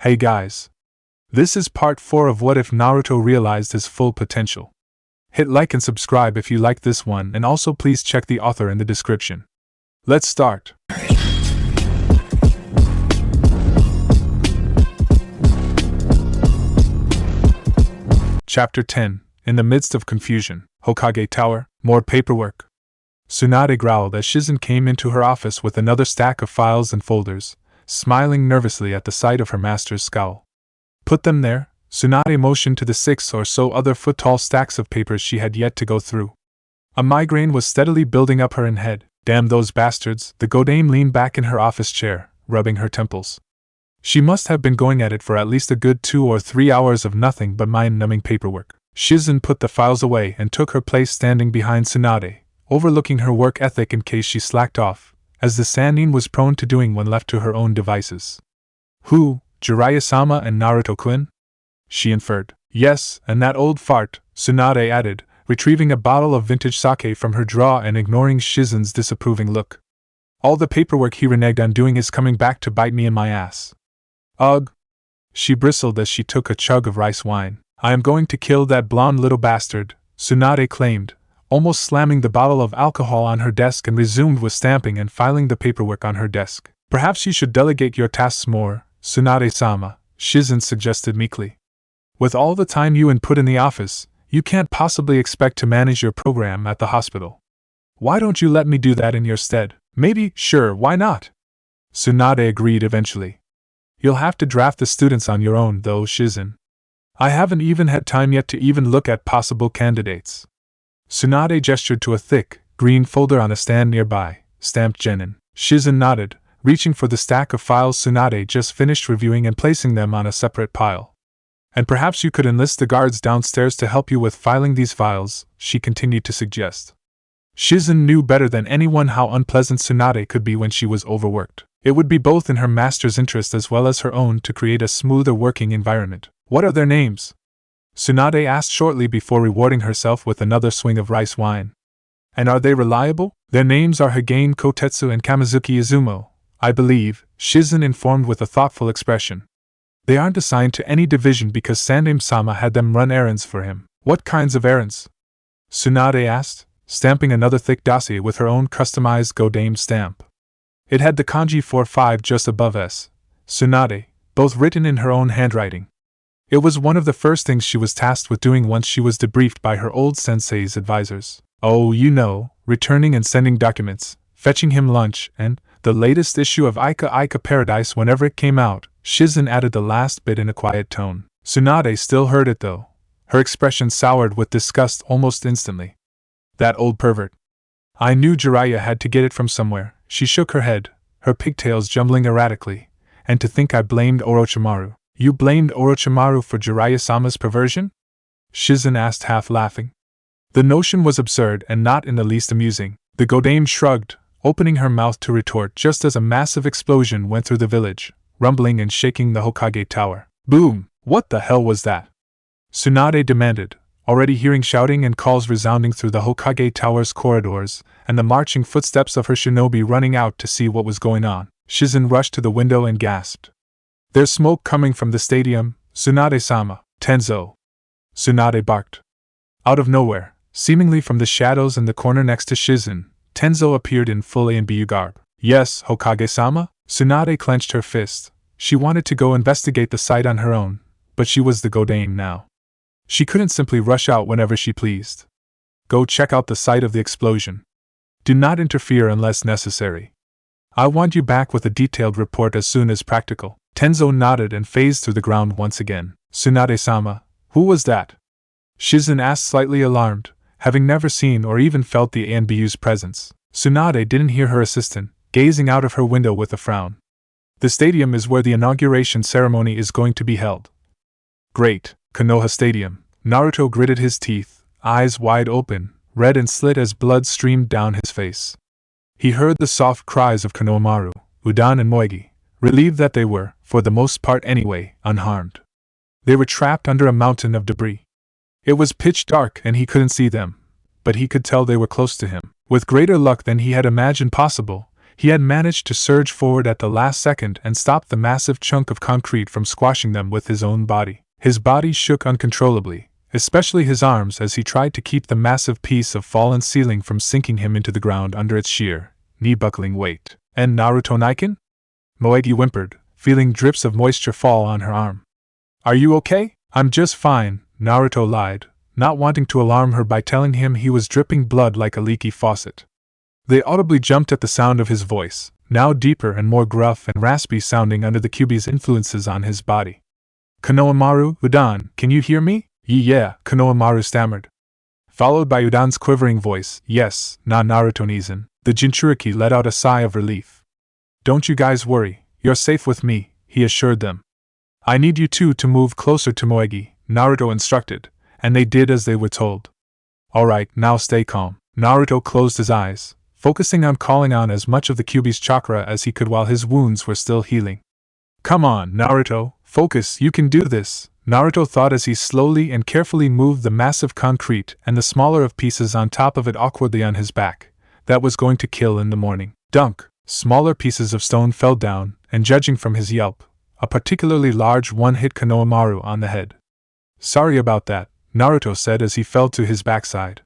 Hey guys. This is part 4 of What If Naruto Realized His Full Potential. Hit like and subscribe if you like this one, and also please check the author in the description. Let's start. Chapter 10. In the midst of confusion. Hokage Tower, more paperwork. Tsunade growled as Shizen came into her office with another stack of files and folders, smiling nervously at the sight of her master's scowl. Put them there. Tsunade motioned to the 6 or so other foot-tall stacks of papers she had yet to go through. A migraine was steadily building up her head. Damn those bastards, the Godame leaned back in her office chair, rubbing her temples. She must have been going at it for at least a good 2 or 3 hours of nothing but mind-numbing paperwork. Shizen put the files away and took her place standing behind Tsunade, overlooking her work ethic in case she slacked off, as the Sannin was prone to doing when left to her own devices. Who, Jiraiya-sama and Naruto-kun? She inferred. Yes, and that old fart, Tsunade added, retrieving a bottle of vintage sake from her drawer and ignoring Shizen's disapproving look. All the paperwork he reneged on doing is coming back to bite me in my ass. Ugh. She bristled as she took a chug of rice wine. I am going to kill that blonde little bastard, Tsunade claimed, almost slamming the bottle of alcohol on her desk, and resumed with stamping and filing the paperwork on her desk. Perhaps you should delegate your tasks more, Tsunade-sama, Shizen suggested meekly. With all the time you put in the office, you can't possibly expect to manage your program at the hospital. Why don't you let me do that in your stead? Maybe, sure, why not? Tsunade agreed eventually. You'll have to draft the students on your own, though, Shizen. I haven't even had time yet to even look at possible candidates. Tsunade gestured to a thick, green folder on a stand nearby, stamped Genin. Shizen nodded, reaching for the stack of files Tsunade just finished reviewing and placing them on a separate pile. And perhaps you could enlist the guards downstairs to help you with filing these files, she continued to suggest. Shizen knew better than anyone how unpleasant Tsunade could be when she was overworked. It would be both in her master's interest as well as her own to create a smoother working environment. What are their names? Tsunade asked shortly before rewarding herself with another swing of rice wine. And are they reliable? Their names are Hagane Kotetsu and Kamizuki Izumo, I believe, Shizen informed with a thoughtful expression. They aren't assigned to any division because Sandaime-sama had them run errands for him. What kinds of errands? Tsunade asked, stamping another thick dossier with her own customized Godame stamp. It had the kanji 4-5 just above S. Tsunade, both written in her own handwriting. It was one of the first things she was tasked with doing once she was debriefed by her old sensei's advisors. Oh, you know, returning and sending documents, fetching him lunch, and the latest issue of Ika Paradise whenever it came out. Shizen added the last bit in a quiet tone. Tsunade still heard it though. Her expression soured with disgust almost instantly. That old pervert. I knew Jiraiya had to get it from somewhere. She shook her head, her pigtails jumbling erratically. And to think I blamed Orochimaru. You blamed Orochimaru for Jiraiya-sama's perversion? Shizen asked, half laughing. The notion was absurd and not in the least amusing. The Godame shrugged, opening her mouth to retort just as a massive explosion went through the village, rumbling and shaking the Hokage Tower. Boom! What the hell was that? Tsunade demanded, already hearing shouting and calls resounding through the Hokage Tower's corridors, and the marching footsteps of her shinobi running out to see what was going on. Shizen rushed to the window and gasped. There's smoke coming from the stadium, Tsunade-sama. Tenzo. Tsunade barked. Out of nowhere, seemingly from the shadows in the corner next to Shizen, Tenzo appeared in full Anbu garb. Yes, Hokage-sama? Tsunade clenched her fist. She wanted to go investigate the site on her own, but she was the Godame now. She couldn't simply rush out whenever she pleased. Go check out the site of the explosion. Do not interfere unless necessary. I want you back with a detailed report as soon as practical. Tenzo nodded and phased through the ground once again. Tsunade-sama, who was that? Shizen asked, slightly alarmed, having never seen or even felt the Anbu's presence. Tsunade didn't hear her assistant, gazing out of her window with a frown. The stadium is where the inauguration ceremony is going to be held. Great, Konoha Stadium. Naruto gritted his teeth, eyes wide open, red and slit as blood streamed down his face. He heard the soft cries of Konohamaru, Udan and Moegi, relieved that they were, for the most part anyway, unharmed. They were trapped under a mountain of debris. It was pitch dark and he couldn't see them, but he could tell they were close to him. With greater luck than he had imagined possible, He had managed to surge forward at the last second and stop the massive chunk of concrete from squashing them with his own body. His body shook uncontrollably, especially his arms as he tried to keep the massive piece of fallen ceiling from sinking him into the ground under its sheer, knee-buckling weight. And Naruto Niken? Moegi whimpered, feeling drips of moisture fall on her arm. Are you okay? I'm just fine, Naruto lied, not wanting to alarm her by telling him he was dripping blood like a leaky faucet. They audibly jumped at the sound of his voice, now deeper and more gruff and raspy sounding under the Kyuubi's influences on his body. Konohamaru, Udan, can you hear me? Yeah, Konohamaru stammered. Followed by Udan's quivering voice, yes, na Naruto Nizen. The Jinchuriki let out a sigh of relief. Don't you guys worry, you're safe with me, he assured them. I need you two to move closer to Moegi, Naruto instructed, and they did as they were told. Alright, now stay calm. Naruto closed his eyes, focusing on calling on as much of the Kyuubi's chakra as he could while his wounds were still healing. Come on, Naruto, focus, you can do this, Naruto thought as he slowly and carefully moved the massive concrete and the smaller of pieces on top of it awkwardly on his back. That was going to kill in the morning. Dunk! Smaller pieces of stone fell down, and judging from his yelp, a particularly large one hit Konohamaru on the head. Sorry about that, Naruto said as he fell to his backside.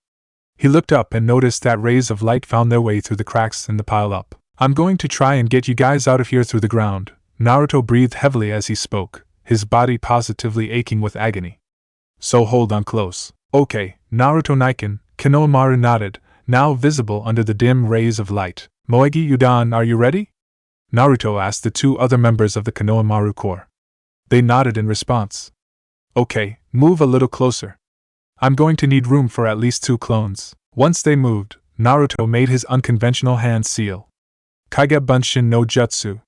He looked up and noticed that rays of light found their way through the cracks in the pile-up. I'm going to try and get you guys out of here through the ground. Naruto breathed heavily as he spoke, his body positively aching with agony. So hold on close. Okay, Naruto Niken, Konohamaru nodded, now visible under the dim rays of light. Moegi Udan, are you ready? Naruto asked the two other members of the Konohamaru Corps. They nodded in response. Okay, move a little closer. I'm going to need room for at least 2 clones. Once they moved, Naruto made his unconventional hand seal. Kage Bunshin no Jutsu.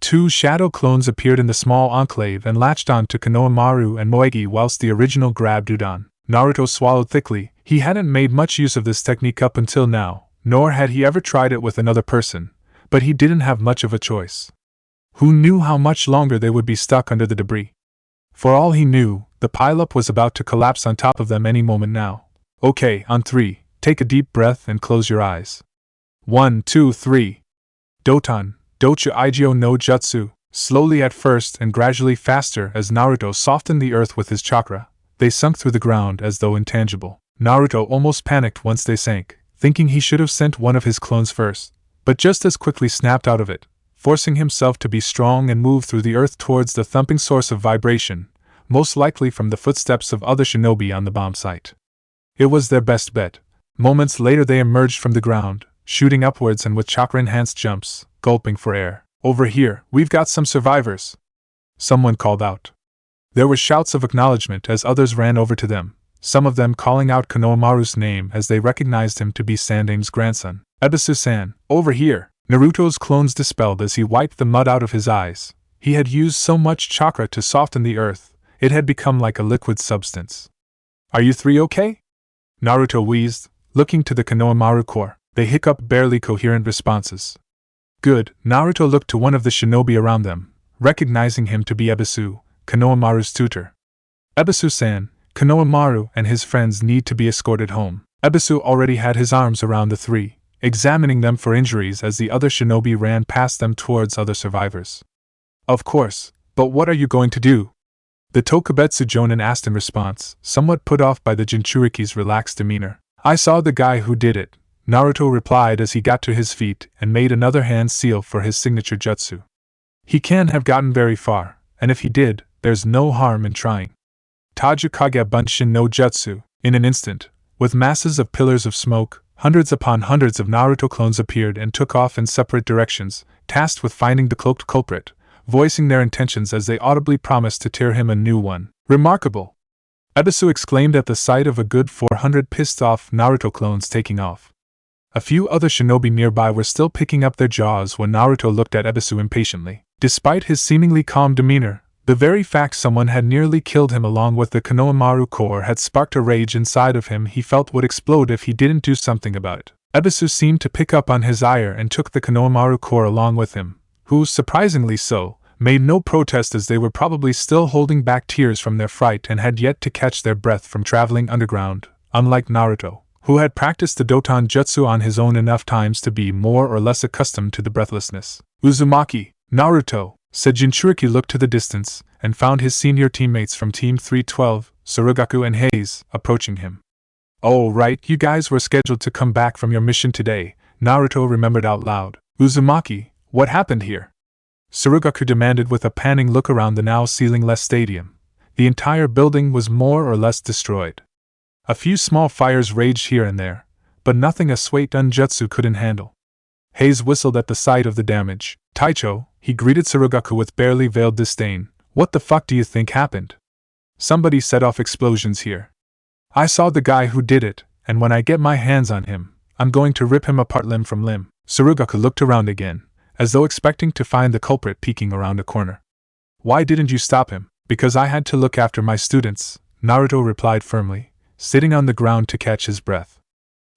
2 shadow clones appeared in the small enclave and latched on to Konohamaru and Moegi whilst the original grabbed Udan. Naruto swallowed thickly. He hadn't made much use of this technique up until now, nor had he ever tried it with another person, but he didn't have much of a choice. Who knew how much longer they would be stuck under the debris? For all he knew, the pileup was about to collapse on top of them any moment now. Okay, on 3, take a deep breath and close your eyes. 1, 2, 3. Doton, Dochu Igyo no Jutsu, slowly at first and gradually faster as Naruto softened the earth with his chakra, they sunk through the ground as though intangible. Naruto almost panicked once they sank, thinking he should have sent one of his clones first, but just as quickly snapped out of it, forcing himself to be strong and move through the earth towards the thumping source of vibration, most likely from the footsteps of other shinobi on the bomb site. It was their best bet. Moments later they emerged from the ground, shooting upwards and with chakra-enhanced jumps, gulping for air. Over here, we've got some survivors. Someone called out. There were shouts of acknowledgement as others ran over to them, some of them calling out Konohamaru's name as they recognized him to be Sandame's grandson. Ebisu-san, over here! Naruto's clones dispelled as he wiped the mud out of his eyes. He had used so much chakra to soften the earth, it had become like a liquid substance. Are you 3 okay? Naruto wheezed, looking to the Konohamaru Corps. They hiccuped barely coherent responses. Good, Naruto looked to one of the shinobi around them, recognizing him to be Ebisu, Konohamaru's tutor. Ebisu-san, Konohamaru and his friends need to be escorted home. Ebisu already had his arms around the 3, examining them for injuries as the other shinobi ran past them towards other survivors. Of course, but what are you going to do? The Tokubetsu Jonin asked in response, somewhat put off by the Jinchuriki's relaxed demeanor. I saw the guy who did it, Naruto replied as he got to his feet and made another hand seal for his signature jutsu. He can't have gotten very far, and if he did, there's no harm in trying. Taju Kage Bunshin no Jutsu. In an instant, with masses of pillars of smoke, hundreds upon hundreds of Naruto clones appeared and took off in separate directions, tasked with finding the cloaked culprit, voicing their intentions as they audibly promised to tear him a new one. Remarkable! Ebisu exclaimed at the sight of a good 400 pissed-off Naruto clones taking off. A few other shinobi nearby were still picking up their jaws when Naruto looked at Ebisu impatiently. Despite his seemingly calm demeanor, the very fact someone had nearly killed him along with the Konohamaru Corps had sparked a rage inside of him he felt would explode if he didn't do something about it. Ebisu seemed to pick up on his ire and took the Konohamaru Corps along with him, who, surprisingly so, made no protest as they were probably still holding back tears from their fright and had yet to catch their breath from traveling underground, unlike Naruto, who had practiced the Doton Jutsu on his own enough times to be more or less accustomed to the breathlessness. Uzumaki, Naruto, said Jinchuriki, looked to the distance, and found his senior teammates from Team 312, Surugaku and Hayes, approaching him. Oh right, you guys were scheduled to come back from your mission today, Naruto remembered out loud. Uzumaki, what happened here? Surugaku demanded with a panning look around the now ceiling-less stadium. The entire building was more or less destroyed. A few small fires raged here and there, but nothing a Swate Unjutsu couldn't handle. Hayes whistled at the sight of the damage. Taicho, he greeted Surugaku with barely veiled disdain. What the fuck do you think happened? Somebody set off explosions here. I saw the guy who did it, and when I get my hands on him, I'm going to rip him apart limb from limb. Surugaku looked around again, as though expecting to find the culprit peeking around a corner. Why didn't you stop him? Because I had to look after my students, Naruto replied firmly, sitting on the ground to catch his breath.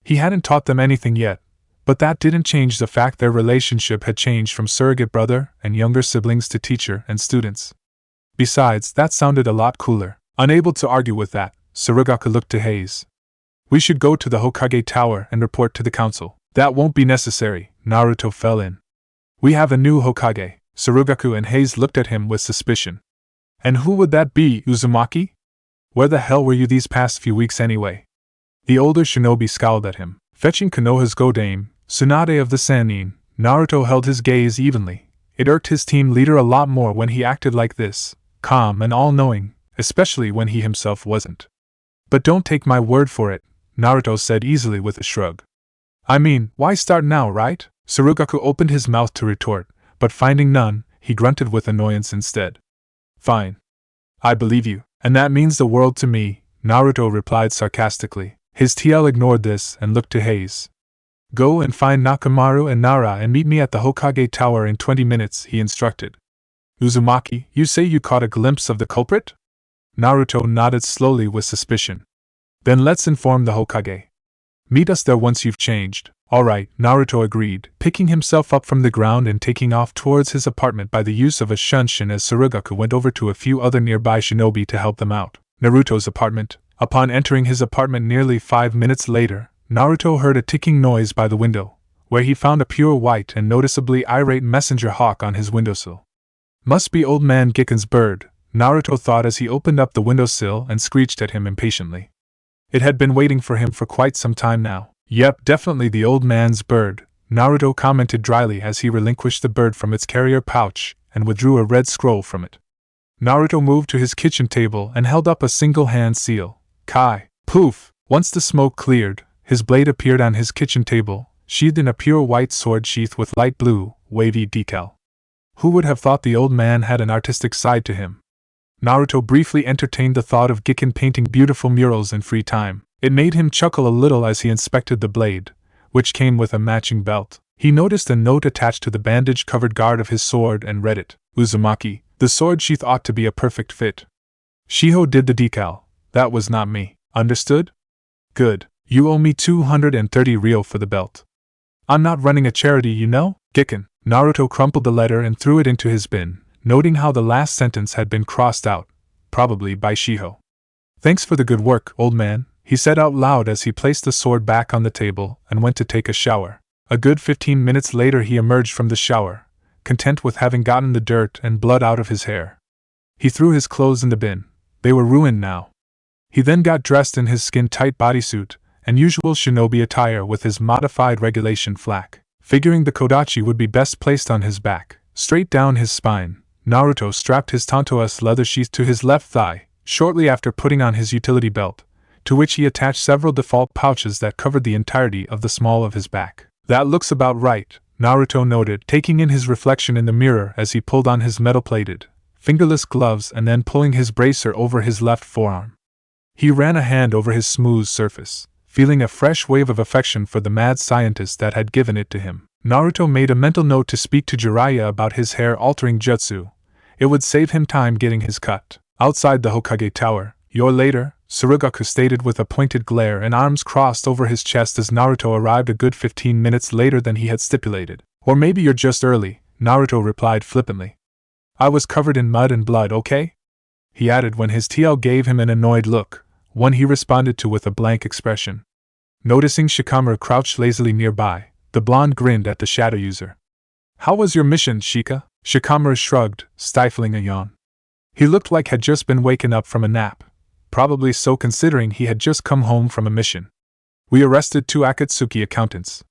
He hadn't taught them anything yet, but that didn't change the fact their relationship had changed from surrogate brother and younger siblings to teacher and students. Besides, that sounded a lot cooler. Unable to argue with that, Surugaku looked to Hayes. We should go to the Hokage Tower and report to the council. That won't be necessary, Naruto fell in. We have a new Hokage. Surugaku and Hayes looked at him with suspicion. And who would that be, Uzumaki? Where the hell were you these past few weeks anyway? The older shinobi scowled at him. Fetching Konoha's Godame, Tsunade of the Sannin, Naruto held his gaze evenly. It irked his team leader a lot more when he acted like this, calm and all-knowing, especially when he himself wasn't. But don't take my word for it, Naruto said easily with a shrug. I mean, why start now, right? Surugaku opened his mouth to retort, but finding none, he grunted with annoyance instead. Fine. I believe you, and that means the world to me, Naruto replied sarcastically. His TL ignored this and looked to Hayes. Go and find Nakamaru and Nara and meet me at the Hokage Tower in 20 minutes, he instructed. Uzumaki, you say you caught a glimpse of the culprit? Naruto nodded slowly with suspicion. Then let's inform the Hokage. Meet us there once you've changed. Alright, Naruto agreed, picking himself up from the ground and taking off towards his apartment by the use of a shunshin as Surugaku went over to a few other nearby shinobi to help them out. Naruto's apartment. Upon entering his apartment nearly 5 minutes later, Naruto heard a ticking noise by the window, where he found a pure white and noticeably irate messenger hawk on his windowsill. Must be old man Gikken's bird, Naruto thought as he opened up the windowsill and screeched at him impatiently. It had been waiting for him for quite some time now. Yep, definitely the old man's bird, Naruto commented dryly as he relinquished the bird from its carrier pouch and withdrew a red scroll from it. Naruto moved to his kitchen table and held up a single-hand seal. Kai. Poof! Once the smoke cleared, his blade appeared on his kitchen table, sheathed in a pure white sword sheath with light blue, wavy decal. Who would have thought the old man had an artistic side to him? Naruto briefly entertained the thought of Gikken painting beautiful murals in free time. It made him chuckle a little as he inspected the blade, which came with a matching belt. He noticed a note attached to the bandage-covered guard of his sword and read it. Uzumaki, the sword sheath ought to be a perfect fit. Shiho did the decal. That was not me. Understood? Good. You owe me 230 ryo for the belt. I'm not running a charity, you know? Gikken. Naruto crumpled the letter and threw it into his bin, noting how the last sentence had been crossed out, probably by Shiho. Thanks for the good work, old man, he said out loud as he placed the sword back on the table and went to take a shower. A good 15 minutes later he emerged from the shower, content with having gotten the dirt and blood out of his hair. He threw his clothes in the bin. They were ruined now. He then got dressed in his skin-tight bodysuit and usual shinobi attire with his modified regulation flak. Figuring the kodachi would be best placed on his back, straight down his spine, Naruto strapped his Tanto's leather sheath to his left thigh, shortly after putting on his utility belt, to which he attached several default pouches that covered the entirety of the small of his back. That looks about right, Naruto noted, taking in his reflection in the mirror as he pulled on his metal-plated, fingerless gloves and then pulling his bracer over his left forearm. He ran a hand over his smooth surface, feeling a fresh wave of affection for the mad scientist that had given it to him. Naruto made a mental note to speak to Jiraiya about his hair-altering jutsu. It would save him time getting his cut. Outside the Hokage Tower, "You're later," Surugaku stated with a pointed glare and arms crossed over his chest as Naruto arrived a good 15 minutes later than he had stipulated. "Or maybe you're just early," Naruto replied flippantly. "I was covered in mud and blood, okay?" he added when his TL gave him an annoyed look, one he responded to with a blank expression. Noticing Shikamaru crouched lazily nearby, the blonde grinned at the shadow user. How was your mission, Shika? Shikamaru shrugged, stifling a yawn. He looked like had just been waken up from a nap, probably so considering he had just come home from a mission. We arrested 2 Akatsuki accountants.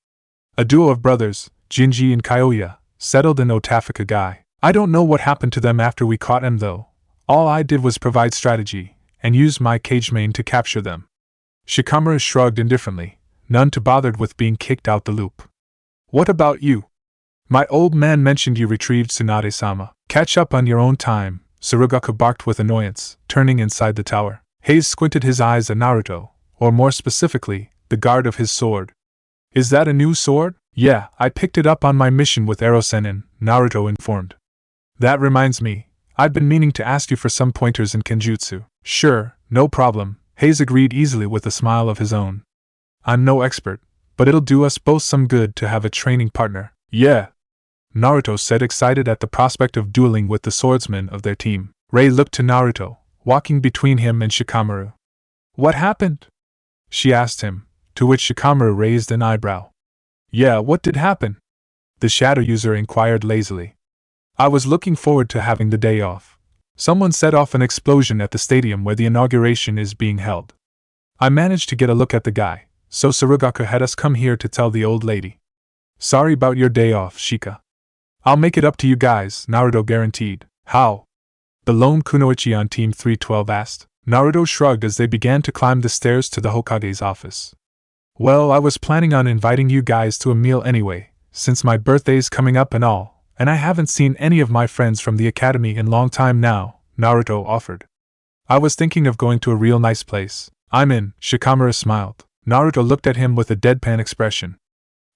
A duo of brothers, Jinji and Kyoya, settled in Otafika Gai. I don't know what happened to them after we caught them though. All I did was provide strategy, and use my cage main to capture them. Shikamaru shrugged indifferently, none too bothered with being kicked out the loop. What about you? My old man mentioned you retrieved Tsunade-sama. Catch up on your own time, Tsurugaku barked with annoyance, turning inside the tower. Hayes squinted his eyes at Naruto, or more specifically, the guard of his sword. Is that a new sword? Yeah, I picked it up on my mission with Erosenin, Naruto informed. That reminds me, I've been meaning to ask you for some pointers in Kenjutsu. Sure, no problem, Hayes agreed easily with a smile of his own. I'm no expert, but it'll do us both some good to have a training partner. Yeah, Naruto said, excited at the prospect of dueling with the swordsman of their team. Rei looked to Naruto, walking between him and Shikamaru. What happened? She asked him, to which Shikamaru raised an eyebrow. Yeah, what did happen? The shadow user inquired lazily. I was looking forward to having the day off. Someone set off an explosion at the stadium where the inauguration is being held. I managed to get a look at the guy, so Tsurugaku had us come here to tell the old lady. Sorry about your day off, Shika. I'll make it up to you guys, Naruto guaranteed. How? The lone kunoichi on Team 312 asked. Naruto shrugged as they began to climb the stairs to the Hokage's office. Well, I was planning on inviting you guys to a meal anyway, since my birthday's coming up and all, and I haven't seen any of my friends from the academy in long time now, Naruto offered. I was thinking of going to a real nice place. I'm in, Shikamaru smiled. Naruto looked at him with a deadpan expression.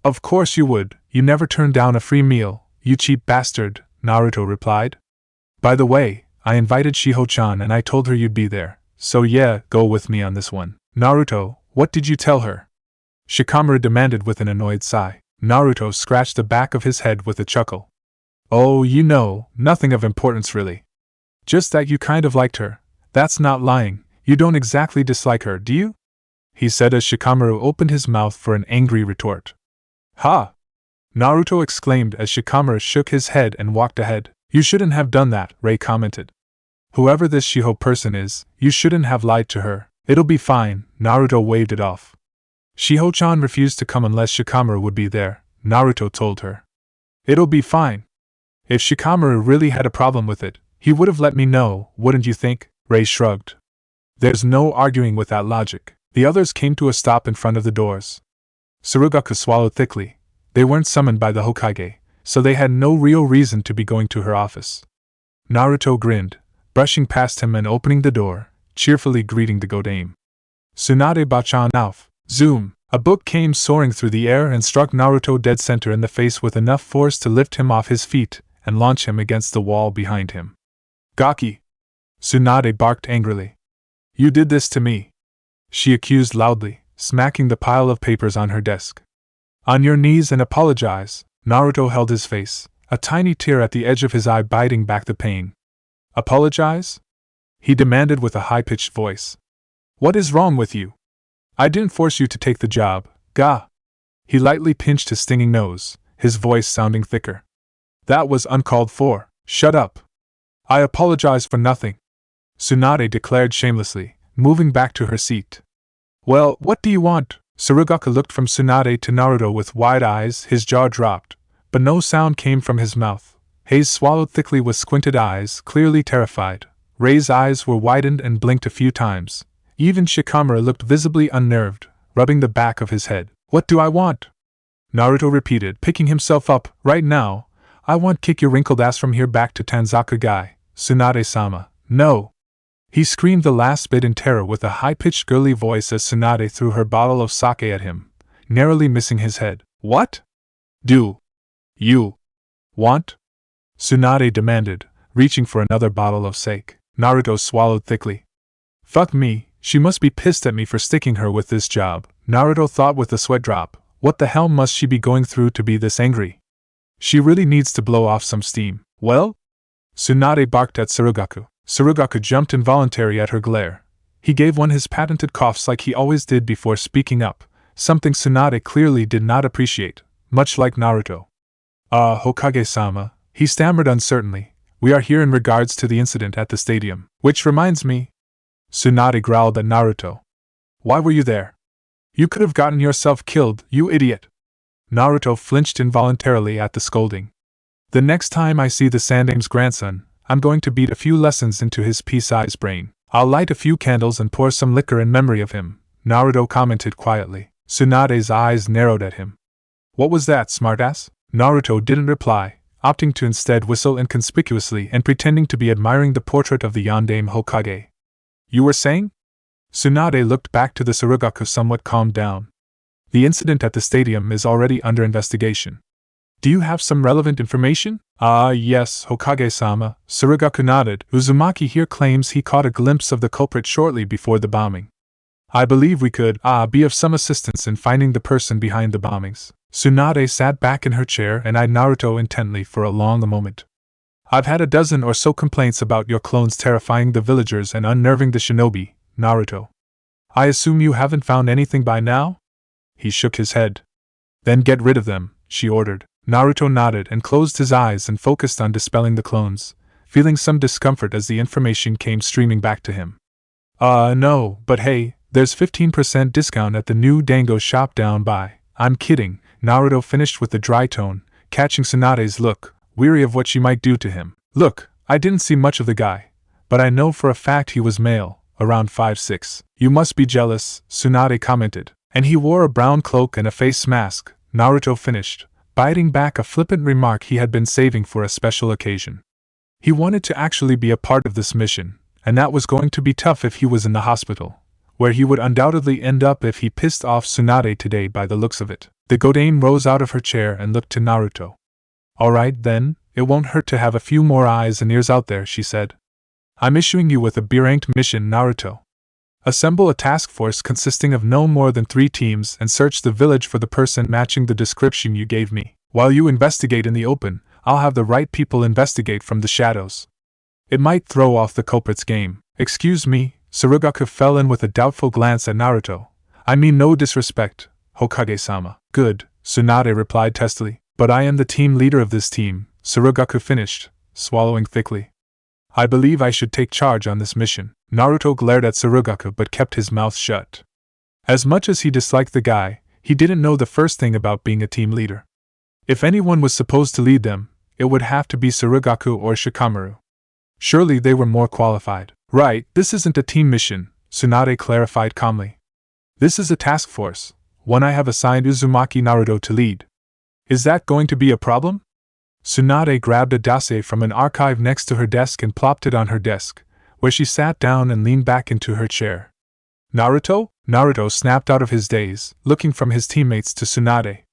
Of course you would, you never turn down a free meal, you cheap bastard, Naruto replied. By the way, I invited Shiho-chan and I told her you'd be there, so yeah, go with me on this one. Naruto, what did you tell her? Shikamaru demanded with an annoyed sigh. Naruto scratched the back of his head with a chuckle. Oh, you know, nothing of importance really. Just that you kind of liked her. That's not lying, you don't exactly dislike her, do you? He said as Shikamaru opened his mouth for an angry retort. Ha! Naruto exclaimed as Shikamaru shook his head and walked ahead. You shouldn't have done that, Rei commented. Whoever this Shiho person is, you shouldn't have lied to her. It'll be fine, Naruto waved it off. Shiho-chan refused to come unless Shikamaru would be there, Naruto told her. It'll be fine. If Shikamaru really had a problem with it, he would have let me know, wouldn't you think? Rei shrugged. There's no arguing with that logic. The others came to a stop in front of the doors. Tsurugaku swallowed thickly. They weren't summoned by the Hokage, so they had no real reason to be going to her office. Naruto grinned, brushing past him and opening the door, cheerfully greeting the good dame. Tsunade Bachan auf. Zoom! A book came soaring through the air and struck Naruto dead center in the face with enough force to lift him off his feet and launch him against the wall behind him. Gaki! Tsunade barked angrily. You did this to me, she accused loudly, smacking the pile of papers on her desk. On your knees and apologize. Naruto held his face, a tiny tear at the edge of his eye biting back the pain. Apologize? He demanded with a high-pitched voice. What is wrong with you? I didn't force you to take the job, ga. He lightly pinched his stinging nose, his voice sounding thicker. That was uncalled for. Shut up. I apologize for nothing, Tsunade declared shamelessly, moving back to her seat. Well, what do you want? Tsurugaku looked from Tsunade to Naruto with wide eyes, his jaw dropped, but no sound came from his mouth. Hayes swallowed thickly with squinted eyes, clearly terrified. Rei's eyes were widened and blinked a few times. Even Shikamaru looked visibly unnerved, rubbing the back of his head. What do I want? Naruto repeated, picking himself up. Right now, I want kick your wrinkled ass from here back to Tanzaka Gai, Tsunade-sama. No! He screamed the last bit in terror with a high-pitched girly voice as Tsunade threw her bottle of sake at him, narrowly missing his head. What? Do you want? Tsunade demanded, reaching for another bottle of sake. Naruto swallowed thickly. Fuck me, she must be pissed at me for sticking her with this job, Naruto thought with a sweat drop. What the hell must she be going through to be this angry? She really needs to blow off some steam. Well? Tsunade barked at Tsurugaku. Tsurugaku jumped involuntarily at her glare. He gave one his patented coughs like he always did before speaking up, something Tsunade clearly did not appreciate, much like Naruto. Hokage-sama, he stammered uncertainly, we are here in regards to the incident at the stadium. Which reminds me. Tsunade growled at Naruto. Why were you there? You could have gotten yourself killed, you idiot. Naruto flinched involuntarily at the scolding. The next time I see the Sandame's grandson, I'm going to beat a few lessons into his pea-sized brain. I'll light a few candles and pour some liquor in memory of him, Naruto commented quietly. Tsunade's eyes narrowed at him. What was that, smartass? Naruto didn't reply, opting to instead whistle inconspicuously and pretending to be admiring the portrait of the Yondaime Hokage. You were saying? Tsunade looked back to the Surugaku, somewhat calmed down. The incident at the stadium is already under investigation. Do you have some relevant information? Yes, Hokage-sama, Surugaku nodded. Uzumaki here claims he caught a glimpse of the culprit shortly before the bombing. I believe we could, be of some assistance in finding the person behind the bombings. Tsunade sat back in her chair and eyed Naruto intently for a long moment. I've had a dozen or so complaints about your clones terrifying the villagers and unnerving the shinobi, Naruto. I assume you haven't found anything by now? He shook his head. Then get rid of them, she ordered. Naruto nodded and closed his eyes and focused on dispelling the clones, feeling some discomfort as the information came streaming back to him. No, but hey, there's 15% discount at the new Dango shop down by. I'm kidding, Naruto finished with a dry tone, catching Tsunade's look, weary of what she might do to him. Look, I didn't see much of the guy, but I know for a fact he was male, around 5'6". You must be jealous, Tsunade commented. And he wore a brown cloak and a face mask, Naruto finished, biting back a flippant remark he had been saving for a special occasion. He wanted to actually be a part of this mission, and that was going to be tough if he was in the hospital, where he would undoubtedly end up if he pissed off Tsunade today by the looks of it. The Godame rose out of her chair and looked to Naruto. Alright then, it won't hurt to have a few more eyes and ears out there, she said. I'm issuing you with a B-ranked mission, Naruto. Assemble a task force consisting of no more than 3 teams and search the village for the person matching the description you gave me. While you investigate in the open, I'll have the right people investigate from the shadows. It might throw off the culprit's game. Excuse me, Surugaku fell in with a doubtful glance at Naruto. I mean no disrespect, Hokage-sama. Good, Tsunade replied testily. But I am the team leader of this team, Surugaku finished, swallowing thickly. I believe I should take charge on this mission. Naruto glared at Surugaku but kept his mouth shut. As much as he disliked the guy, he didn't know the first thing about being a team leader. If anyone was supposed to lead them, it would have to be Surugaku or Shikamaru. Surely they were more qualified. Right, this isn't a team mission, Tsunade clarified calmly. This is a task force, one I have assigned Uzumaki Naruto to lead. Is that going to be a problem? Tsunade grabbed a dossier from an archive next to her desk and plopped it on her desk, where she sat down and leaned back into her chair. Naruto? Naruto snapped out of his daze, looking from his teammates to Tsunade.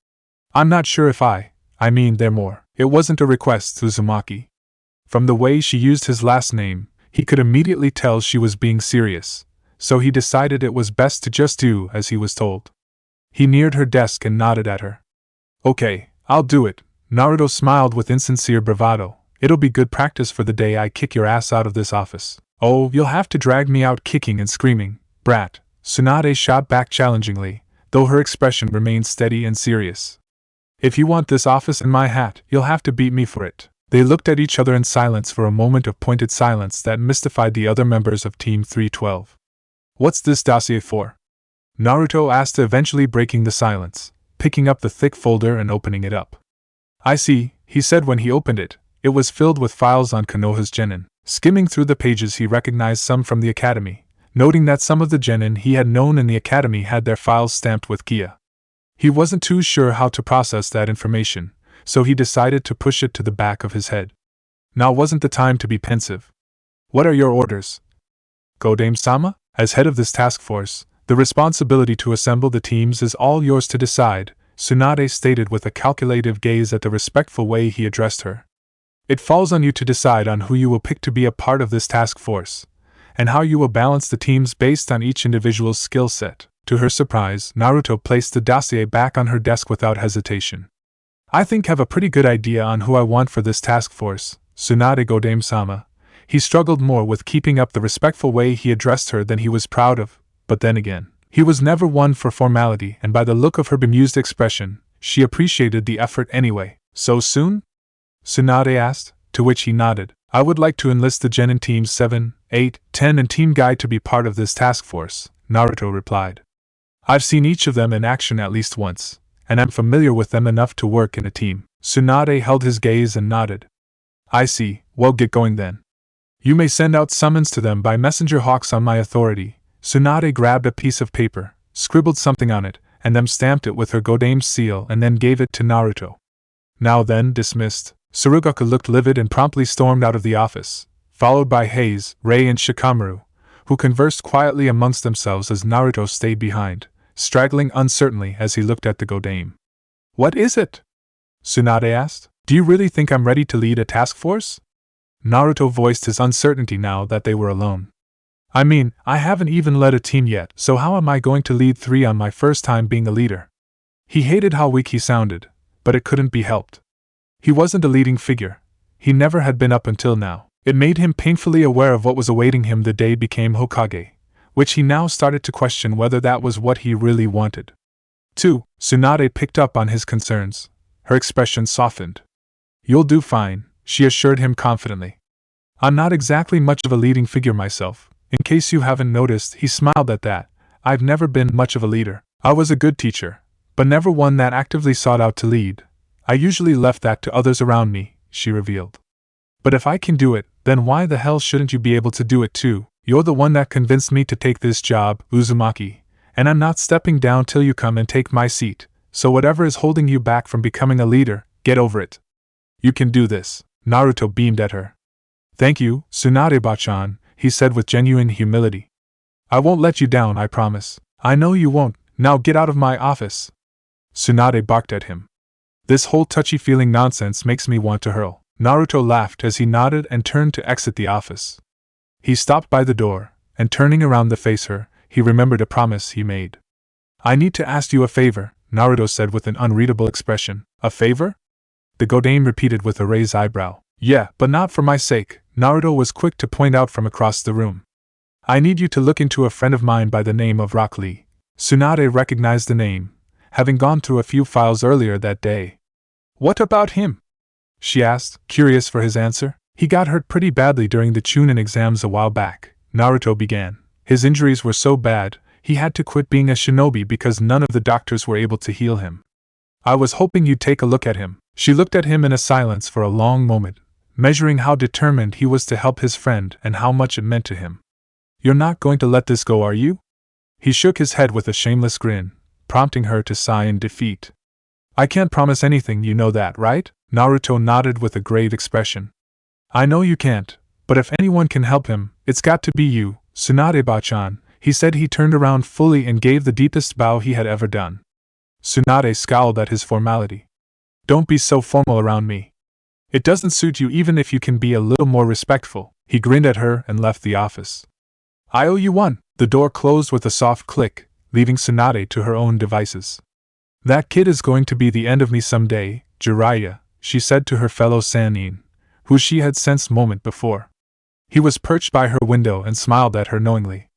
I'm not sure if I mean they're more. It wasn't a request, Uzumaki. From the way she used his last name, he could immediately tell she was being serious, so he decided it was best to just do as he was told. He neared her desk and nodded at her. Okay, I'll do it. Naruto smiled with insincere bravado. It'll be good practice for the day I kick your ass out of this office. Oh, you'll have to drag me out kicking and screaming, brat. Tsunade shot back challengingly, though her expression remained steady and serious. If you want this office and my hat, you'll have to beat me for it. They looked at each other in silence for a moment of pointed silence that mystified the other members of Team 312. What's this dossier for? Naruto asked, eventually breaking the silence, picking up the thick folder and opening it up. I see, he said when he opened it. It was filled with files on Konoha's genin. Skimming through the pages, he recognized some from the academy, noting that some of the genin he had known in the academy had their files stamped with Gia. He wasn't too sure how to process that information, so he decided to push it to the back of his head. Now wasn't the time to be pensive. What are your orders? Godame-sama? As head of this task force, the responsibility to assemble the teams is all yours to decide, Tsunade stated with a calculative gaze at the respectful way he addressed her. It falls on you to decide on who you will pick to be a part of this task force, and how you will balance the teams based on each individual's skill set. To her surprise, Naruto placed the dossier back on her desk without hesitation. I think I have a pretty good idea on who I want for this task force, Tsunade Godame-sama. He struggled more with keeping up the respectful way he addressed her than he was proud of, but then again, He was never one for formality, and by the look of her bemused expression, she appreciated the effort anyway. So soon? Tsunade asked, to which he nodded. I would like to enlist the Genin Teams 7, 8, 10 and Team Guide to be part of this task force, Naruto replied. I've seen each of them in action at least once, and I'm familiar with them enough to work in a team. Tsunade held his gaze and nodded. I see, well get going then. You may send out summons to them by messenger hawks on my authority. Tsunade grabbed a piece of paper, scribbled something on it, and then stamped it with her Godame's seal and then gave it to Naruto. Now then, dismissed. Tsurugaku looked livid and promptly stormed out of the office, followed by Heize, Rei and Shikamaru, who conversed quietly amongst themselves as Naruto stayed behind, straggling uncertainly as he looked at the Godame. What is it? Tsunade asked. Do you really think I'm ready to lead a task force? Naruto voiced his uncertainty now that they were alone. I mean, I haven't even led a team yet, so how am I going to lead 3 on my first time being a leader? He hated how weak he sounded, but it couldn't be helped. He wasn't a leading figure. He never had been up until now. It made him painfully aware of what was awaiting him the day he became Hokage, which he now started to question whether that was what he really wanted. 2. Tsunade picked up on his concerns. Her expression softened. You'll do fine, she assured him confidently. I'm not exactly much of a leading figure myself. In case you haven't noticed, he smiled at that. I've never been much of a leader. I was a good teacher, but never one that actively sought out to lead. I usually left that to others around me, she revealed. But if I can do it, then why the hell shouldn't you be able to do it too? You're the one that convinced me to take this job, Uzumaki, and I'm not stepping down till you come and take my seat, so whatever is holding you back from becoming a leader, get over it. You can do this. Naruto beamed at her. Thank you, Tsunade-bachan, he said with genuine humility. I won't let you down, I promise. I know you won't. Now get out of my office. Tsunade barked at him. This whole touchy-feeling nonsense makes me want to hurl. Naruto laughed as he nodded and turned to exit the office. He stopped by the door, and turning around to face her, he remembered a promise he made. I need to ask you a favor, Naruto said with an unreadable expression. A favor? The Godame repeated with a raised eyebrow. Yeah, but not for my sake, Naruto was quick to point out from across the room. I need you to look into a friend of mine by the name of Rock Lee. Tsunade recognized the name, having gone through a few files earlier that day. What about him? She asked, curious for his answer. He got hurt pretty badly during the Chunin exams a while back, Naruto began. His injuries were so bad, he had to quit being a shinobi because none of the doctors were able to heal him. I was hoping you'd take a look at him. She looked at him in a silence for a long moment, measuring how determined he was to help his friend and how much it meant to him. You're not going to let this go, are you? He shook his head with a shameless grin, prompting her to sigh in defeat. I can't promise anything, you know that, right? Naruto nodded with a grave expression. I know you can't, but if anyone can help him, it's got to be you, Tsunade-bachan, he said. He turned around fully and gave the deepest bow he had ever done. Tsunade scowled at his formality. Don't be so formal around me. It doesn't suit you even if you can be a little more respectful. He grinned at her and left the office. I owe you one. The door closed with a soft click, leaving Tsunade to her own devices. That kid is going to be the end of me someday, Jiraiya, she said to her fellow Sannin, who she had sensed moment before. He was perched by her window and smiled at her knowingly.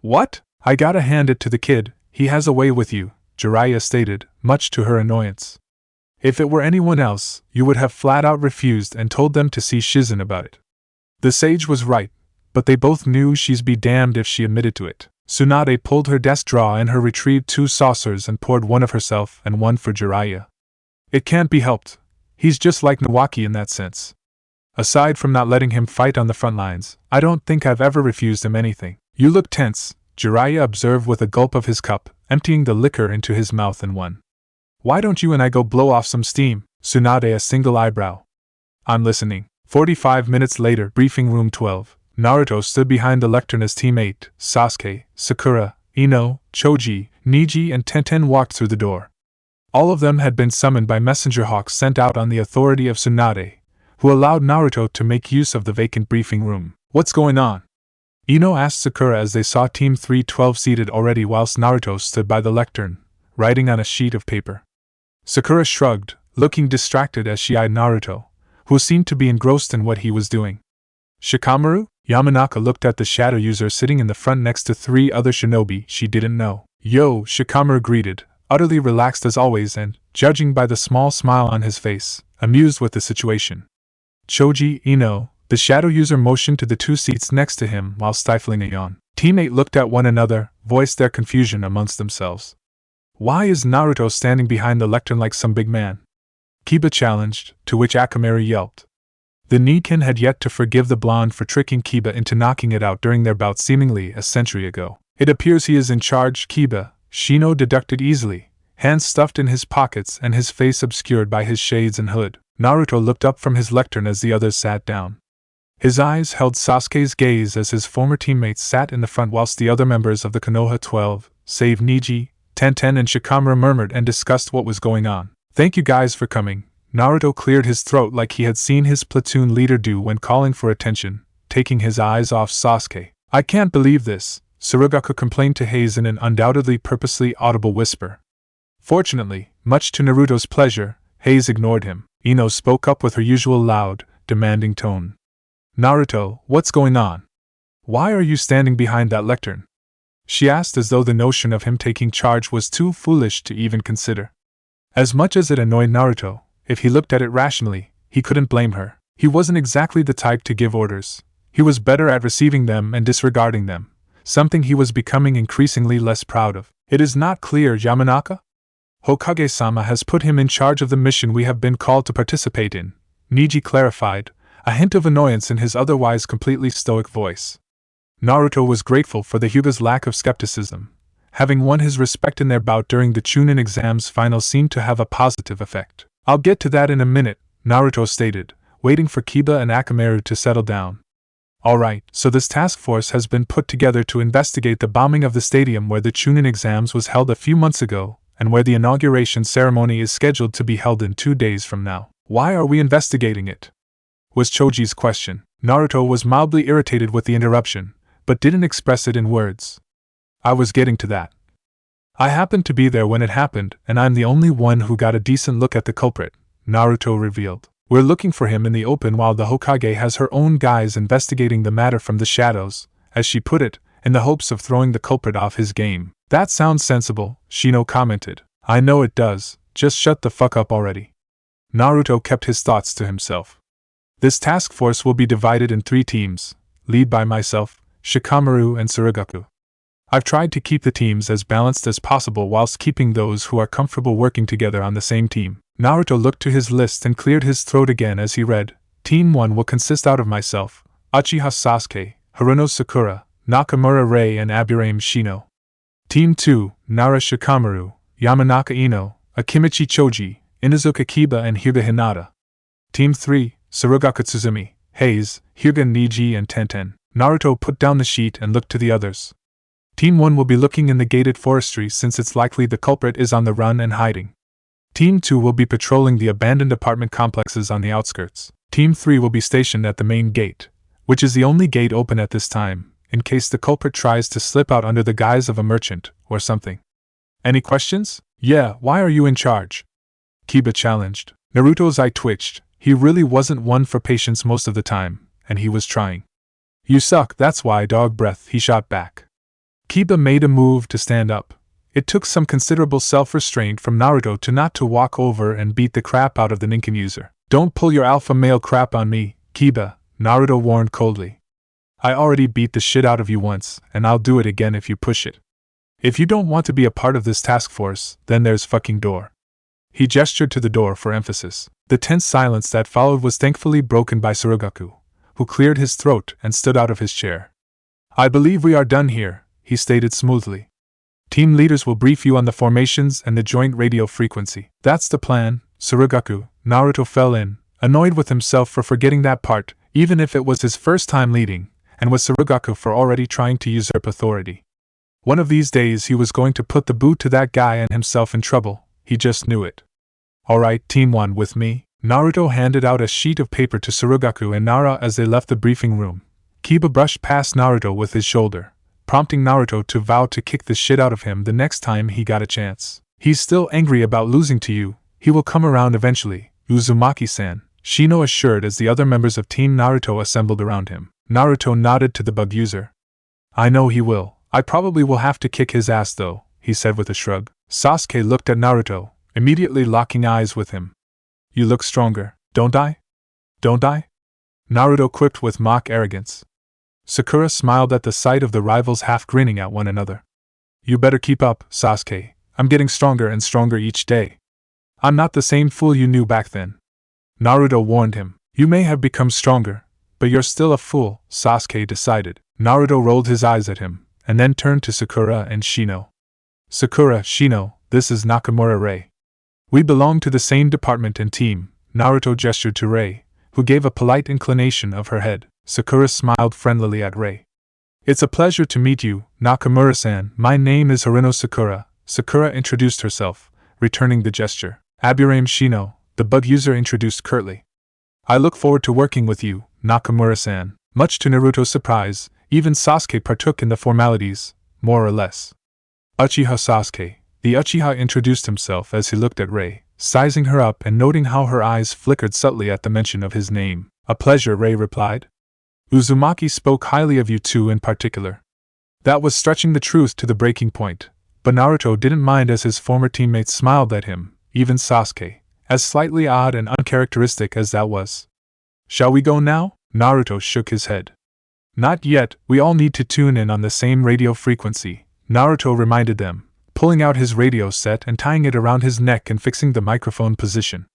What? I gotta hand it to the kid, he has a way with you, Jiraiya stated, much to her annoyance. If it were anyone else, you would have flat out refused and told them to see Shizen about it. The sage was right, but they both knew she'd be damned if she admitted to it. Tsunade pulled her desk drawer and her retrieved 2 saucers and poured one of herself and one for Jiraiya. It can't be helped. He's just like Nawaki in that sense. Aside from not letting him fight on the front lines, I don't think I've ever refused him anything. You look tense, Jiraiya observed with a gulp of his cup, emptying the liquor into his mouth in one. Why don't you and I go blow off some steam? Tsunade a single eyebrow. I'm listening. 45 minutes later, briefing room 12. Naruto stood behind the lectern as Team 8, Sasuke, Sakura, Ino, Choji, Niji and Tenten walked through the door. All of them had been summoned by messenger hawks sent out on the authority of Tsunade, who allowed Naruto to make use of the vacant briefing room. What's going on? Ino asked Sakura as they saw Team 312 seated already whilst Naruto stood by the lectern, writing on a sheet of paper. Sakura shrugged, looking distracted as she eyed Naruto, who seemed to be engrossed in what he was doing. Shikamaru? Yamanaka looked at the shadow user sitting in the front next to 3 other shinobi she didn't know. Yo, Shikamaru greeted, utterly relaxed as always and, judging by the small smile on his face, amused with the situation. Choji, Ino, the shadow user motioned to the two seats next to him while stifling a yawn. Teammate looked at one another, voiced their confusion amongst themselves. Why is Naruto standing behind the lectern like some big man? Kiba challenged, to which Akamaru yelped. The Nikken had yet to forgive the blonde for tricking Kiba into knocking it out during their bout seemingly a century ago. It appears he is in charge, Kiba, Shino deducted easily, hands stuffed in his pockets and his face obscured by his shades and hood. Naruto looked up from his lectern as the others sat down. His eyes held Sasuke's gaze as his former teammates sat in the front whilst the other members of the Konoha 12, save Niji, Tenten and Shikamaru murmured and discussed what was going on. Thank you guys for coming. Naruto cleared his throat like he had seen his platoon leader do when calling for attention, taking his eyes off Sasuke. I can't believe this, Tsurugaku complained to Heize in an undoubtedly purposely audible whisper. Fortunately, much to Naruto's pleasure, Heize ignored him. Ino spoke up with her usual loud, demanding tone. Naruto, what's going on? Why are you standing behind that lectern? She asked as though the notion of him taking charge was too foolish to even consider. As much as it annoyed Naruto, if he looked at it rationally, he couldn't blame her. He wasn't exactly the type to give orders. He was better at receiving them and disregarding them, something he was becoming increasingly less proud of. It is not clear, Yamanaka? Hokage-sama has put him in charge of the mission we have been called to participate in, Niji clarified, a hint of annoyance in his otherwise completely stoic voice. Naruto was grateful for the Hyuga's lack of skepticism. Having won his respect in their bout during the Chunin exam's final seemed to have a positive effect. I'll get to that in a minute, Naruto stated, waiting for Kiba and Akamaru to settle down. Alright, so this task force has been put together to investigate the bombing of the stadium where the Chunin exams was held a few months ago, and where the inauguration ceremony is scheduled to be held in 2 days from now. Why are we investigating it? Was Choji's question. Naruto was mildly irritated with the interruption, but didn't express it in words. I was getting to that. I happened to be there when it happened, and I'm the only one who got a decent look at the culprit, Naruto revealed. We're looking for him in the open while the Hokage has her own guys investigating the matter from the shadows, as she put it, in the hopes of throwing the culprit off his game. That sounds sensible, Shino commented. I know it does, just shut the fuck up already. Naruto kept his thoughts to himself. This task force will be divided in 3 teams, led by myself, Shikamaru and Tsurugaku. I've tried to keep the teams as balanced as possible whilst keeping those who are comfortable working together on the same team. Naruto looked to his list and cleared his throat again as he read, Team 1 will consist out of myself, Uchiha Sasuke, Haruno Sakura, Nakamura Rei and Aburame Shino. Team 2, Nara Shikamaru, Yamanaka Ino, Akimichi Choji, Inuzuka Kiba and Hyuga Hinata. Team 3, Tsurugaku Tsuzumi, Heize, Hyuga Niji and Tenten. Naruto put down the sheet and looked to the others. Team 1 will be looking in the gated forestry since it's likely the culprit is on the run and hiding. Team 2 will be patrolling the abandoned apartment complexes on the outskirts. Team 3 will be stationed at the main gate, which is the only gate open at this time, in case the culprit tries to slip out under the guise of a merchant, or something. Any questions? Yeah, why are you in charge? Kiba challenged. Naruto's eye twitched. He really wasn't one for patience most of the time, and he was trying. You suck, that's why, dog breath, he shot back. Kiba made a move to stand up. It took some considerable self-restraint from Naruto to walk over and beat the crap out of the Ninken user. Don't pull your alpha male crap on me, Kiba, Naruto warned coldly. I already beat the shit out of you once, and I'll do it again if you push it. If you don't want to be a part of this task force, then there's fucking door. He gestured to the door for emphasis. The tense silence that followed was thankfully broken by Tsurugaku, who cleared his throat and stood out of his chair. I believe we are done here, he stated smoothly. Team leaders will brief you on the formations and the joint radio frequency. That's the plan, Tsurugaku. Naruto fell in, annoyed with himself for forgetting that part, even if it was his first time leading, and with Tsurugaku for already trying to usurp authority. One of these days he was going to put the boot to that guy and himself in trouble, he just knew it. Alright, Team 1 with me. Naruto handed out a sheet of paper to Tsurugaku and Nara as they left the briefing room. Kiba brushed past Naruto with his shoulder, prompting Naruto to vow to kick the shit out of him the next time he got a chance. He's still angry about losing to you, he will come around eventually, Uzumaki-san, Shino assured as the other members of Team Naruto assembled around him. Naruto nodded to the bug user. I know he will. I probably will have to kick his ass though, he said with a shrug. Sasuke looked at Naruto, immediately locking eyes with him. You look stronger, don't I? Don't I? Naruto quipped with mock arrogance. Sakura smiled at the sight of the rivals half grinning at one another. You better keep up, Sasuke. I'm getting stronger and stronger each day. I'm not the same fool you knew back then. Naruto warned him. You may have become stronger, but you're still a fool, Sasuke decided. Naruto rolled his eyes at him, and then turned to Sakura and Shino. Sakura, Shino, this is Nakamura Rei. We belong to the same department and team. Naruto gestured to Rei, who gave a polite inclination of her head. Sakura smiled friendlily at Rei. It's a pleasure to meet you, Nakamura-san. My name is Harino Sakura. Sakura introduced herself, returning the gesture. Aburame Shino, the bug user, introduced curtly. I look forward to working with you, Nakamura-san. Much to Naruto's surprise, even Sasuke partook in the formalities, more or less. Uchiha Sasuke. The Uchiha introduced himself as he looked at Rei, sizing her up and noting how her eyes flickered subtly at the mention of his name. A pleasure, Rei replied. Uzumaki spoke highly of you two in particular. That was stretching the truth to the breaking point, but Naruto didn't mind as his former teammates smiled at him, even Sasuke, as slightly odd and uncharacteristic as that was. Shall we go now? Naruto shook his head. Not yet, we all need to tune in on the same radio frequency, Naruto reminded them, pulling out his radio set and tying it around his neck and fixing the microphone position.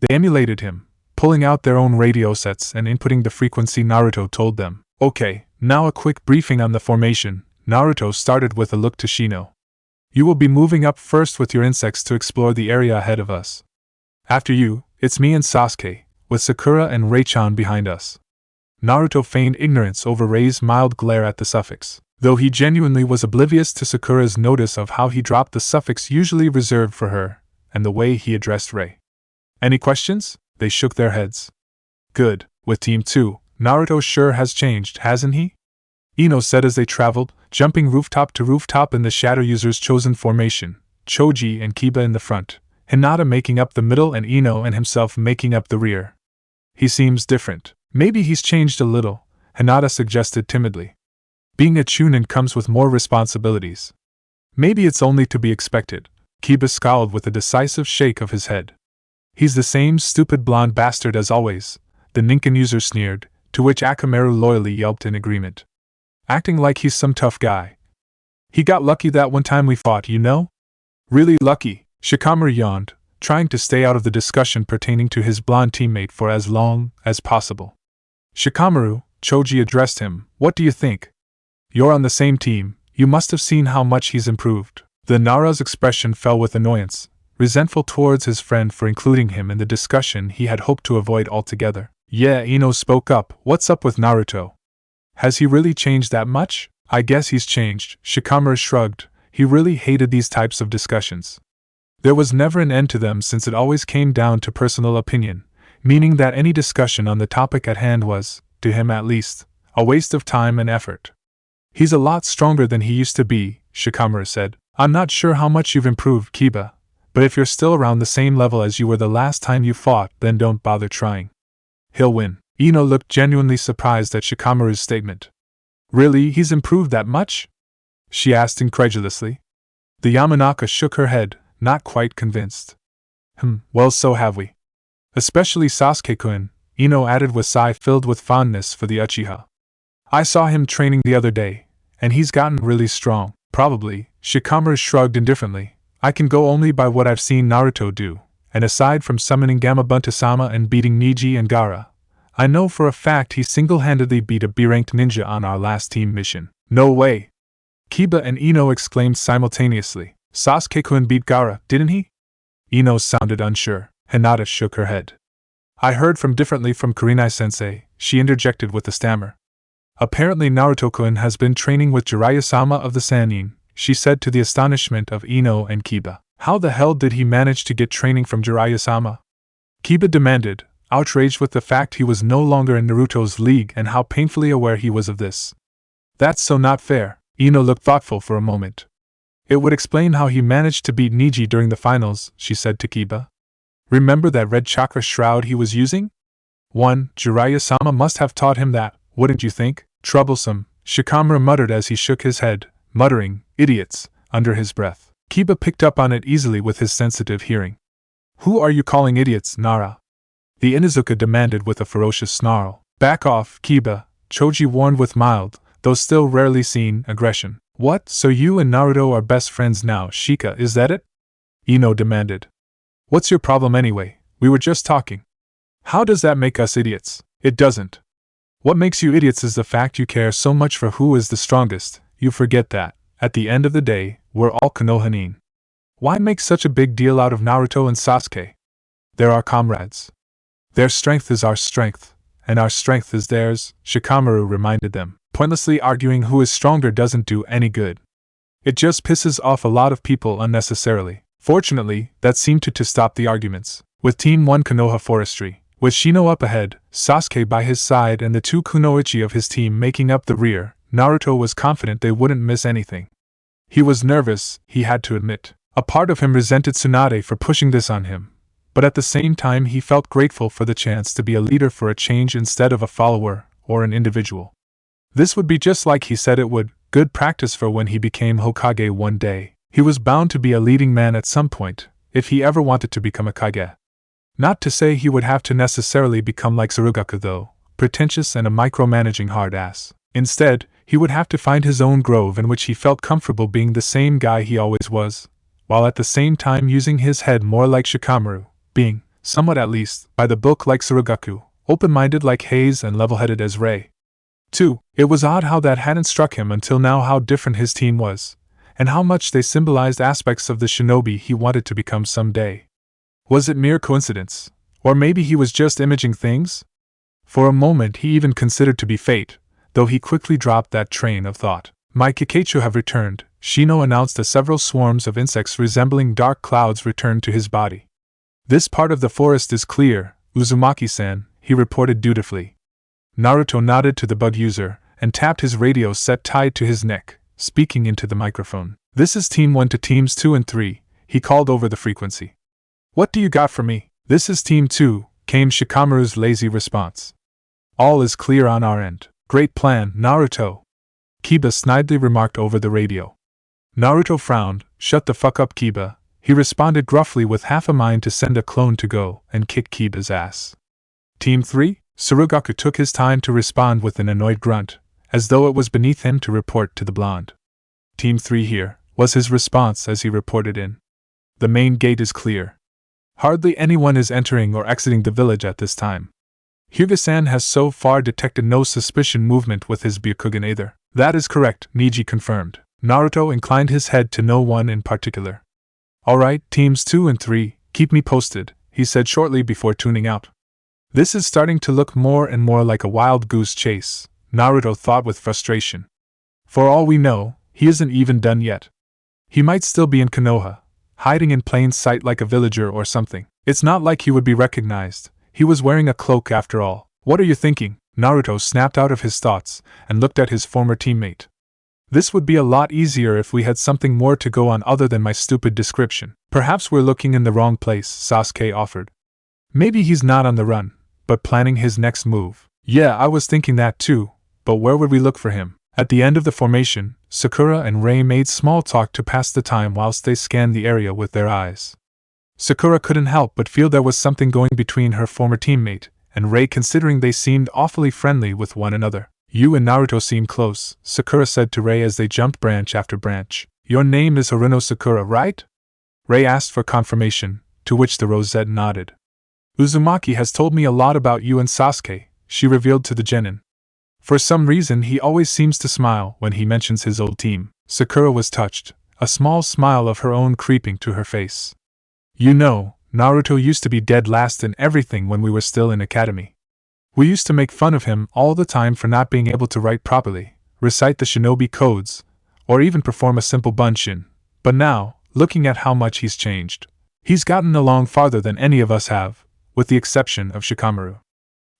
They emulated him, pulling out their own radio sets and inputting the frequency Naruto told them. Okay, now a quick briefing on the formation. Naruto started with a look to Shino. You will be moving up first with your insects to explore the area ahead of us. After you, it's me and Sasuke, with Sakura and Rei-chan behind us. Naruto feigned ignorance over Rei's mild glare at the suffix, though he genuinely was oblivious to Sakura's notice of how he dropped the suffix usually reserved for her, and the way he addressed Rei. Any questions? They shook their heads. Good, with Team 2, Naruto sure has changed, hasn't he? Ino said as they traveled, jumping rooftop to rooftop in the Shadow User's chosen formation, Choji and Kiba in the front, Hinata making up the middle and Ino and himself making up the rear. He seems different. Maybe he's changed a little, Hinata suggested timidly. Being a Chunin comes with more responsibilities. Maybe it's only to be expected, Kiba scowled with a decisive shake of his head. He's the same stupid blonde bastard as always, the Ninken user sneered, to which Akamaru loyally yelped in agreement. Acting like he's some tough guy. He got lucky that one time we fought, you know? Really lucky, Shikamaru yawned, trying to stay out of the discussion pertaining to his blonde teammate for as long as possible. Shikamaru, Choji addressed him, what do you think? You're on the same team, you must have seen how much he's improved. The Nara's expression fell with annoyance, resentful towards his friend for including him in the discussion he had hoped to avoid altogether. Yeah, Ino spoke up, what's up with Naruto? Has he really changed that much? I guess he's changed, Shikamaru shrugged, he really hated these types of discussions. There was never an end to them since it always came down to personal opinion, meaning that any discussion on the topic at hand was, to him at least, a waste of time and effort. He's a lot stronger than he used to be, Shikamaru said. I'm not sure how much you've improved, Kiba, but if you're still around the same level as you were the last time you fought, then don't bother trying. He'll win. Ino looked genuinely surprised at Shikamaru's statement. Really, he's improved that much? She asked incredulously. The Yamanaka shook her head, not quite convinced. Well, so have we. Especially Sasuke-kun, Ino added with sigh filled with fondness for the Uchiha. I saw him training the other day, and he's gotten really strong. Probably, Shikamaru shrugged indifferently. I can go only by what I've seen Naruto do, and aside from summoning Gamabunta-sama and beating Neji and Gaara, I know for a fact he single-handedly beat a B-ranked ninja on our last team mission. No way! Kiba and Ino exclaimed simultaneously. Sasuke-kun beat Gaara, didn't he? Ino sounded unsure. Hinata shook her head. I heard differently from Kurenai-sensei, she interjected with a stammer. Apparently Naruto-kun has been training with Jiraiya-sama of the Sannin, she said to the astonishment of Ino and Kiba. How the hell did he manage to get training from Jiraiya-sama? Kiba demanded, outraged with the fact he was no longer in Naruto's league and how painfully aware he was of this. That's so not fair. Ino looked thoughtful for a moment. It would explain how he managed to beat Neji during the finals, she said to Kiba. Remember that red chakra shroud he was using? Jiraiya-sama must have taught him that, wouldn't you think? Troublesome, Shikamaru muttered as he shook his head, muttering, idiots, under his breath. Kiba picked up on it easily with his sensitive hearing. "Who are you calling idiots, Nara?" the Inuzuka demanded with a ferocious snarl. "Back off, Kiba," Choji warned with mild, though still rarely seen, aggression. "What, so you and Naruto are best friends now, Shika, is that it?" Ino demanded. "What's your problem anyway? We were just talking." "How does that make us idiots?" "It doesn't. What makes you idiots is the fact you care so much for who is the strongest. You forget that, at the end of the day, we're all Konoha. Why make such a big deal out of Naruto and Sasuke? They're our comrades. Their strength is our strength, and our strength is theirs," Shikamaru reminded them. "Pointlessly arguing who is stronger doesn't do any good. It just pisses off a lot of people unnecessarily." Fortunately, that seemed to stop the arguments. With Team 1 Konoha Forestry, with Shino up ahead, Sasuke by his side and the 2 kunoichi of his team making up the rear, Naruto was confident they wouldn't miss anything. He was nervous, he had to admit. A part of him resented Tsunade for pushing this on him, but at the same time he felt grateful for the chance to be a leader for a change instead of a follower, or an individual. This would be just like he said it would, good practice for when he became Hokage one day. He was bound to be a leading man at some point, if he ever wanted to become a Kage. Not to say he would have to necessarily become like Tsurugaku though, pretentious and a micromanaging hard ass. Instead, he would have to find his own grove in which he felt comfortable being the same guy he always was, while at the same time using his head more like Shikamaru, being, somewhat at least, by the book like Tsurugaku, open-minded like Hayes and level-headed as Ray. 2. It was odd how that hadn't struck him until now how different his team was, and how much they symbolized aspects of the shinobi he wanted to become someday. Was it mere coincidence? Or maybe he was just imaging things? For a moment he even considered to be fate, though he quickly dropped that train of thought. "My Kikeicho have returned," Shino announced as several swarms of insects resembling dark clouds returned to his body. "This part of the forest is clear, Uzumaki-san," he reported dutifully. Naruto nodded to the bug user, and tapped his radio set tied to his neck, speaking into the microphone. "This is Team 1 to Teams 2 and 3, he called over the frequency. "What do you got for me?" "This is Team 2, came Shikamaru's lazy response. "All is clear on our end." "Great plan, Naruto," Kiba snidely remarked over the radio. Naruto frowned. "Shut the fuck up, Kiba," he responded gruffly with half a mind to send a clone to go and kick Kiba's ass. "Team 3? Tsurugaku took his time to respond with an annoyed grunt, as though it was beneath him to report to the blonde. "Team 3 here," was his response as he reported in. "The main gate is clear. Hardly anyone is entering or exiting the village at this time. Hyuga-san has so far detected no suspicion movement with his Byakugan either." "That is correct," Niji confirmed. Naruto inclined his head to no one in particular. "Alright, Teams 2 and 3, keep me posted," he said shortly before tuning out. This is starting to look more and more like a wild goose chase, Naruto thought with frustration. For all we know, he isn't even done yet. He might still be in Konoha, hiding in plain sight like a villager or something. It's not like he would be recognized. He was wearing a cloak after all. "What are you thinking?" Naruto snapped out of his thoughts and looked at his former teammate. "This would be a lot easier if we had something more to go on other than my stupid description." "Perhaps we're looking in the wrong place," Sasuke offered. "Maybe he's not on the run, but planning his next move." "Yeah, I was thinking that too, but where would we look for him?" At the end of the formation, Sakura and Rei made small talk to pass the time whilst they scanned the area with their eyes. Sakura couldn't help but feel there was something going between her former teammate and Rei, considering they seemed awfully friendly with one another. "You and Naruto seem close," Sakura said to Rei as they jumped branch after branch. "Your name is Haruno Sakura, right?" Rei asked for confirmation, to which the rosette nodded. "Uzumaki has told me a lot about you and Sasuke," she revealed to the genin. "For some reason he always seems to smile when he mentions his old team." Sakura was touched, a small smile of her own creeping to her face. "You know, Naruto used to be dead last in everything when we were still in academy. We used to make fun of him all the time for not being able to write properly, recite the shinobi codes, or even perform a simple bunshin. But now, looking at how much he's changed, he's gotten along farther than any of us have, with the exception of Shikamaru."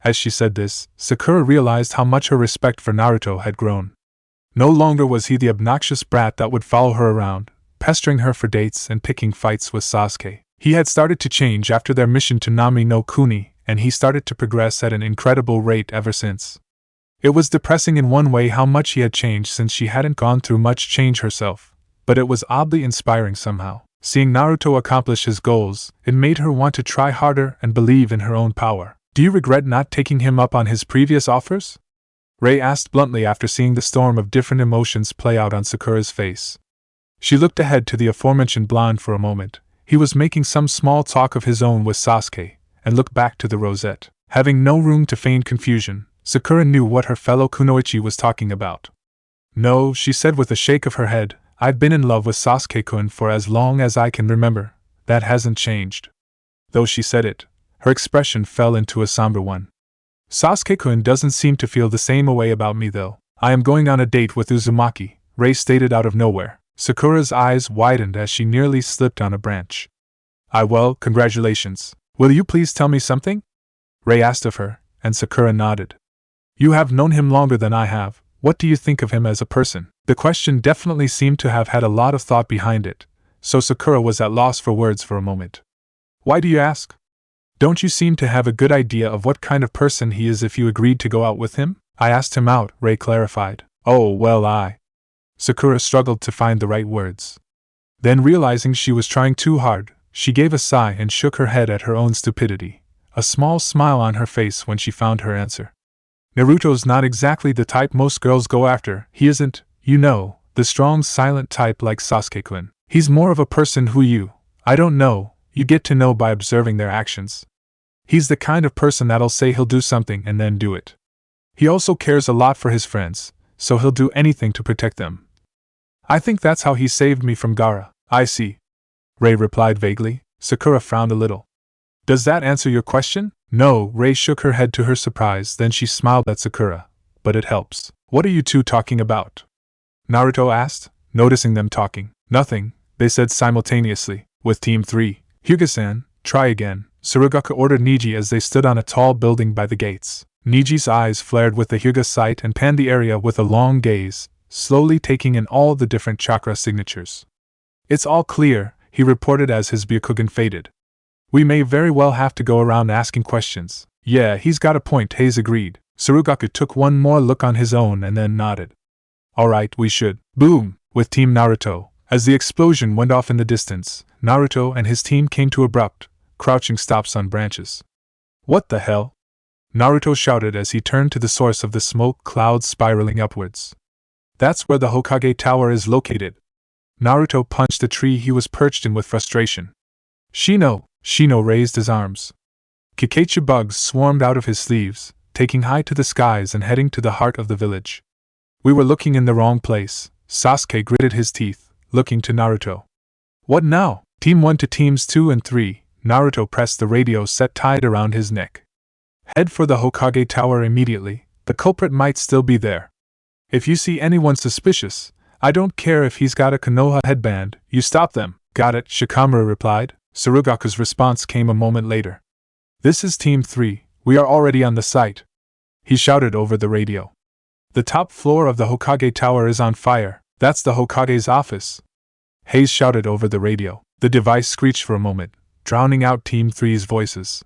As she said this, Sakura realized how much her respect for Naruto had grown. No longer was he the obnoxious brat that would follow her around, pestering her for dates and picking fights with Sasuke. He had started to change after their mission to Nami no Kuni, and he started to progress at an incredible rate ever since. It was depressing in one way how much he had changed since she hadn't gone through much change herself, but it was oddly inspiring somehow. Seeing Naruto accomplish his goals, it made her want to try harder and believe in her own power. Do you regret not taking him up on his previous offers? Rei asked bluntly after seeing the storm of different emotions play out on Sakura's face. She looked ahead to the aforementioned blonde for a moment. He was making some small talk of his own with Sasuke, and looked back to the rosette. Having no room to feign confusion, Sakura knew what her fellow kunoichi was talking about. No, she said with a shake of her head, I've been in love with Sasuke-kun for as long as I can remember. That hasn't changed. Though she said it, her expression fell into a somber one. Sasuke-kun doesn't seem to feel the same way about me though. I am going on a date with Uzumaki, Rei stated out of nowhere. Sakura's eyes widened as she nearly slipped on a branch. Well, congratulations. Will you please tell me something? Rei asked of her, and Sakura nodded. You have known him longer than I have. What do you think of him as a person? The question definitely seemed to have had a lot of thought behind it, so Sakura was at loss for words for a moment. Why do you ask? Don't you seem to have a good idea of what kind of person he is if you agreed to go out with him? I asked him out, Rei clarified. Oh, well, Sakura struggled to find the right words. Then realizing she was trying too hard, she gave a sigh and shook her head at her own stupidity, a small smile on her face when she found her answer. Naruto's not exactly the type most girls go after. He isn't, you know, the strong silent type like Sasuke-kun. He's more of a person who you get to know by observing their actions. He's the kind of person that'll say he'll do something and then do it. He also cares a lot for his friends, so he'll do anything to protect them. I think that's how he saved me from Gaara. I see. Rei replied vaguely. Sakura frowned a little. Does that answer your question? No, Rei shook her head to her surprise, then she smiled at Sakura. But it helps. What are you two talking about? Naruto asked, noticing them talking. Nothing, they said simultaneously. With Team 3, Hyuga-san, try again, Tsurugaku ordered Niji as they stood on a tall building by the gates. Niji's eyes flared with the Hyuga sight and panned the area with a long gaze, slowly taking in all the different chakra signatures. It's all clear, he reported as his Byakugan faded. We may very well have to go around asking questions. Yeah, he's got a point, Hayes agreed. Tsurugaku took one more look on his own and then nodded. Alright, we should. Boom! With Team Naruto. As the explosion went off in the distance, Naruto and his team came to abrupt, crouching stops on branches. What the hell? Naruto shouted as he turned to the source of the smoke clouds spiraling upwards. That's where the Hokage Tower is located. Naruto punched the tree he was perched in with frustration. Shino raised his arms. Kikaichi bugs swarmed out of his sleeves, taking high to the skies and heading to the heart of the village. We were looking in the wrong place. Sasuke gritted his teeth, looking to Naruto. What now? Team 1 to Teams 2 and 3, Naruto pressed the radio set tied around his neck. Head for the Hokage Tower immediately, the culprit might still be there. If you see anyone suspicious, I don't care if he's got a Konoha headband, you stop them. Got it, Shikamaru replied. Tsurugaku's response came a moment later. This is Team 3, we are already on the site. He shouted over the radio. The top floor of the Hokage Tower is on fire, that's the Hokage's office. Hayes shouted over the radio. The device screeched for a moment, drowning out Team 3's voices.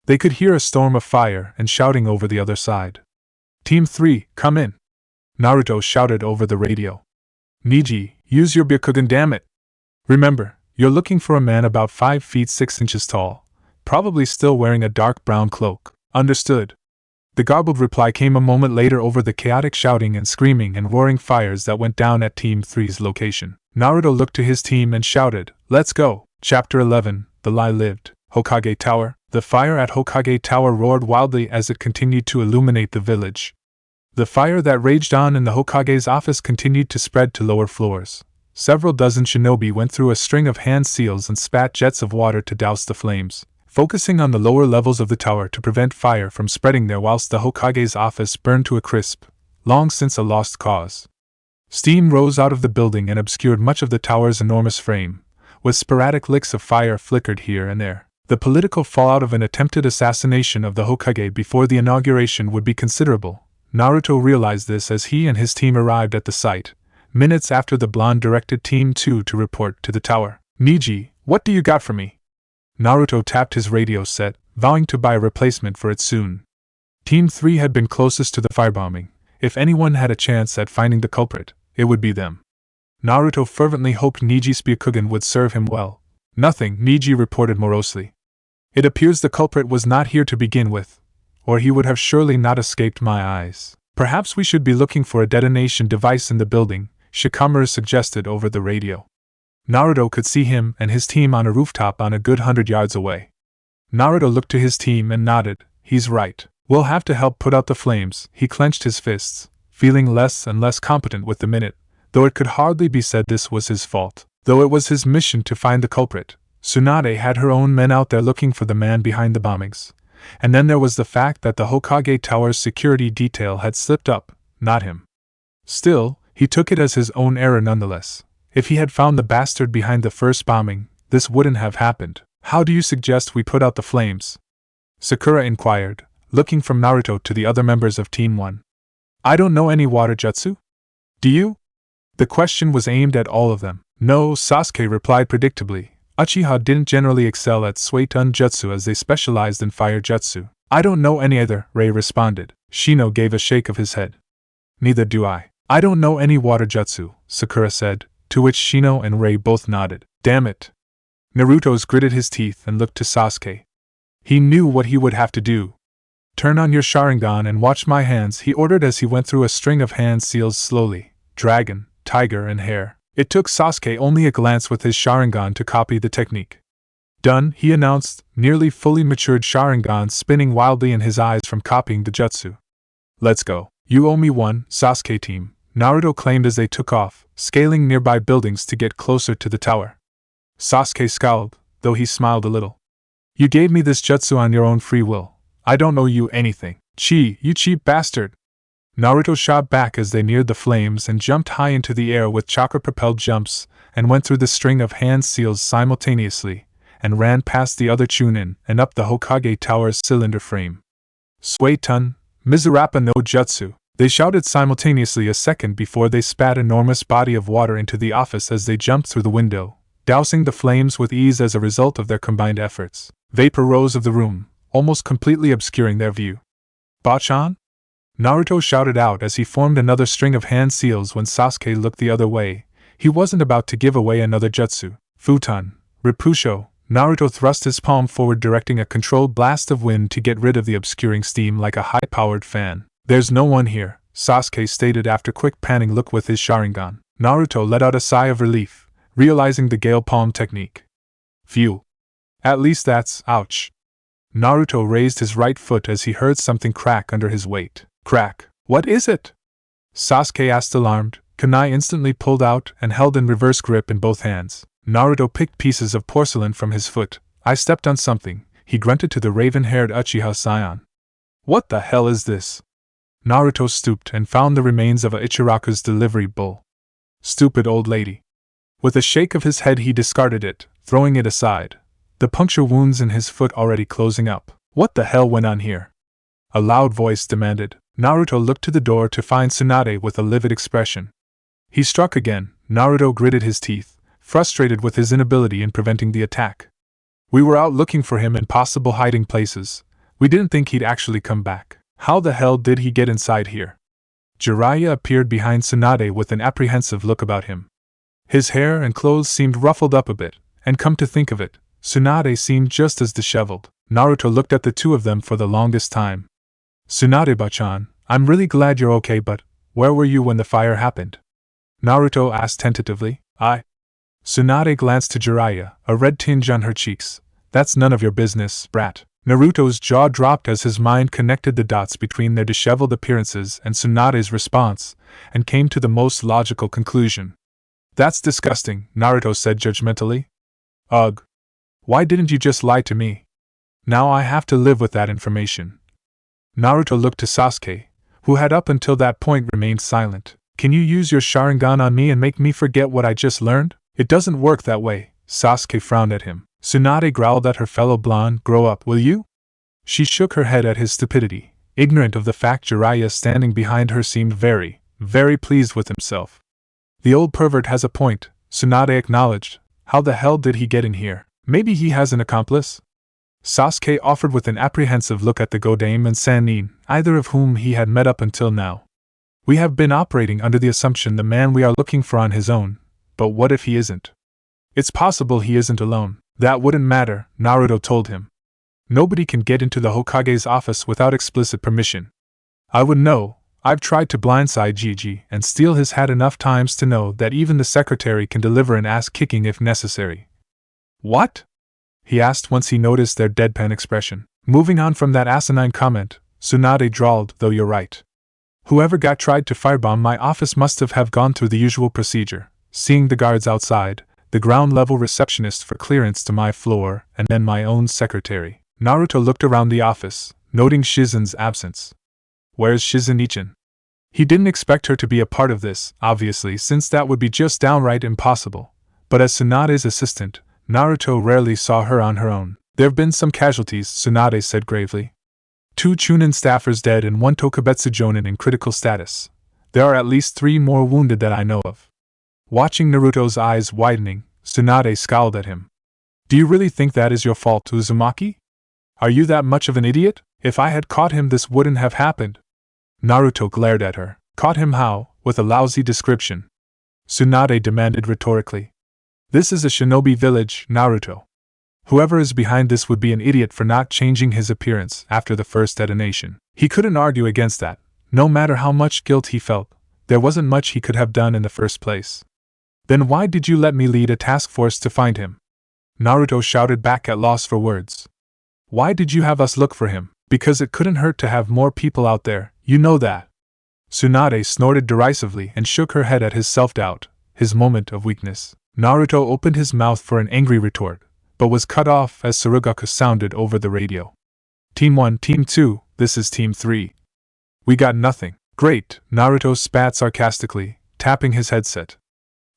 They could hear a storm of fire and shouting over the other side. Team 3, come in. Naruto shouted over the radio. Niji, use your Byakugan, damn it. Remember, you're looking for a man about 5 feet 6 inches tall, probably still wearing a dark brown cloak. Understood. The garbled reply came a moment later over the chaotic shouting and screaming and roaring fires that went down at Team 3's location. Naruto looked to his team and shouted, Let's go! Chapter 11, The Lie Lived. Hokage Tower. The fire at Hokage Tower roared wildly as it continued to illuminate the village. The fire that raged on in the Hokage's office continued to spread to lower floors. Several dozen shinobi went through a string of hand seals and spat jets of water to douse the flames, focusing on the lower levels of the tower to prevent fire from spreading there whilst the Hokage's office burned to a crisp, long since a lost cause. Steam rose out of the building and obscured much of the tower's enormous frame, with sporadic licks of fire flickered here and there. The political fallout of an attempted assassination of the Hokage before the inauguration would be considerable. Naruto realized this as he and his team arrived at the site, minutes after the blonde directed Team 2 to report to the tower. Niji, what do you got for me? Naruto tapped his radio set, vowing to buy a replacement for it soon. Team 3 had been closest to the firebombing. If anyone had a chance at finding the culprit, it would be them. Naruto fervently hoped Niji's Byakugan would serve him well. Nothing, Niji reported morosely. It appears the culprit was not here to begin with, or he would have surely not escaped my eyes. Perhaps we should be looking for a detonation device in the building, Shikamaru suggested over the radio. Naruto could see him and his team on a rooftop on a good 100 yards away. Naruto looked to his team and nodded. He's right. We'll have to help put out the flames. He clenched his fists, feeling less and less competent with the minute, though it could hardly be said this was his fault. Though it was his mission to find the culprit, Tsunade had her own men out there looking for the man behind the bombings. And then there was the fact that the Hokage Tower's security detail had slipped up, not him. Still, he took it as his own error nonetheless. If he had found the bastard behind the first bombing, this wouldn't have happened. How do you suggest we put out the flames? Sakura inquired, looking from Naruto to the other members of Team 1. I don't know any water jutsu. Do you? The question was aimed at all of them. No, Sasuke replied predictably. Uchiha didn't generally excel at Suiton jutsu as they specialized in fire jutsu. I don't know any either, Rei responded. Shino gave a shake of his head. Neither do I. I don't know any water jutsu, Sakura said, to which Shino and Rei both nodded. Damn it. Naruto's gritted his teeth and looked to Sasuke. He knew what he would have to do. Turn on your Sharingan and watch my hands, he ordered as he went through a string of hand seals slowly. Dragon, tiger and hare. It took Sasuke only a glance with his Sharingan to copy the technique. Done, he announced, nearly fully matured Sharingan spinning wildly in his eyes from copying the jutsu. Let's go. You owe me one, Sasuke team, Naruto claimed as they took off, scaling nearby buildings to get closer to the tower. Sasuke scowled, though he smiled a little. You gave me this jutsu on your own free will. I don't owe you anything. Chi, you cheap bastard! Naruto shot back as they neared the flames and jumped high into the air with chakra-propelled jumps, and went through the string of hand seals simultaneously, and ran past the other Chunin and up the Hokage Tower's cylinder frame. Suiton, Mizurappa no Jutsu, they shouted simultaneously a second before they spat enormous body of water into the office as they jumped through the window, dousing the flames with ease as a result of their combined efforts. Vapor rose of the room, almost completely obscuring their view. Bachan? Naruto shouted out as he formed another string of hand seals when Sasuke looked the other way. He wasn't about to give away another jutsu. Futon, Repusho, Naruto thrust his palm forward directing a controlled blast of wind to get rid of the obscuring steam like a high-powered fan. There's no one here, Sasuke stated after quick panning look with his Sharingan. Naruto let out a sigh of relief, realizing the gale palm technique. Phew. At least that's, ouch. Naruto raised his right foot as he heard something crack under his weight. Crack. What is it? Sasuke asked alarmed. Kunai instantly pulled out and held in reverse grip in both hands. Naruto picked pieces of porcelain from his foot. I stepped on something, he grunted to the raven-haired Uchiha scion. What the hell is this? Naruto stooped and found the remains of a Ichiraku's delivery bull. Stupid old lady. With a shake of his head he discarded it, throwing it aside, the puncture wounds in his foot already closing up. What the hell went on here? A loud voice demanded. Naruto looked to the door to find Tsunade with a livid expression. He struck again. Naruto gritted his teeth, frustrated with his inability in preventing the attack. We were out looking for him in possible hiding places. We didn't think he'd actually come back. How the hell did he get inside here? Jiraiya appeared behind Tsunade with an apprehensive look about him. His hair and clothes seemed ruffled up a bit, and come to think of it, Tsunade seemed just as disheveled. Naruto looked at the two of them for the longest time. Tsunade-bachan, I'm really glad you're okay, but where were you when the fire happened? Naruto asked tentatively. Tsunade glanced to Jiraiya, a red tinge on her cheeks. That's none of your business, brat. Naruto's jaw dropped as his mind connected the dots between their disheveled appearances and Tsunade's response, and came to the most logical conclusion. That's disgusting, Naruto said judgmentally. Ugh. Why didn't you just lie to me? Now I have to live with that information. Naruto looked to Sasuke, who had up until that point remained silent. Can you use your Sharingan on me and make me forget what I just learned? It doesn't work that way, Sasuke frowned at him. Tsunade growled at her fellow blonde, grow up, will you? She shook her head at his stupidity, ignorant of the fact Jiraiya standing behind her seemed very, very pleased with himself. The old pervert has a point, Tsunade acknowledged. How the hell did he get in here? Maybe he has an accomplice? Sasuke offered with an apprehensive look at the Godame and Sannin, either of whom he had met up until now. We have been operating under the assumption the man we are looking for on his own, but what if he isn't? It's possible he isn't alone. That wouldn't matter, Naruto told him. Nobody can get into the Hokage's office without explicit permission. I would know. I've tried to blindside Gigi and steal his hat enough times to know that even the secretary can deliver an ass-kicking if necessary. What? He asked once he noticed their deadpan expression. Moving on from that asinine comment, Tsunade drawled, though you're right. Whoever tried to firebomb my office must have gone through the usual procedure, seeing the guards outside, the ground-level receptionist for clearance to my floor, and then my own secretary. Naruto looked around the office, noting Shizen's absence. Where's Shizen-ichan? He didn't expect her to be a part of this, obviously, since that would be just downright impossible. But as Tsunade's assistant, Naruto rarely saw her on her own. There have been some casualties, Tsunade said gravely. 2 Chunin staffers dead and 1 Tokubetsu Jonin in critical status. There are at least 3 more wounded that I know of. Watching Naruto's eyes widening, Tsunade scowled at him. Do you really think that is your fault, Uzumaki? Are you that much of an idiot? If I had caught him, this wouldn't have happened. Naruto glared at her. Caught him how? With a lousy description. Tsunade demanded rhetorically. This is a shinobi village, Naruto. Whoever is behind this would be an idiot for not changing his appearance after the first detonation. He couldn't argue against that. No matter how much guilt he felt, there wasn't much he could have done in the first place. Then why did you let me lead a task force to find him? Naruto shouted back at loss for words. Why did you have us look for him? Because it couldn't hurt to have more people out there, you know that. Tsunade snorted derisively and shook her head at his self-doubt, his moment of weakness. Naruto opened his mouth for an angry retort, but was cut off as Tsurugaku sounded over the radio. Team 1, Team 2, this is Team 3. We got nothing. Great, Naruto spat sarcastically, tapping his headset.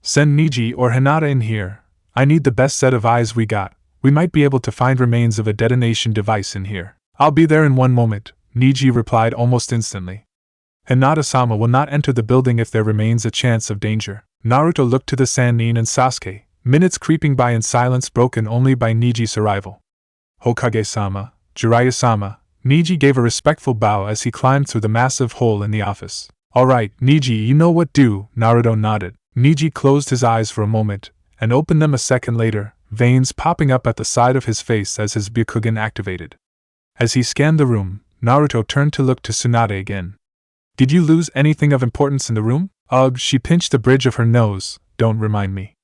Send Niji or Hinata in here. I need the best set of eyes we got. We might be able to find remains of a detonation device in here. I'll be there in 1 moment, Niji replied almost instantly. Hinata-sama will not enter the building if there remains a chance of danger. Naruto looked to the Sannin and Sasuke, minutes creeping by in silence broken only by Niji's arrival. Hokage-sama, Jiraiya-sama, Niji gave a respectful bow as he climbed through the massive hole in the office. Alright, Niji, you know what do, Naruto nodded. Niji closed his eyes for a moment, and opened them a second later, veins popping up at the side of his face as his Byakugan activated. As he scanned the room, Naruto turned to look to Tsunade again. Did you lose anything of importance in the room? Ugh, she pinched the bridge of her nose, don't remind me.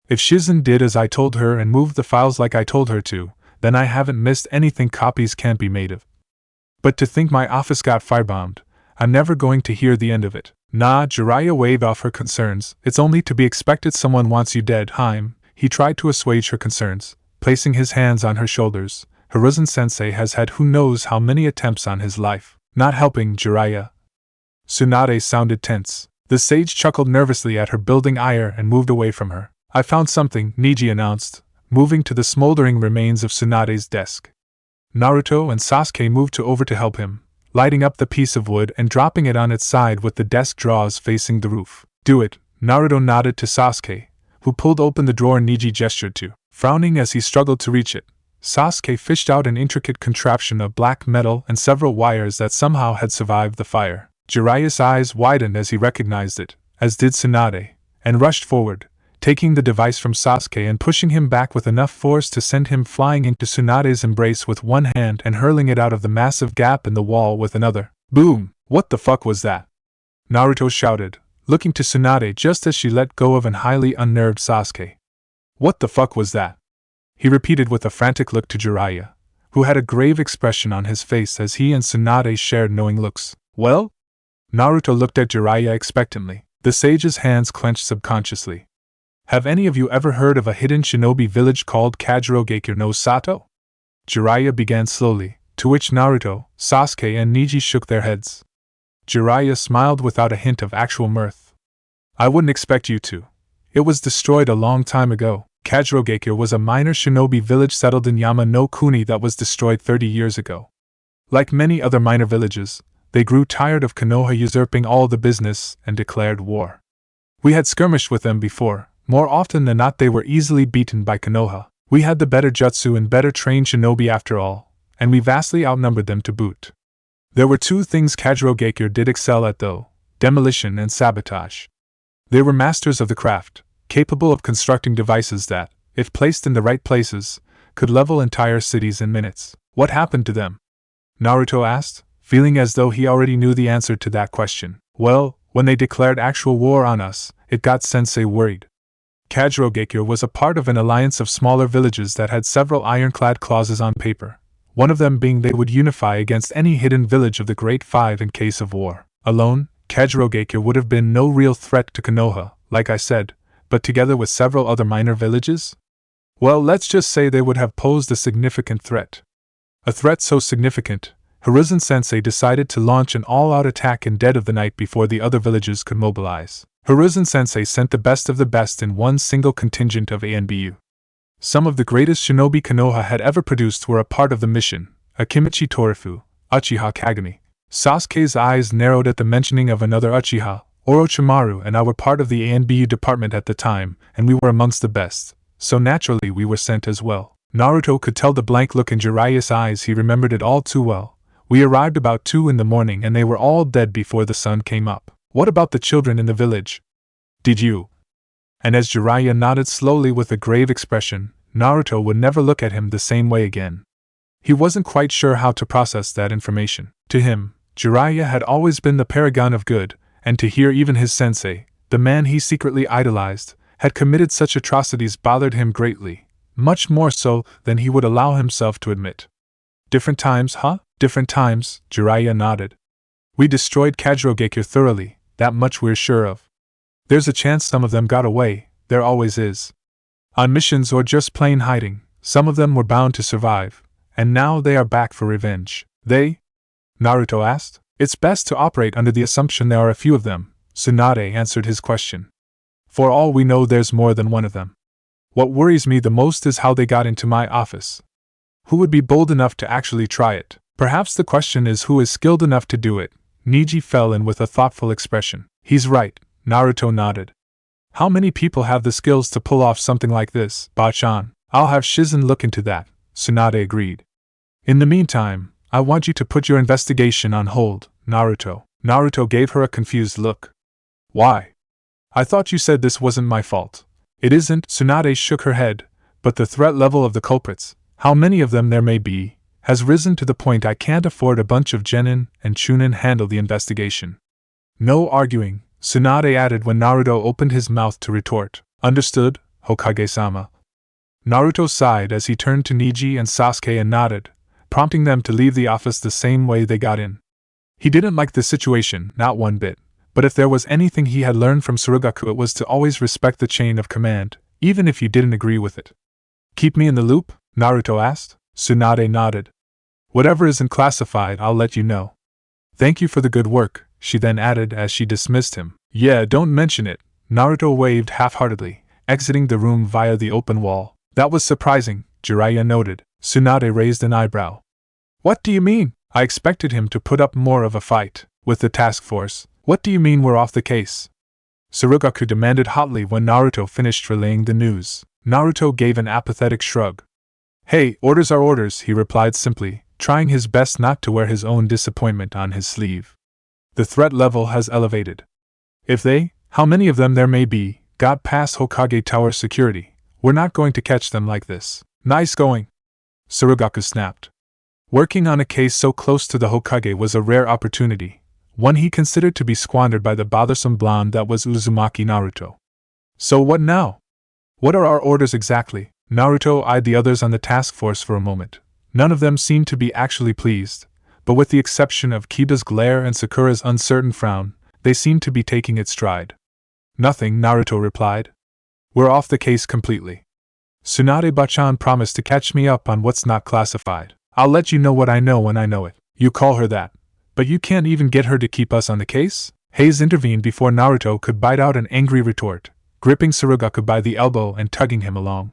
If Shizen did as I told her and moved the files like I told her to, then I haven't missed anything copies can't be made of. But to think my office got firebombed, I'm never going to hear the end of it. Nah, Jiraiya waved off her concerns. It's only to be expected someone wants you dead, Haim. He tried to assuage her concerns, placing his hands on her shoulders. Hiruzen-sensei has had who knows how many attempts on his life. Not helping, Jiraiya. Tsunade sounded tense. The sage chuckled nervously at her building ire and moved away from her. I found something, Niji announced, moving to the smoldering remains of Tsunade's desk. Naruto and Sasuke moved over to help him, lighting up the piece of wood and dropping it on its side with the desk drawers facing the roof. Do it, Naruto nodded to Sasuke, who pulled open the drawer Niji gestured to. Frowning as he struggled to reach it, Sasuke fished out an intricate contraption of black metal and several wires that somehow had survived the fire. Jiraiya's eyes widened as he recognized it, as did Tsunade, and rushed forward, taking the device from Sasuke and pushing him back with enough force to send him flying into Tsunade's embrace with one hand and hurling it out of the massive gap in the wall with another. Boom! What the fuck was that? Naruto shouted, looking to Tsunade just as she let go of an highly unnerved Sasuke. What the fuck was that? He repeated with a frantic look to Jiraiya, who had a grave expression on his face as he and Tsunade shared knowing looks. Well? Naruto looked at Jiraiya expectantly. The sage's hands clenched subconsciously. Have any of you ever heard of a hidden shinobi village called Kajirogekure no Sato? Jiraiya began slowly, to which Naruto, Sasuke and Niji shook their heads. Jiraiya smiled without a hint of actual mirth. I wouldn't expect you to. It was destroyed a long time ago. Kajirogekure was a minor shinobi village settled in Yama no Kuni that was destroyed 30 years ago. Like many other minor villages, they grew tired of Konoha usurping all the business and declared war. We had skirmished with them before. More often than not they were easily beaten by Konoha. We had the better jutsu and better trained shinobi after all, and we vastly outnumbered them to boot. There were 2 things Kajirogekure did excel at though, demolition and sabotage. They were masters of the craft, capable of constructing devices that, if placed in the right places, could level entire cities in minutes. What happened to them? Naruto asked, feeling as though he already knew the answer to that question. Well, when they declared actual war on us, it got Sensei worried. Kajirogekyo was a part of an alliance of smaller villages that had several ironclad clauses on paper, one of them being they would unify against any hidden village of the Great Five in case of war. Alone, Kajirogekyo would have been no real threat to Konoha, like I said, but together with several other minor villages? Well, let's just say they would have posed a significant threat. A threat so significant, Hiruzen-sensei decided to launch an all-out attack in dead of the night before the other villages could mobilize. Hiruzen-sensei sent the best of the best in one single contingent of ANBU. Some of the greatest shinobi Konoha had ever produced were a part of the mission: Akimichi Torifu, Uchiha Kagami. Sasuke's eyes narrowed at the mentioning of another Uchiha, Orochimaru, and I were part of the ANBU department at the time, and we were amongst the best, so naturally we were sent as well. Naruto could tell the blank look in Jiraiya's eyes. He remembered it all too well. We arrived about 2 in the morning and they were all dead before the sun came up. What about the children in the village? Did you? And as Jiraiya nodded slowly with a grave expression, Naruto would never look at him the same way again. He wasn't quite sure how to process that information. To him, Jiraiya had always been the paragon of good, and to hear even his sensei, the man he secretly idolized, had committed such atrocities bothered him greatly, much more so than he would allow himself to admit. Different times, huh? Different times, Jiraiya nodded. We destroyed Kajirogekyo thoroughly, that much we're sure of. There's a chance some of them got away, there always is. On missions or just plain hiding, some of them were bound to survive, and now they are back for revenge. They? Naruto asked. It's best to operate under the assumption there are a few of them, Tsunade answered his question. For all we know there's more than one of them. What worries me the most is how they got into my office. Who would be bold enough to actually try it? Perhaps the question is who is skilled enough to do it. Niji fell in with a thoughtful expression. He's right, Naruto nodded. How many people have the skills to pull off something like this? Bachan. I'll have Shizen look into that, Tsunade agreed. In the meantime, I want you to put your investigation on hold, Naruto. Naruto gave her a confused look. Why? I thought you said this wasn't my fault. It isn't, Tsunade shook her head, but the threat level of the culprits, how many of them there may be, has risen to the point I can't afford a bunch of genin and chunin handle the investigation. No arguing, Tsunade added when Naruto opened his mouth to retort. Understood, Hokage-sama. Naruto sighed as he turned to Niji and Sasuke and nodded, prompting them to leave the office the same way they got in. He didn't like the situation, not one bit, but if there was anything he had learned from Tsurugaku it was to always respect the chain of command, even if you didn't agree with it. Keep me in the loop? Naruto asked. Tsunade nodded. Whatever isn't classified, I'll let you know. Thank you for the good work, she then added as she dismissed him. Yeah, don't mention it, Naruto waved half-heartedly, exiting the room via the open wall. That was surprising, Jiraiya noted. Tsunade raised an eyebrow. What do you mean? I expected him to put up more of a fight with the task force. What do you mean we're off the case? Tsurugaku demanded hotly when Naruto finished relaying the news. Naruto gave an apathetic shrug. Hey, orders are orders, he replied simply, trying his best not to wear his own disappointment on his sleeve. The threat level has elevated. If they, how many of them there may be, got past Hokage Tower security, we're not going to catch them like this. Nice going, Tsurugaku snapped. Working on a case so close to the Hokage was a rare opportunity, one he considered to be squandered by the bothersome blonde that was Uzumaki Naruto. So what now? What are our orders exactly? Naruto eyed the others on the task force for a moment. None of them seemed to be actually pleased, but with the exception of Kiba's glare and Sakura's uncertain frown, they seemed to be taking it stride. Nothing, Naruto replied. We're off the case completely. Tsunade-bachan promised to catch me up on what's not classified. I'll let you know what I know when I know it. You call her that. But you can't even get her to keep us on the case? Hayes intervened before Naruto could bite out an angry retort, gripping Tsurugaku by the elbow and tugging him along.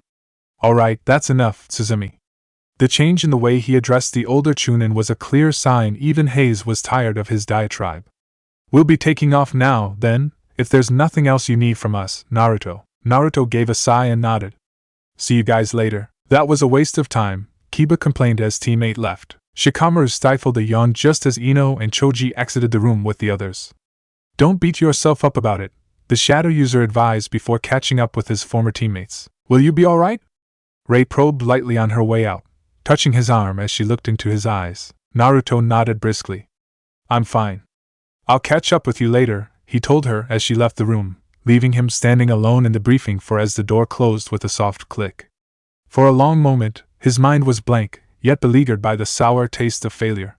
Alright, that's enough, Tsuzumi. The change in the way he addressed the older Chunin was a clear sign even Hayes was tired of his diatribe. We'll be taking off now, then, if there's nothing else you need from us, Naruto. Naruto gave a sigh and nodded. See you guys later. That was a waste of time, Kiba complained as teammate left. Shikamaru stifled a yawn just as Ino and Choji exited the room with the others. Don't beat yourself up about it, the shadow user advised before catching up with his former teammates. Will you be alright? Rei probed lightly on her way out, touching his arm as she looked into his eyes. Naruto nodded briskly. I'm fine. I'll catch up with you later, he told her as she left the room, leaving him standing alone in the briefing floor as the door closed with a soft click. For a long moment, his mind was blank, yet beleaguered by the sour taste of failure.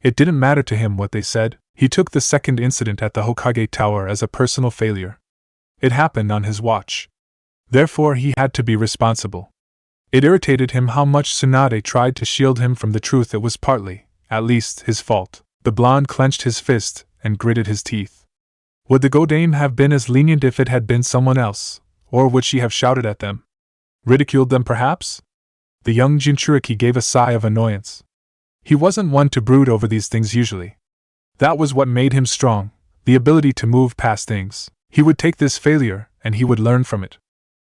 It didn't matter to him what they said. He took the second incident at the Hokage Tower as a personal failure. It happened on his watch. Therefore he had to be responsible. It irritated him how much Tsunade tried to shield him from the truth. It was partly, at least, his fault. The blonde clenched his fist and gritted his teeth. Would the Godame have been as lenient if it had been someone else, or would she have shouted at them? Ridiculed them perhaps? The young Jinchuriki gave a sigh of annoyance. He wasn't one to brood over these things usually. That was what made him strong, the ability to move past things. He would take this failure, and he would learn from it.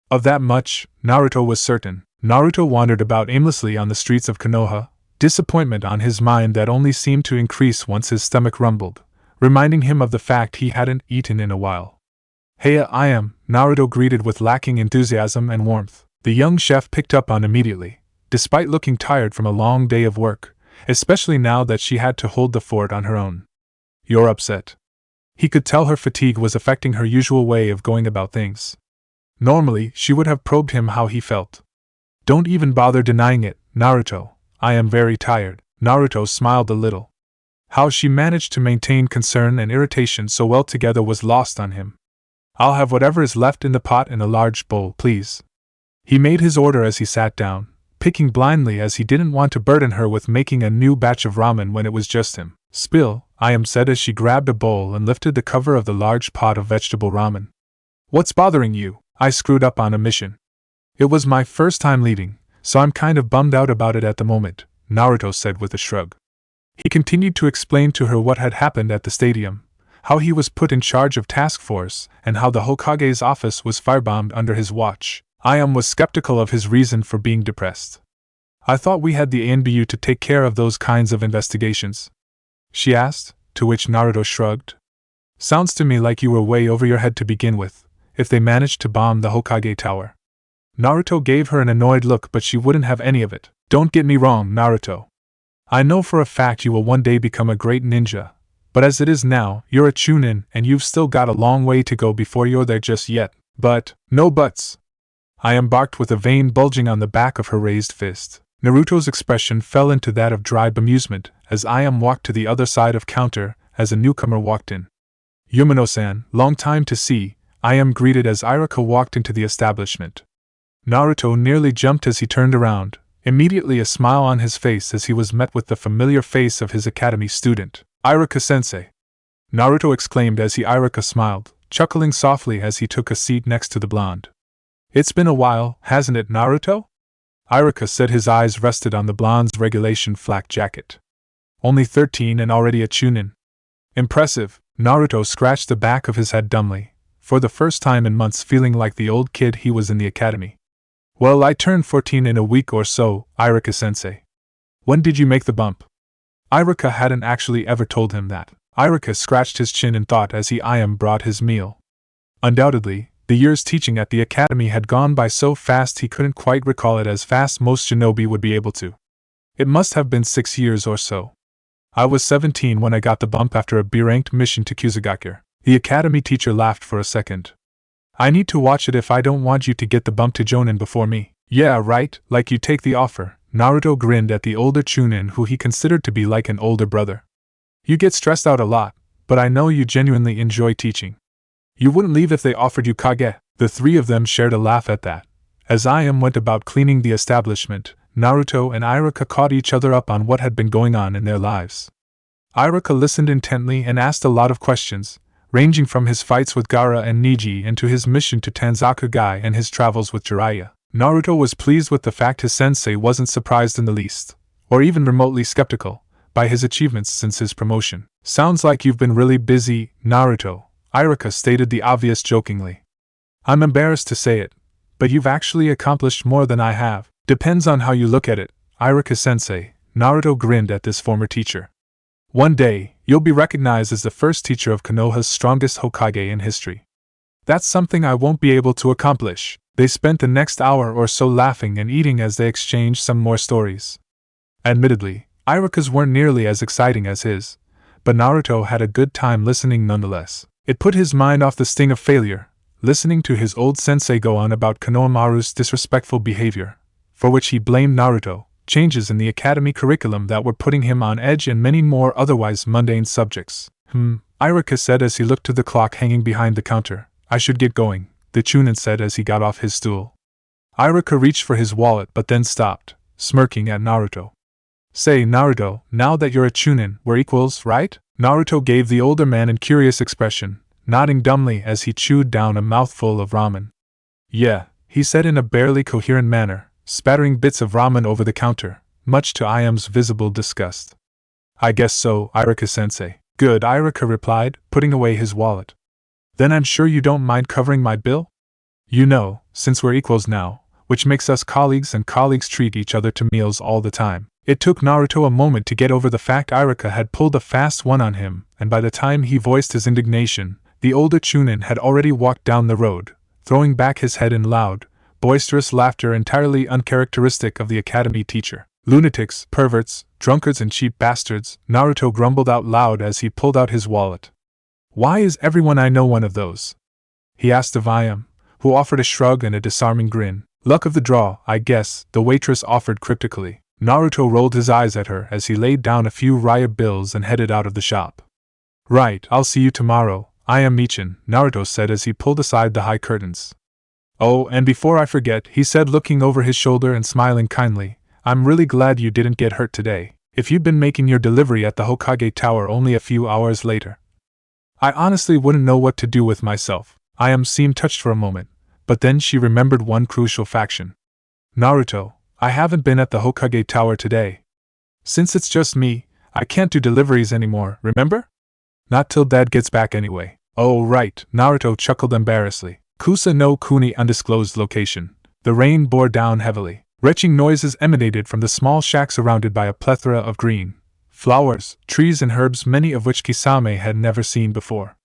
Of that much, Naruto was certain. Naruto wandered about aimlessly on the streets of Konoha, disappointment on his mind that only seemed to increase once his stomach rumbled, reminding him of the fact he hadn't eaten in a while. Heya, I am, Naruto greeted with lacking enthusiasm and warmth. The young chef picked up on immediately, despite looking tired from a long day of work, especially now that she had to hold the fort on her own. You're upset. He could tell her fatigue was affecting her usual way of going about things. Normally, she would have probed him how he felt. Don't even bother denying it, Naruto. I am very tired. Naruto smiled a little. How she managed to maintain concern and irritation so well together was lost on him. I'll have whatever is left in the pot in a large bowl, please. He made his order as he sat down, picking blindly as he didn't want to burden her with making a new batch of ramen when it was just him. Spill, I am said as she grabbed a bowl and lifted the cover of the large pot of vegetable ramen. What's bothering you? I screwed up on a mission. It was my first time leading, so I'm kind of bummed out about it at the moment, Naruto said with a shrug. He continued to explain to her what had happened at the stadium, how he was put in charge of task force, and how the Hokage's office was firebombed under his watch. Ayam was skeptical of his reason for being depressed. I thought we had the ANBU to take care of those kinds of investigations, she asked, to which Naruto shrugged. Sounds to me like you were way over your head to begin with, if they managed to bomb the Hokage Tower. Naruto gave her an annoyed look, but she wouldn't have any of it. Don't get me wrong, Naruto. I know for a fact you will one day become a great ninja, but as it is now, you're a chunin and you've still got a long way to go before you're there just yet. But, no buts. I barked with a vein bulging on the back of her raised fist. Naruto's expression fell into that of dry bemusement as Ayam walked to the other side of counter as a newcomer walked in. Yumino-san, long time to see, Ayam greeted as Iruka walked into the establishment. Naruto nearly jumped as he turned around, immediately a smile on his face as he was met with the familiar face of his academy student. Iruka-sensei! Naruto exclaimed as Iruka smiled, chuckling softly as he took a seat next to the blonde. It's been a while, hasn't it, Naruto? Iruka said. His eyes rested on the blonde's regulation flak jacket. Only 13 and already a chunin. Impressive, Naruto scratched the back of his head dumbly, for the first time in months feeling like the old kid he was in the academy. Well, I turned 14 in a week or so, Iruka-sensei. When did you make the bump? Iruka hadn't actually ever told him that. Iruka scratched his chin in thought as Ayam brought his meal. Undoubtedly, the years teaching at the academy had gone by so fast he couldn't quite recall it as fast most shinobi would be able to. It must have been 6 years or so. I was 17 when I got the bump after a B-ranked mission to Kusugakure. The academy teacher laughed for a second. I need to watch it if I don't want you to get the bump to Jonin before me. Yeah, right, like you take the offer. Naruto grinned at the older chunin who he considered to be like an older brother. You get stressed out a lot, but I know you genuinely enjoy teaching. You wouldn't leave if they offered you Kage. The three of them shared a laugh at that. As Ayam went about cleaning the establishment, Naruto and Iruka caught each other up on what had been going on in their lives. Iruka listened intently and asked a lot of questions, ranging from his fights with Gaara and Neji and to his mission to Tanzakugai and his travels with Jiraiya. Naruto was pleased with the fact his sensei wasn't surprised in the least, or even remotely skeptical, by his achievements since his promotion. Sounds like you've been really busy, Naruto, Iruka stated the obvious jokingly. I'm embarrassed to say it, but you've actually accomplished more than I have. Depends on how you look at it, Iruka-sensei, Naruto grinned at this former teacher. One day, you'll be recognized as the first teacher of Konoha's strongest Hokage in history. That's something I won't be able to accomplish. They spent the next hour or so laughing and eating as they exchanged some more stories. Admittedly, Iruka's weren't nearly as exciting as his, but Naruto had a good time listening nonetheless. It put his mind off the sting of failure, listening to his old sensei go on about Konohamaru's disrespectful behavior, for which he blamed Naruto, changes in the academy curriculum that were putting him on edge, and many more otherwise mundane subjects. Iruka said as he looked to the clock hanging behind the counter. I should get going, the Chunin said as he got off his stool. Iruka reached for his wallet but then stopped, smirking at Naruto. Say, Naruto, now that you're a Chunin, we're equals, right? Naruto gave the older man a curious expression, nodding dumbly as he chewed down a mouthful of ramen. Yeah, he said in a barely coherent manner, spattering bits of ramen over the counter, much to Iam's visible disgust. I guess so, Iruka-sensei. Good, Iruka replied, putting away his wallet. Then I'm sure you don't mind covering my bill? You know, since we're equals now, which makes us colleagues and colleagues treat each other to meals all the time. It took Naruto a moment to get over the fact Iruka had pulled a fast one on him, and by the time he voiced his indignation, the older Chunin had already walked down the road, throwing back his head in loud, boisterous laughter entirely uncharacteristic of the academy teacher. Lunatics, perverts, drunkards and cheap bastards, Naruto grumbled out loud as he pulled out his wallet. Why is everyone I know one of those? He asked of Iam, who offered a shrug and a disarming grin. Luck of the draw, I guess, the waitress offered cryptically. Naruto rolled his eyes at her as he laid down a few Jiraiya bills and headed out of the shop. Right, I'll see you tomorrow, Iam Michin, Naruto said as he pulled aside the high curtains. Oh, and before I forget, he said looking over his shoulder and smiling kindly, I'm really glad you didn't get hurt today. If you'd been making your delivery at the Hokage Tower only a few hours later, I honestly wouldn't know what to do with myself. Iam seemed touched for a moment, but then she remembered one crucial faction. Naruto, I haven't been at the Hokage Tower today. Since it's just me, I can't do deliveries anymore, remember? Not till Dad gets back anyway. Oh right, Naruto chuckled embarrassedly. Kusa no Kuni undisclosed location. The rain bore down heavily. Retching noises emanated from the small shack surrounded by a plethora of green flowers, trees and herbs, many of which Kisame had never seen before.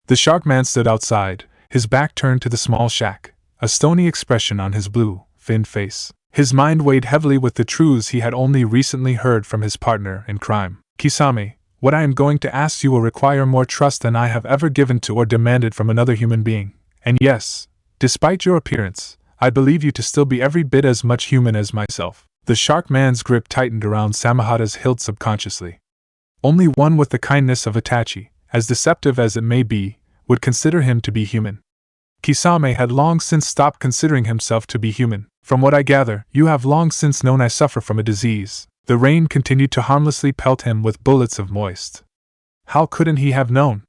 The shark man stood outside, his back turned to the small shack, a stony expression on his blue, thin face. His mind weighed heavily with the truths he had only recently heard from his partner in crime. Kisame, what I am going to ask you will require more trust than I have ever given to or demanded from another human being. And yes, despite your appearance, I believe you to still be every bit as much human as myself. The shark man's grip tightened around Samahata's hilt subconsciously. Only one with the kindness of Itachi, as deceptive as it may be, would consider him to be human. Kisame had long since stopped considering himself to be human. From what I gather, you have long since known I suffer from a disease. The rain continued to harmlessly pelt him with bullets of moist. How couldn't he have known?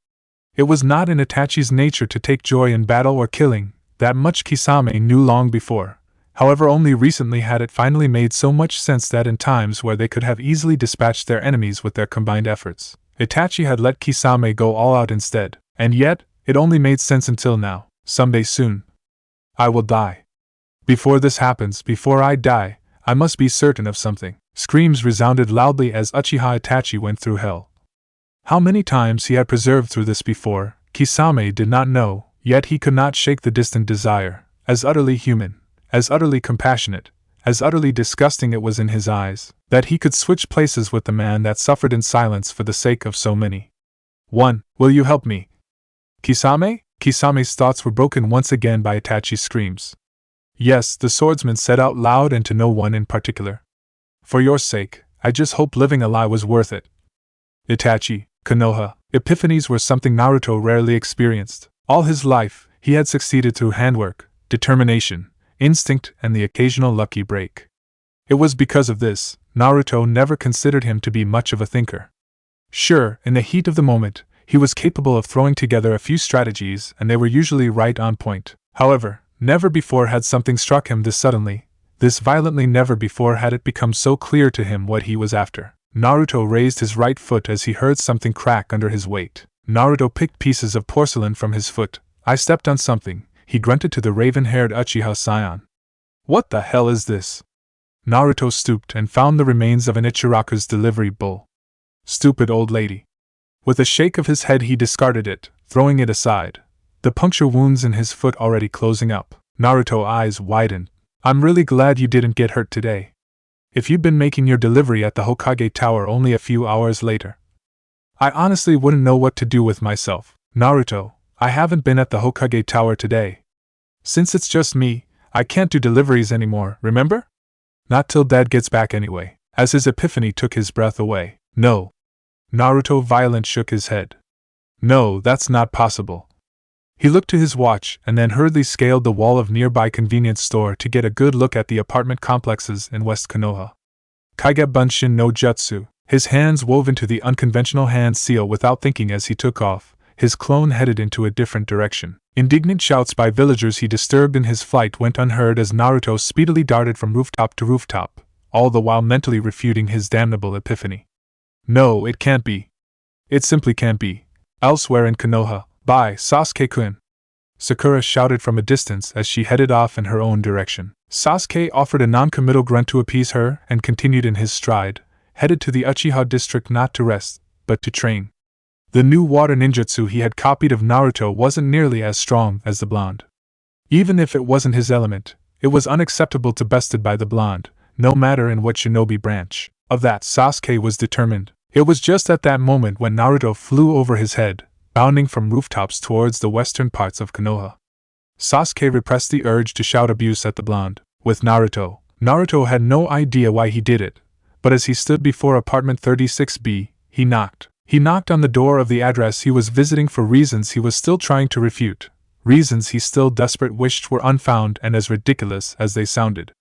It was not in Itachi's nature to take joy in battle or killing, that much Kisame knew long before. However, only recently had it finally made so much sense that in times where they could have easily dispatched their enemies with their combined efforts, Itachi had let Kisame go all out instead. And yet, it only made sense until now. Someday soon, I will die. Before this happens, before I die, I must be certain of something. Screams resounded loudly as Uchiha Itachi went through hell. How many times he had persevered through this before, Kisame did not know, yet he could not shake the distant desire. As utterly human, as utterly compassionate, as utterly disgusting it was in his eyes, that he could switch places with the man that suffered in silence for the sake of so many. Will you help me? Kisame? Kisame's thoughts were broken once again by Itachi's screams. Yes, the swordsman said out loud and to no one in particular. For your sake, I just hope living a lie was worth it. Itachi, Konoha, epiphanies were something Naruto rarely experienced. All his life, he had succeeded through handwork, determination, instinct, and the occasional lucky break. It was because of this, Naruto never considered him to be much of a thinker. Sure, in the heat of the moment, he was capable of throwing together a few strategies and they were usually right on point. However, never before had something struck him this suddenly, this violently. Never before had it become so clear to him what he was after. Naruto raised his right foot as he heard something crack under his weight. Naruto picked pieces of porcelain from his foot. I stepped on something, he grunted to the raven-haired Uchiha scion. What the hell is this? Naruto stooped and found the remains of an Ichiraku's delivery bowl. Stupid old lady. With a shake of his head he discarded it, throwing it aside. the puncture wounds in his foot already closing up. Naruto's eyes widened. I'm really glad you didn't get hurt today. If you'd been making your delivery at the Hokage Tower only a few hours later, I honestly wouldn't know what to do with myself. Naruto, I haven't been at the Hokage Tower today. Since it's just me, I can't do deliveries anymore, remember? Not till Dad gets back anyway. As his epiphany took his breath away. No. Naruto violent shook his head. No, that's not possible. He looked to his watch and then hurriedly scaled the wall of nearby convenience store to get a good look at the apartment complexes in West Konoha. Kage Bunshin no Jutsu, his hands wove into the unconventional hand seal without thinking as he took off, his clone headed into a different direction. Indignant shouts by villagers he disturbed in his flight went unheard as Naruto speedily darted from rooftop to rooftop, all the while mentally refuting his damnable epiphany. No, it can't be. It simply can't be. Elsewhere in Konoha, by Sasuke-kun, Sakura shouted from a distance as she headed off in her own direction. Sasuke offered a non-committal grunt to appease her and continued in his stride, headed to the Uchiha district not to rest, but to train. The new water ninjutsu he had copied of Naruto wasn't nearly as strong as the blonde. Even if it wasn't his element, it was unacceptable to be bested by the blonde, no matter in what shinobi branch. Of that Sasuke was determined. It was just at that moment when Naruto flew over his head, bounding from rooftops towards the western parts of Konoha. Sasuke repressed the urge to shout abuse at the blonde. With Naruto, Naruto had no idea why he did it, but as he stood before apartment 36B, he knocked. He knocked on the door of the address he was visiting for reasons he was still trying to refute, reasons he still desperate wished were unfound and as ridiculous as they sounded.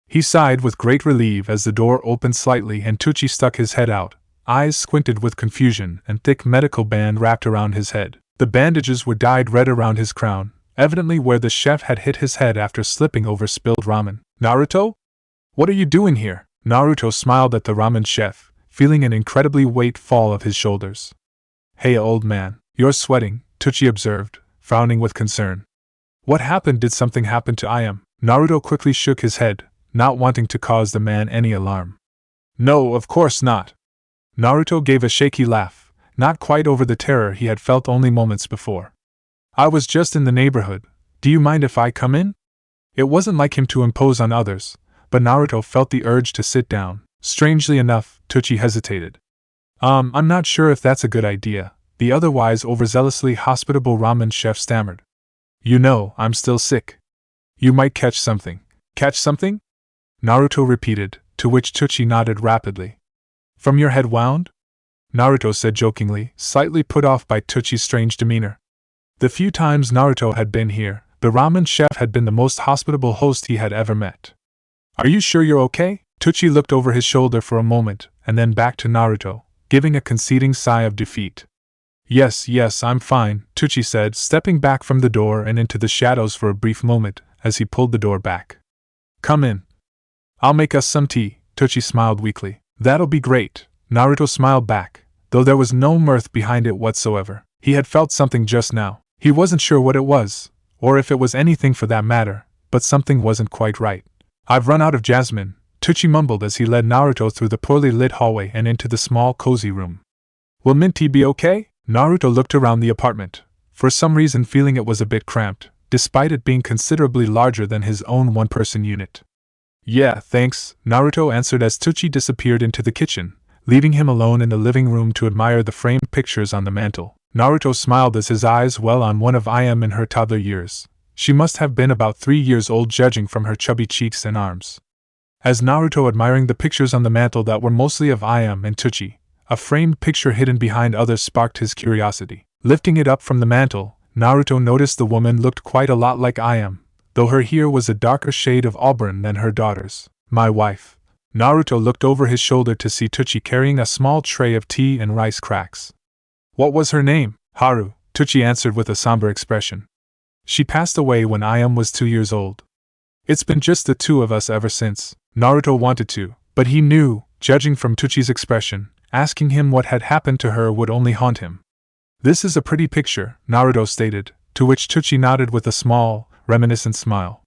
He sighed with great relief as the door opened slightly and Tuchi stuck his head out, eyes squinted with confusion and thick medical band wrapped around his head. The bandages were dyed red around his crown, evidently where the chef had hit his head after slipping over spilled ramen. Naruto? What are you doing here? Naruto smiled at the ramen chef, feeling an incredibly weight fall off his shoulders. Hey old man, you're sweating, Tuchi observed, frowning with concern. What happened? Did something happen to Iam? Naruto quickly shook his head, not wanting to cause the man any alarm. No, of course not. Naruto gave a shaky laugh, not quite over the terror he had felt only moments before. I was just in the neighborhood. Do you mind if I come in? It wasn't like him to impose on others, but Naruto felt the urge to sit down. Strangely enough, Tuchi hesitated. I'm not sure if that's a good idea, the otherwise overzealously hospitable ramen chef stammered. You know, I'm still sick. You might catch something. Catch something? Naruto repeated, to which Tuchi nodded rapidly. From your head wound? Naruto said jokingly, slightly put off by Tuchi's strange demeanor. The few times Naruto had been here, the ramen chef had been the most hospitable host he had ever met. Are you sure you're okay? Tuchi looked over his shoulder for a moment, and then back to Naruto, giving a conceding sigh of defeat. Yes, I'm fine, Tuchi said, stepping back from the door and into the shadows for a brief moment, as he pulled the door back. Come in. I'll make us some tea, Tuchi smiled weakly. That'll be great, Naruto smiled back, though there was no mirth behind it whatsoever. He had felt something just now. He wasn't sure what it was, or if it was anything for that matter, but something wasn't quite right. I've run out of jasmine, Tuchi mumbled as he led Naruto through the poorly lit hallway and into the small cozy room. Will mint tea be okay? Naruto looked around the apartment, for some reason feeling it was a bit cramped, despite it being considerably larger than his own one-person unit. Yeah, thanks, Naruto answered as Tuchi disappeared into the kitchen, leaving him alone in the living room to admire the framed pictures on the mantel. Naruto smiled as his eyes fell on one of Iam in her toddler years. She must have been about 3 years old judging from her chubby cheeks and arms. As Naruto admiring the pictures on the mantel that were mostly of Iam and Tuchi, a framed picture hidden behind others sparked his curiosity. Lifting it up from the mantel, Naruto noticed the woman looked quite a lot like Iam, though her hair was a darker shade of auburn than her daughter's. My wife. Naruto looked over his shoulder to see Tuchi carrying a small tray of tea and rice cracks. What was her name? Haru, Tuchi answered with a somber expression. She passed away when Iam was 2 years old. It's been just the two of us ever since. Naruto wanted to, but he knew, judging from Tuchi's expression, asking him what had happened to her would only haunt him. This is a pretty picture, Naruto stated, to which Tuchi nodded with a small, reminiscent smile.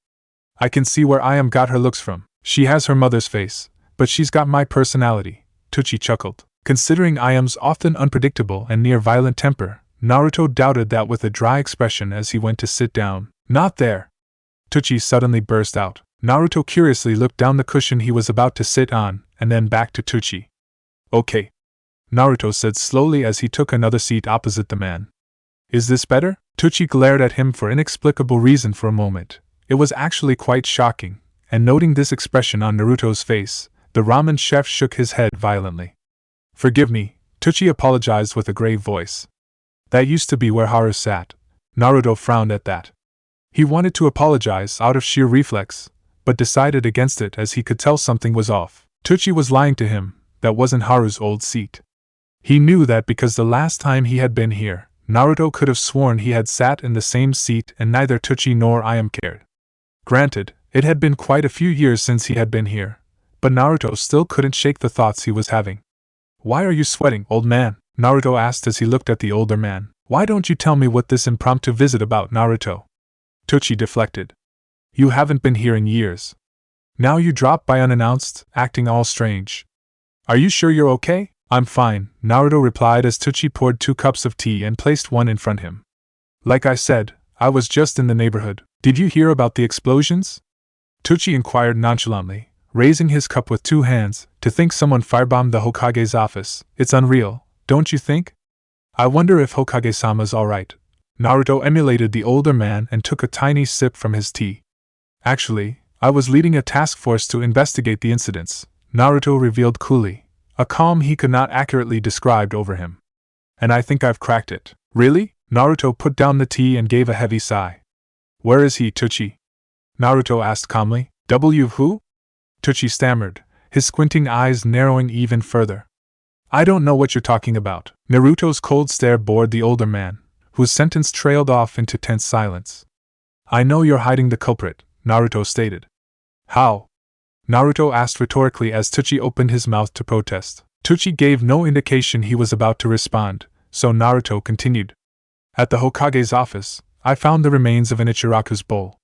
I can see where Iam got her looks from. She has her mother's face, but she's got my personality, Tuchi chuckled. Considering Iam's often unpredictable and near-violent temper, Naruto doubted that with a dry expression as he went to sit down. Not there! Tuchi suddenly burst out. Naruto curiously looked down the cushion he was about to sit on, and then back to Tuchi. Okay, Naruto said slowly as he took another seat opposite the man. Is this better? Tuchi glared at him for inexplicable reason for a moment. It was actually quite shocking, and noting this expression on Naruto's face, the ramen chef shook his head violently. Forgive me, Tuchi apologized with a grave voice. That used to be where Haru sat. Naruto frowned at that. He wanted to apologize out of sheer reflex, but decided against it as he could tell something was off. Tuchi was lying to him, that wasn't Haru's old seat. He knew that because the last time he had been here, Naruto could have sworn he had sat in the same seat and neither Tuchi nor Ayame cared. Granted, it had been quite a few years since he had been here, but Naruto still couldn't shake the thoughts he was having. Why are you sweating, old man? Naruto asked as he looked at the older man. Why don't you tell me what this impromptu visit about, Naruto? Tuchi deflected. You haven't been here in years. Now you drop by unannounced, acting all strange. Are you sure you're okay? I'm fine, Naruto replied as Tuchi poured 2 cups of tea and placed one in front of him. Like I said, I was just in the neighborhood. Did you hear about the explosions? Tuchi inquired nonchalantly, raising his cup with 2 hands. To think someone firebombed the Hokage's office. It's unreal, don't you think? I wonder if Hokage-sama's alright. Naruto emulated the older man and took a tiny sip from his tea. Actually, I was leading a task force to investigate the incidents, Naruto revealed coolly, a calm he could not accurately describe over him. And I think I've cracked it. Really? Naruto put down the tea and gave a heavy sigh. Where is he, Tuchi? Naruto asked calmly. Who? Tuchi stammered, his squinting eyes narrowing even further. I don't know what you're talking about. Naruto's cold stare bored the older man, whose sentence trailed off into tense silence. I know you're hiding the culprit, Naruto stated. How? Naruto asked rhetorically as Tuchi opened his mouth to protest. Tuchi gave no indication he was about to respond, so Naruto continued. At the Hokage's office, I found the remains of an Ichiraku's bowl.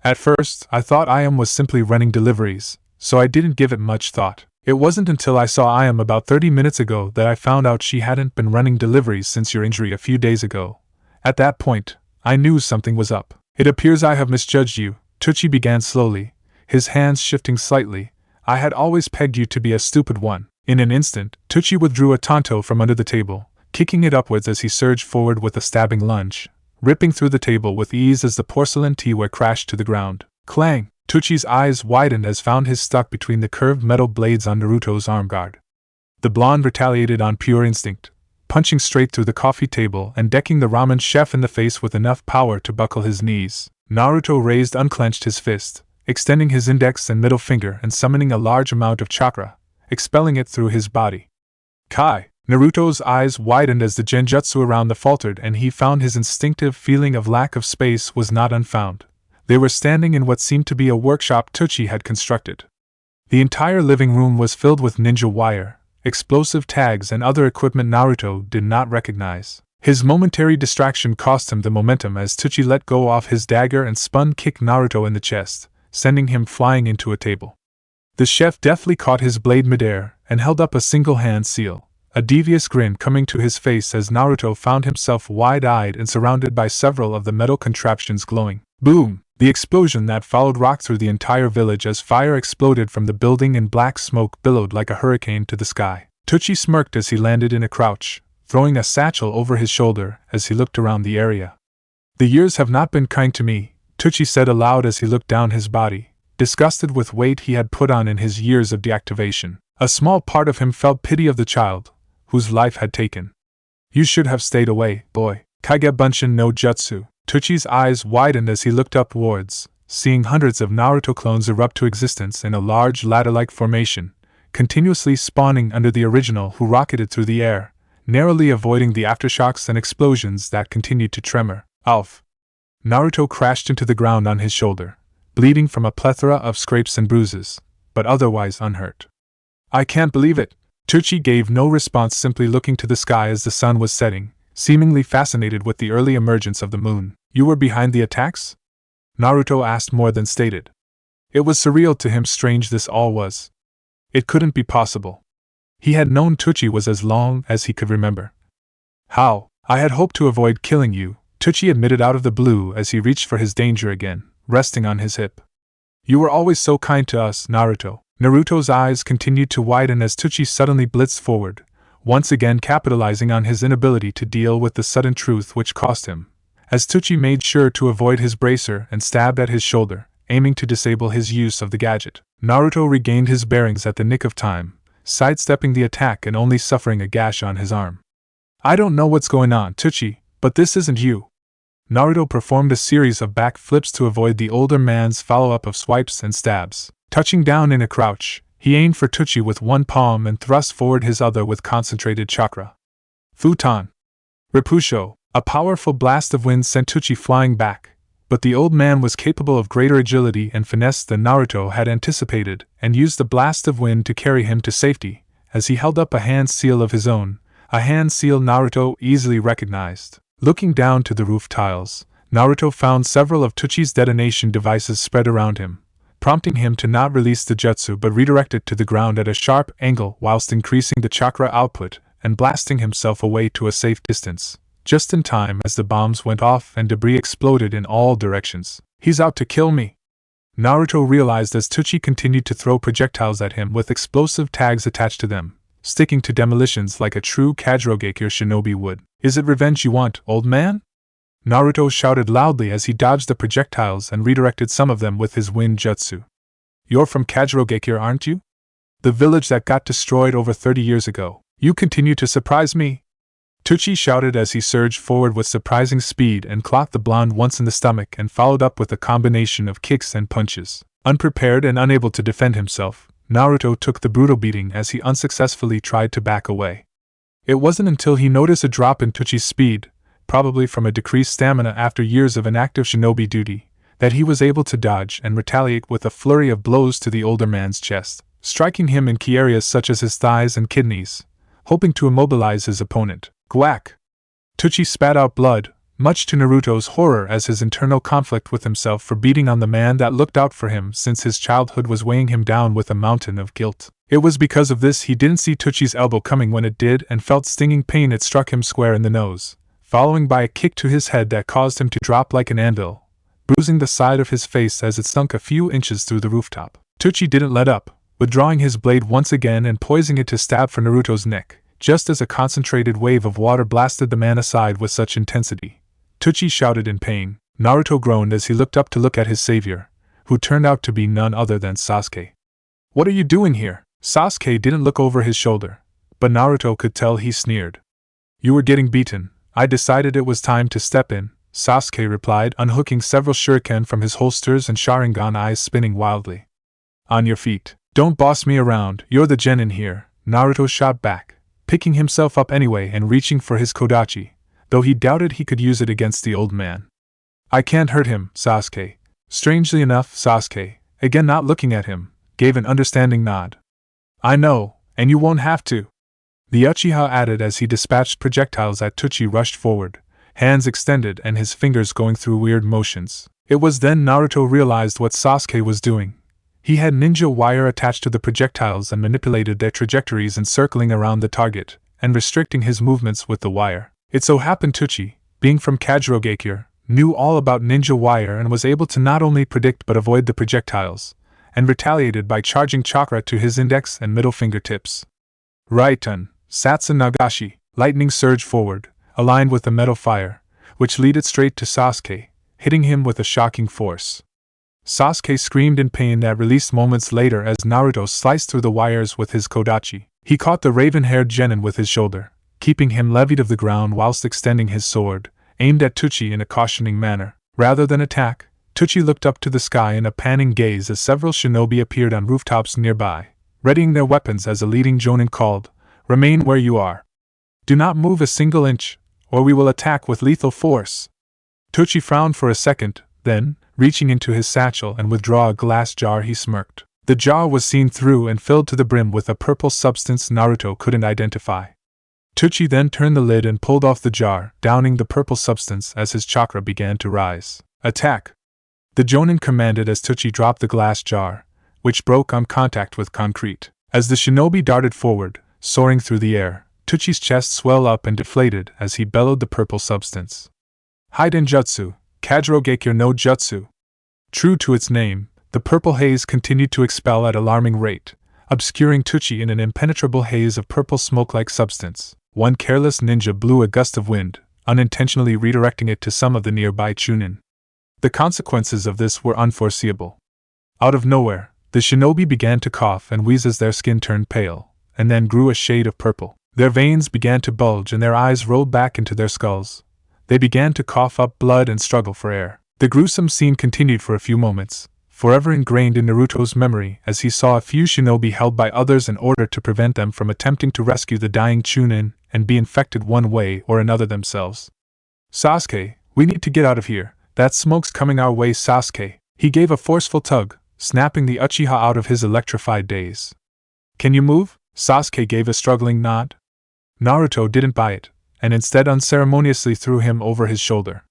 At first, I thought Ayame was simply running deliveries, so I didn't give it much thought. It wasn't until I saw Ayame about 30 minutes ago that I found out she hadn't been running deliveries since your injury a few days ago. At that point, I knew something was up. It appears I have misjudged you, Tuchi began slowly, his hands shifting slightly. I had always pegged you to be a stupid one. In an instant, Tuchi withdrew a tanto from under the table, kicking it upwards as he surged forward with a stabbing lunge, ripping through the table with ease as the porcelain teaware crashed to the ground. Clang! Tuchi's eyes widened as found his stuck between the curved metal blades on Naruto's armguard. The blonde retaliated on pure instinct, punching straight through the coffee table and decking the ramen chef in the face with enough power to buckle his knees. Naruto raised unclenched his fist, extending his index and middle finger and summoning a large amount of chakra, expelling it through his body. Kai! Naruto's eyes widened as the genjutsu around the faltered and he found his instinctive feeling of lack of space was not unfounded. They were standing in what seemed to be a workshop Tuchi had constructed. The entire living room was filled with ninja wire, explosive tags and other equipment Naruto did not recognize. His momentary distraction cost him the momentum as Tuchi let go of his dagger and spun kicked Naruto in the chest, sending him flying into a table. The chef deftly caught his blade midair and held up a single-hand seal, a devious grin coming to his face as Naruto found himself wide-eyed and surrounded by several of the metal contraptions glowing. Boom! The explosion that followed rocked through the entire village as fire exploded from the building and black smoke billowed like a hurricane to the sky. Tuchi smirked as he landed in a crouch, throwing a satchel over his shoulder as he looked around the area. The years have not been kind to me, Tuchi said aloud as he looked down his body, disgusted with weight he had put on in his years of deactivation. A small part of him felt pity of the child, whose life had taken. You should have stayed away, boy. Kage Bunshin no Jutsu. Tuchi's eyes widened as he looked upwards, seeing hundreds of Naruto clones erupt to existence in a large ladder-like formation, continuously spawning under the original who rocketed through the air, narrowly avoiding the aftershocks and explosions that continued to tremor. Alf! Naruto crashed into the ground on his shoulder, bleeding from a plethora of scrapes and bruises, but otherwise unhurt. I can't believe it! Tuchi gave no response, simply looking to the sky as the sun was setting, seemingly fascinated with the early emergence of the moon. You were behind the attacks? Naruto asked more than stated. It was surreal to him, strange this all was. It couldn't be possible. He had known Tuchi was as long as he could remember. How? I had hoped to avoid killing you, Tuchi admitted out of the blue as he reached for his danger again, resting on his hip. You were always so kind to us, Naruto. Naruto's eyes continued to widen as Tuchi suddenly blitzed forward, once again capitalizing on his inability to deal with the sudden truth which cost him. As Tuchi made sure to avoid his bracer and stabbed at his shoulder, aiming to disable his use of the gadget, Naruto regained his bearings at the nick of time, sidestepping the attack and only suffering a gash on his arm. I don't know what's going on, Tuchi, but this isn't you. Naruto performed a series of back flips to avoid the older man's follow-up of swipes and stabs. Touching down in a crouch, he aimed for Tuchi with one palm and thrust forward his other with concentrated chakra. Futon. Repusho, a powerful blast of wind sent Tuchi flying back, but the old man was capable of greater agility and finesse than Naruto had anticipated, and used the blast of wind to carry him to safety, as he held up a hand seal of his own, a hand seal Naruto easily recognized. Looking down to the roof tiles, Naruto found several of Tuchi's detonation devices spread around him, prompting him to not release the jutsu but redirect it to the ground at a sharp angle whilst increasing the chakra output and blasting himself away to a safe distance, just in time as the bombs went off and debris exploded in all directions. He's out to kill me, Naruto realized as Tuchi continued to throw projectiles at him with explosive tags attached to them, sticking to demolitions like a true Kajirogekure shinobi would. Is it revenge you want, old man? Naruto shouted loudly as he dodged the projectiles and redirected some of them with his wind jutsu. You're from Kajirogekure, aren't you? The village that got destroyed over 30 years ago. You continue to surprise me. Tuchi shouted as he surged forward with surprising speed and clocked the blonde once in the stomach and followed up with a combination of kicks and punches. Unprepared and unable to defend himself, Naruto took the brutal beating as he unsuccessfully tried to back away. It wasn't until he noticed a drop in Tuchi's speed, probably from a decreased stamina after years of inactive shinobi duty, that he was able to dodge and retaliate with a flurry of blows to the older man's chest, striking him in key areas such as his thighs and kidneys, hoping to immobilize his opponent. Gwack! Tuchi spat out blood, much to Naruto's horror as his internal conflict with himself for beating on the man that looked out for him since his childhood was weighing him down with a mountain of guilt. It was because of this he didn't see Tuchi's elbow coming when it did and felt stinging pain. It struck him square in the nose, following by a kick to his head that caused him to drop like an anvil, bruising the side of his face as it sunk a few inches through the rooftop. Tuchi didn't let up, withdrawing his blade once again and poising it to stab for Naruto's neck, just as a concentrated wave of water blasted the man aside with such intensity. Tuchi shouted in pain. Naruto groaned as he looked up to look at his savior, who turned out to be none other than Sasuke. What are you doing here? Sasuke didn't look over his shoulder, but Naruto could tell he sneered. You were getting beaten. I decided it was time to step in, Sasuke replied, unhooking several shuriken from his holsters and Sharingan eyes spinning wildly. On your feet. Don't boss me around, you're the genin here, Naruto shot back, picking himself up anyway and reaching for his kodachi, though he doubted he could use it against the old man. I can't hurt him, Sasuke. Strangely enough, Sasuke, again not looking at him, gave an understanding nod. I know, and you won't have to, the Uchiha added as he dispatched projectiles at Tuchi rushed forward, hands extended and his fingers going through weird motions. It was then Naruto realized what Sasuke was doing. He had ninja wire attached to the projectiles and manipulated their trajectories encircling around the target, and restricting his movements with the wire. It so happened Tuchi, being from Kajirogekure, knew all about ninja wire and was able to not only predict but avoid the projectiles, and retaliated by charging chakra to his index and middle fingertips. Raiten, Satsu Nagashi, lightning surged forward, aligned with the metal fire, which led it straight to Sasuke, hitting him with a shocking force. Sasuke screamed in pain that released moments later as Naruto sliced through the wires with his kodachi. He caught the raven-haired genin with his shoulder, keeping him levied of the ground whilst extending his sword, aimed at Tuchi in a cautioning manner. Rather than attack, Tuchi looked up to the sky in a panning gaze as several shinobi appeared on rooftops nearby, readying their weapons as a leading jonin called, "Remain where you are. Do not move a single inch, or we will attack with lethal force." Tuchi frowned for a second, then, reaching into his satchel and withdraw a glass jar, he smirked. The jar was seen through and filled to the brim with a purple substance Naruto couldn't identify. Tuchi then turned the lid and pulled off the jar, downing the purple substance as his chakra began to rise. Attack! The jonin commanded as Tuchi dropped the glass jar, which broke on contact with concrete. As the shinobi darted forward, soaring through the air, Tuchi's chest swelled up and deflated as he bellowed the purple substance. Haiden Jutsu, Kajirogekyo no Jutsu. True to its name, the purple haze continued to expel at alarming rate, obscuring Tuchi in an impenetrable haze of purple smoke-like substance. One careless ninja blew a gust of wind, unintentionally redirecting it to some of the nearby Chunin. The consequences of this were unforeseeable. Out of nowhere, the shinobi began to cough and wheeze as their skin turned pale, and then grew a shade of purple. Their veins began to bulge and their eyes rolled back into their skulls. They began to cough up blood and struggle for air. The gruesome scene continued for a few moments, forever ingrained in Naruto's memory as he saw a few shinobi held by others in order to prevent them from attempting to rescue the dying Chunin and be infected one way or another themselves. Sasuke, we need to get out of here. That smoke's coming our way, Sasuke. He gave a forceful tug, snapping the Uchiha out of his electrified daze. Can you move? Sasuke gave a struggling nod. Naruto didn't buy it, and instead unceremoniously threw him over his shoulder.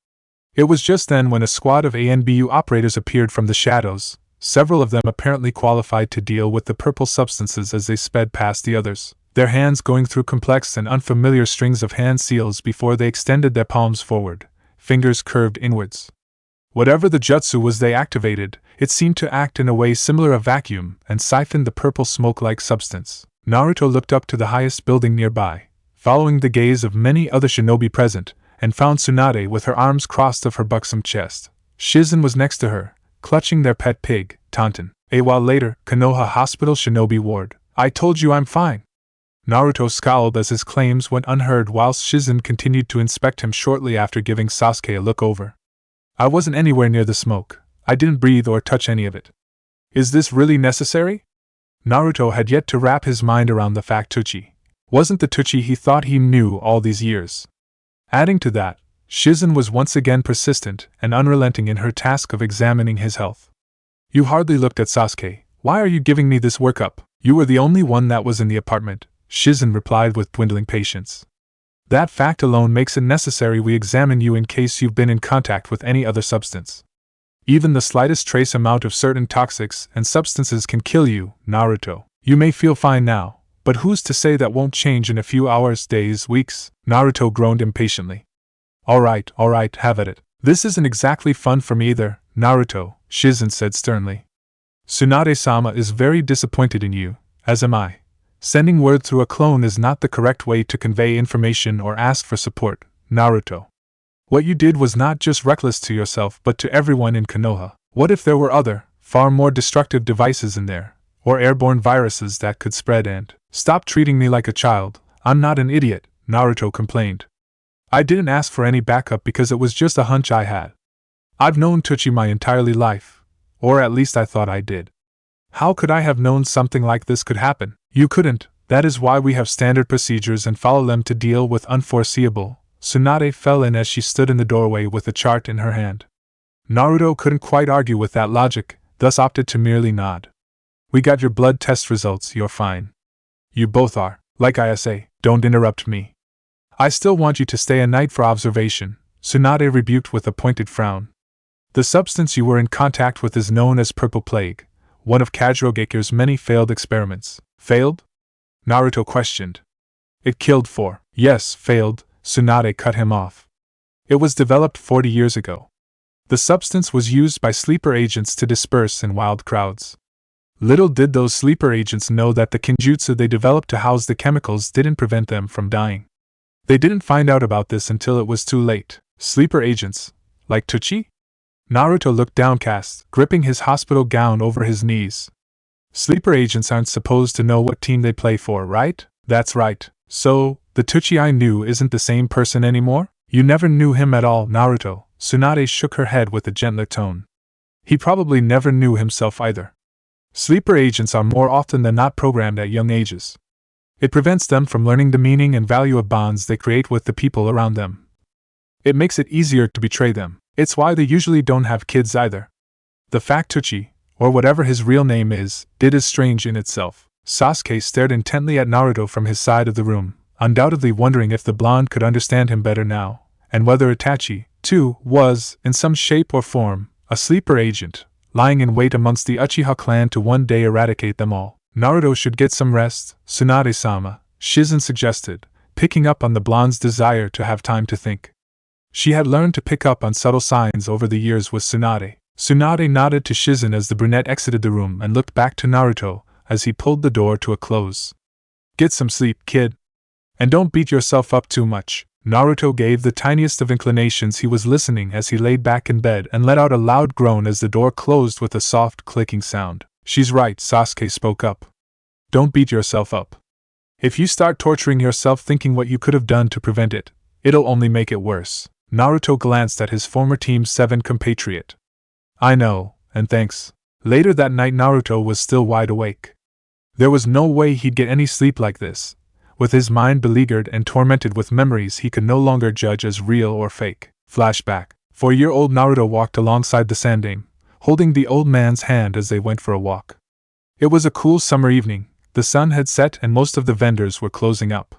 It was just then when a squad of ANBU operators appeared from the shadows, several of them apparently qualified to deal with the purple substances as they sped past the others, their hands going through complex and unfamiliar strings of hand seals before they extended their palms forward, fingers curved inwards. Whatever the jutsu was they activated, it seemed to act in a way similar to a vacuum and siphoned the purple smoke-like substance. Naruto looked up to the highest building nearby, following the gaze of many other shinobi present, and found Tsunade with her arms crossed of her buxom chest. Shizen was next to her, clutching their pet pig, Taunton. A while later, Konoha Hospital Shinobi Ward. I told you I'm fine. Naruto scowled as his claims went unheard whilst Shizen continued to inspect him shortly after giving Sasuke a look over. I wasn't anywhere near the smoke. I didn't breathe or touch any of it. Is this really necessary? Naruto had yet to wrap his mind around the fact Tuchi wasn't the Tuchi he thought he knew all these years. Adding to that, Shizen was once again persistent and unrelenting in her task of examining his health. You hardly looked at Sasuke. Why are you giving me this workup? You were the only one that was in the apartment, Shizen replied with dwindling patience. That fact alone makes it necessary we examine you in case you've been in contact with any other substance. Even the slightest trace amount of certain toxics and substances can kill you, Naruto. You may feel fine now, but who's to say that won't change in a few hours, days, weeks? Naruto groaned impatiently. Alright, have at it. This isn't exactly fun for me either, Naruto, Shizen said sternly. Tsunade-sama is very disappointed in you, as am I. Sending word through a clone is not the correct way to convey information or ask for support, Naruto. What you did was not just reckless to yourself but to everyone in Konoha. What if there were other, far more destructive devices in there, or airborne viruses that could spread and… Stop treating me like a child, I'm not an idiot, Naruto complained. I didn't ask for any backup because it was just a hunch I had. I've known Tuchi my entire life, or at least I thought I did. How could I have known something like this could happen? You couldn't, that is why we have standard procedures and follow them to deal with unforeseeable. Tsunade fell in as she stood in the doorway with a chart in her hand. Naruto couldn't quite argue with that logic, thus opted to merely nod. We got your blood test results, you're fine. You both are. Like I say, don't interrupt me. I still want you to stay a night for observation, Tsunade rebuked with a pointed frown. The substance you were in contact with is known as Purple Plague, one of Kajirogekyo's many failed experiments. Failed? Naruto questioned. It killed 4. Yes, failed, Tsunade cut him off. It was developed 40 years ago. The substance was used by sleeper agents to disperse in wild crowds. Little did those sleeper agents know that the kinjutsu they developed to house the chemicals didn't prevent them from dying. They didn't find out about this until it was too late. Sleeper agents? Like Tuchi? Naruto looked downcast, gripping his hospital gown over his knees. Sleeper agents aren't supposed to know what team they play for, right? That's right. So, the Tuchi I knew isn't the same person anymore? You never knew him at all, Naruto. Tsunade shook her head with a gentler tone. He probably never knew himself either. Sleeper agents are more often than not programmed at young ages. It prevents them from learning the meaning and value of bonds they create with the people around them. It makes it easier to betray them. It's why they usually don't have kids either. The fact Tuchi, or whatever his real name is, did is strange in itself. Sasuke stared intently at Naruto from his side of the room, undoubtedly wondering if the blonde could understand him better now, and whether Itachi, too, was, in some shape or form, a sleeper agent, lying in wait amongst the Uchiha clan to one day eradicate them all. Naruto should get some rest, Tsunade-sama, Shizen suggested, picking up on the blonde's desire to have time to think. She had learned to pick up on subtle signs over the years with Tsunade. Tsunade nodded to Shizen as the brunette exited the room and looked back to Naruto as he pulled the door to a close. Get some sleep, kid. And don't beat yourself up too much. Naruto gave the tiniest of inclinations. He was listening as he laid back in bed and let out a loud groan as the door closed with a soft clicking sound. She's right, Sasuke spoke up. Don't beat yourself up. If you start torturing yourself thinking what you could have done to prevent it, it'll only make it worse. Naruto glanced at his former Team 7 compatriot. I know, and thanks. Later that night Naruto was still wide awake. There was no way he'd get any sleep like this. With his mind beleaguered and tormented with memories he could no longer judge as real or fake. Flashback. 4-year-old Naruto walked alongside the Sandaime, holding the old man's hand as they went for a walk. It was a cool summer evening, the sun had set and most of the vendors were closing up.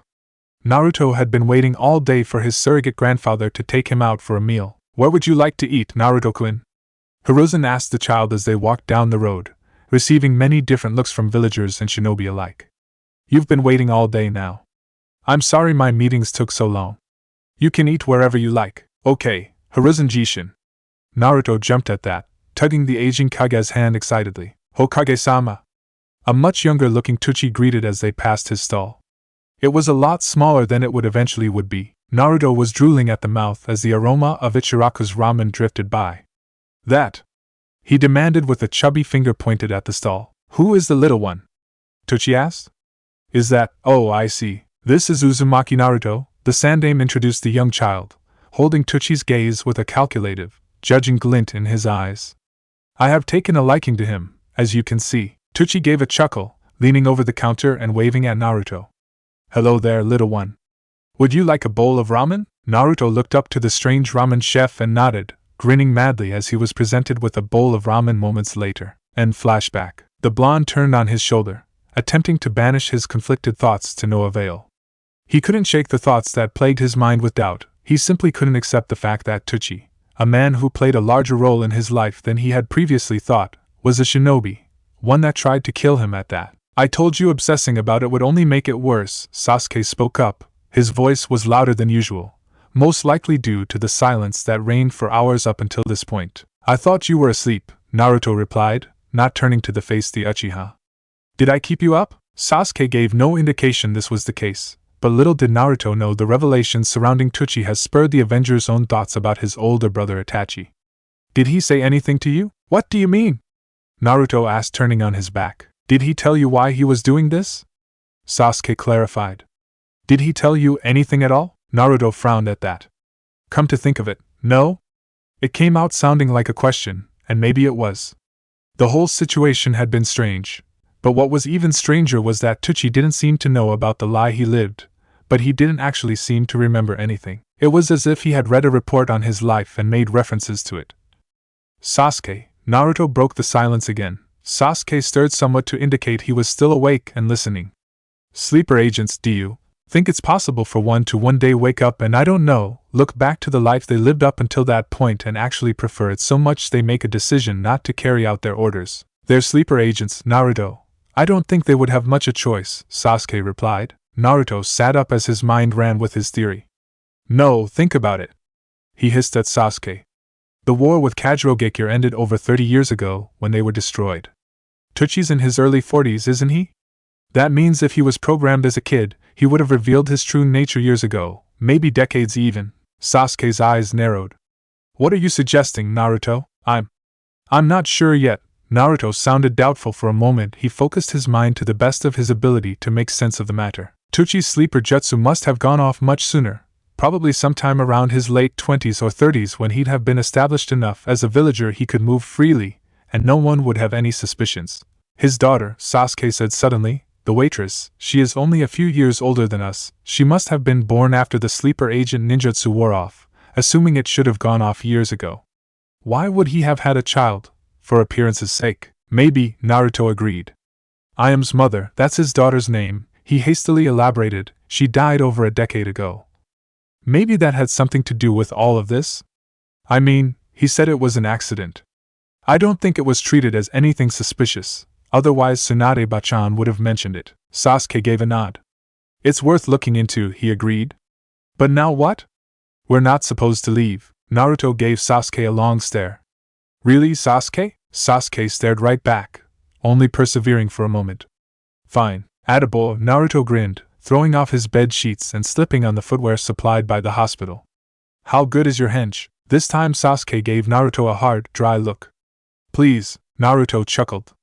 Naruto had been waiting all day for his surrogate grandfather to take him out for a meal. Where would you like to eat, Naruto-kun? Hiruzen asked the child as they walked down the road, receiving many different looks from villagers and shinobi alike. You've been waiting all day now. I'm sorry my meetings took so long. You can eat wherever you like. Okay, Hiruzen Jishin. Naruto jumped at that, tugging the aging Kage's hand excitedly. Hokage-sama. A much younger-looking Tuchi greeted as they passed his stall. It was a lot smaller than it would eventually would be. Naruto was drooling at the mouth as the aroma of Ichiraku's ramen drifted by. That? He demanded with a chubby finger pointed at the stall. Who is the little one? Tuchi asked. Is that, oh I see, this is Uzumaki Naruto, the Sandaime introduced the young child, holding Tuchi's gaze with a calculative, judging glint in his eyes. I have taken a liking to him, as you can see. Tuchi gave a chuckle, leaning over the counter and waving at Naruto. Hello there, little one. Would you like a bowl of ramen? Naruto looked up to the strange ramen chef and nodded, grinning madly as he was presented with a bowl of ramen moments later. And flashback. The blonde turned on his shoulder, attempting to banish his conflicted thoughts to no avail. He couldn't shake the thoughts that plagued his mind with doubt. He simply couldn't accept the fact that Tuchi, a man who played a larger role in his life than he had previously thought, was a shinobi, one that tried to kill him at that. I told you obsessing about it would only make it worse, Sasuke spoke up. His voice was louder than usual, most likely due to the silence that reigned for hours up until this point. I thought you were asleep, Naruto replied, not turning to face the Uchiha. Did I keep you up? Sasuke gave no indication this was the case, but little did Naruto know the revelations surrounding Tuchi has spurred the Avenger's own thoughts about his older brother Itachi. Did he say anything to you? What do you mean? Naruto asked, turning on his back. Did he tell you why he was doing this? Sasuke clarified. Did he tell you anything at all? Naruto frowned at that. Come to think of it, no? It came out sounding like a question, and maybe it was. The whole situation had been strange, but what was even stranger was that Tuchi didn't seem to know about the lie he lived, but he didn't actually seem to remember anything. It was as if he had read a report on his life and made references to it. Sasuke, Naruto broke the silence again. Sasuke stirred somewhat to indicate he was still awake and listening. Sleeper agents, do you think it's possible for one to one day wake up and I don't know, look back to the life they lived up until that point and actually prefer it so much they make a decision not to carry out their orders? They're sleeper agents, Naruto. I don't think they would have much a choice, Sasuke replied. Naruto sat up as his mind ran with his theory. No, think about it. He hissed at Sasuke. The war with Kajirogekure ended over 30 years ago when they were destroyed. Tuchi's in his early 40s, isn't he? That means if he was programmed as a kid, he would have revealed his true nature years ago, maybe decades even. Sasuke's eyes narrowed. What are you suggesting, Naruto? I'm not sure yet. Naruto sounded doubtful for a moment. He focused his mind to the best of his ability to make sense of the matter. Tuchi's sleeper jutsu must have gone off much sooner, probably sometime around his late 20s or 30s when he'd have been established enough as a villager he could move freely, and no one would have any suspicions. His daughter, Sasuke said suddenly, the waitress, she is only a few years older than us. She must have been born after the sleeper agent ninjutsu wore off, assuming it should have gone off years ago. Why would he have had a child? For appearance's sake. Maybe, Naruto agreed. Ayam's mother, that's his daughter's name, he hastily elaborated, she died over a decade ago. Maybe that had something to do with all of this? I mean, he said it was an accident. I don't think it was treated as anything suspicious, otherwise Tsunade Bachan would have mentioned it. Sasuke gave a nod. It's worth looking into, he agreed. But now what? We're not supposed to leave. Naruto gave Sasuke a long stare. Really, Sasuke? Sasuke stared right back, only persevering for a moment. Fine. Attaboy, Naruto grinned, throwing off his bed sheets and slipping on the footwear supplied by the hospital. How good is your hench? This time Sasuke gave Naruto a hard, dry look. Please, Naruto chuckled.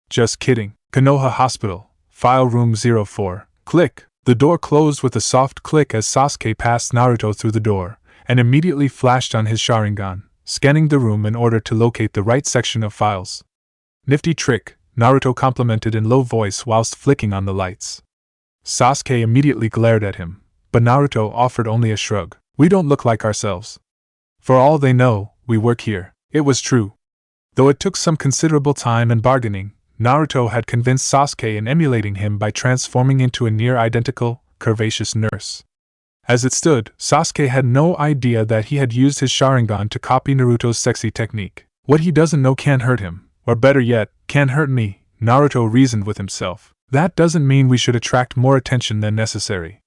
Just kidding. Konoha Hospital, File Room 04. Click. The door closed with a soft click as Sasuke passed Naruto through the door, and immediately flashed on his Sharingan, scanning the room in order to locate the right section of files. Nifty trick, Naruto complimented in low voice whilst flicking on the lights. Sasuke immediately glared at him, but Naruto offered only a shrug. We don't look like ourselves. For all they know, we work here. It was true. Though it took some considerable time and bargaining, Naruto had convinced Sasuke in emulating him by transforming into a near-identical, curvaceous nurse. As it stood, Sasuke had no idea that he had used his Sharingan to copy Naruto's sexy technique. What he doesn't know can't hurt him, or better yet, can't hurt me, Naruto reasoned with himself. That doesn't mean we should attract more attention than necessary.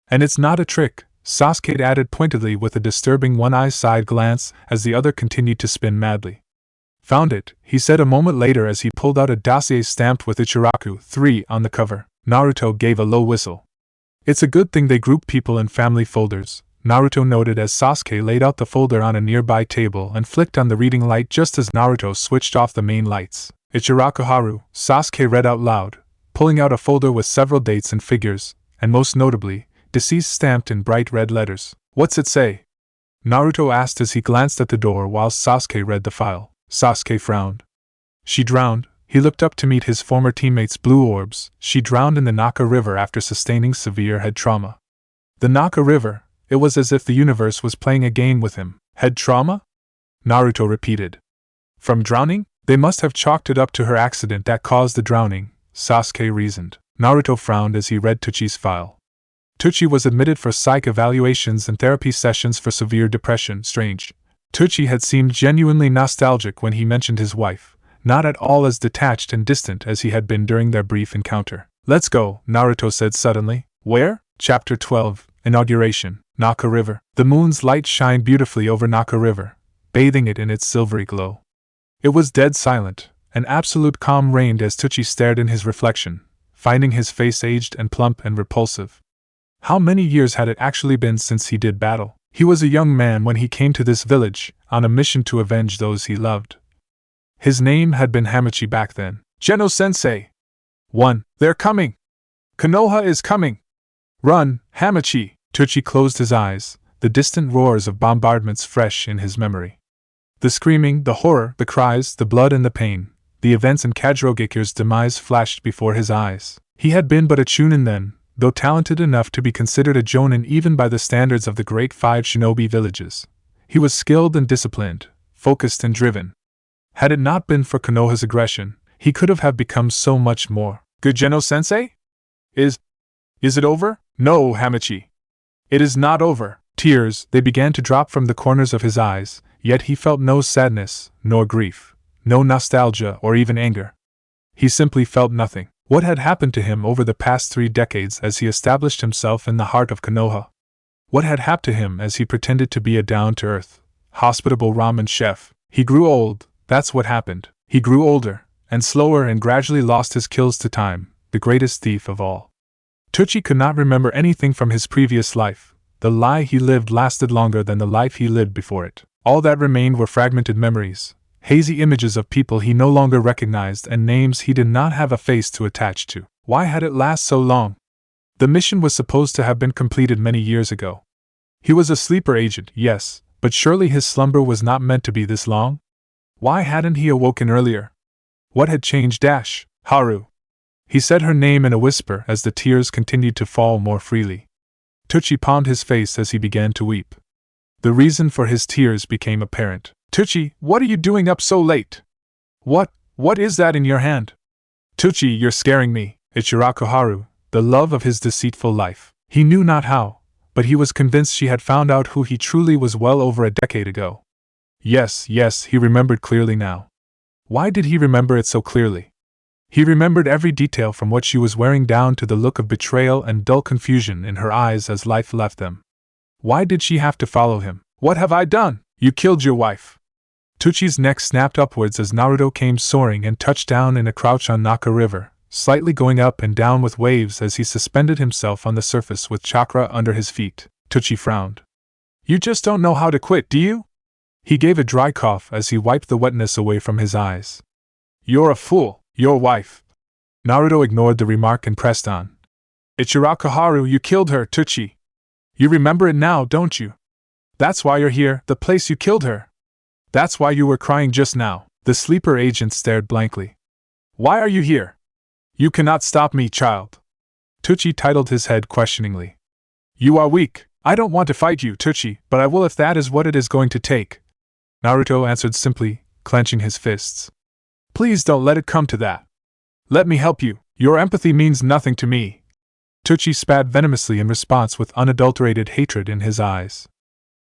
And it's not a trick, Sasuke added pointedly with a disturbing one-eye side glance as the other continued to spin madly. Found it, he said a moment later as he pulled out a dossier stamped with Ichiraku 3 on the cover. Naruto gave a low whistle. It's a good thing they group people in family folders, Naruto noted as Sasuke laid out the folder on a nearby table and flicked on the reading light just as Naruto switched off the main lights. Ichiraku Haru, Sasuke read out loud, pulling out a folder with several dates and figures, and most notably, deceased stamped in bright red letters. What's it say? Naruto asked as he glanced at the door whilst Sasuke read the file. Sasuke frowned. She drowned. He looked up to meet his former teammate's blue orbs. She drowned in the Naka River after sustaining severe head trauma. The Naka River. It was as if the universe was playing a game with him. Head trauma? Naruto repeated. From drowning? They must have chalked it up to her accident that caused the drowning, Sasuke reasoned. Naruto frowned as he read Tuchi's file. Tuchi was admitted for psych evaluations and therapy sessions for severe depression. Strange. Tuchi had seemed genuinely nostalgic when he mentioned his wife, not at all as detached and distant as he had been during their brief encounter. Let's go, Naruto said suddenly. Where? Chapter 12, Inauguration, Naka River. The moon's light shined beautifully over Naka River, bathing it in its silvery glow. It was dead silent, and absolute calm reigned as Tuchi stared in his reflection, finding his face aged and plump and repulsive. How many years had it actually been since he did battle? He was a young man when he came to this village, on a mission to avenge those he loved. His name had been Hamachi back then. Geno-sensei! 1. They're coming! Konoha is coming! Run, Hamachi! Tuchi closed his eyes, the distant roars of bombardments fresh in his memory. The screaming, the horror, the cries, the blood and the pain, the events in Kajirogekyu's demise flashed before his eyes. He had been but a chunin then, though talented enough to be considered a jonin even by the standards of the great 5 shinobi villages. He was skilled and disciplined, focused and driven. Had it not been for Konoha's aggression, he could have become so much more. Good Geno-sensei? Is it over? No, Hamachi. It is not over. Tears, they began to drop from the corners of his eyes, yet he felt no sadness, nor grief, no nostalgia or even anger. He simply felt nothing. What had happened to him over the past 3 decades as he established himself in the heart of Konoha? What had happened to him as he pretended to be a down-to-earth, hospitable ramen chef? He grew old, that's what happened. He grew older, and slower and gradually lost his kills to time, the greatest thief of all. Tuchi could not remember anything from his previous life. The lie he lived lasted longer than the life he lived before it. All that remained were fragmented memories, hazy images of people he no longer recognized and names he did not have a face to attach to. Why had it lasted so long? The mission was supposed to have been completed many years ago. He was a sleeper agent, yes, but surely his slumber was not meant to be this long? Why hadn't he awoken earlier? What had changed? Haru. He said her name in a whisper as the tears continued to fall more freely. Tuchi palmed his face as he began to weep. The reason for his tears became apparent. Tuchi, what are you doing up so late? What is that in your hand? Tuchi, you're scaring me. Ichiraku Haru, the love of his deceitful life. He knew not how, but he was convinced she had found out who he truly was well over a decade ago. Yes, he remembered clearly now. Why did he remember it so clearly? He remembered every detail from what she was wearing down to the look of betrayal and dull confusion in her eyes as life left them. Why did she have to follow him? What have I done? You killed your wife. Tuchi's neck snapped upwards as Naruto came soaring and touched down in a crouch on Naka River, slightly going up and down with waves as he suspended himself on the surface with chakra under his feet. Tuchi frowned. You just don't know how to quit, do you? He gave a dry cough as he wiped the wetness away from his eyes. You're a fool, your wife. Naruto ignored the remark and pressed on. It's Urakaharu, you killed her, Tuchi. You remember it now, don't you? That's why you're here, the place you killed her. That's why you were crying just now. The sleeper agent stared blankly. Why are you here? You cannot stop me, child. Tuchi titled his head questioningly. You are weak. I don't want to fight you, Tuchi, but I will if that is what it is going to take. Naruto answered simply, clenching his fists. Please don't let it come to that. Let me help you. Your empathy means nothing to me. Tuchi spat venomously in response with unadulterated hatred in his eyes.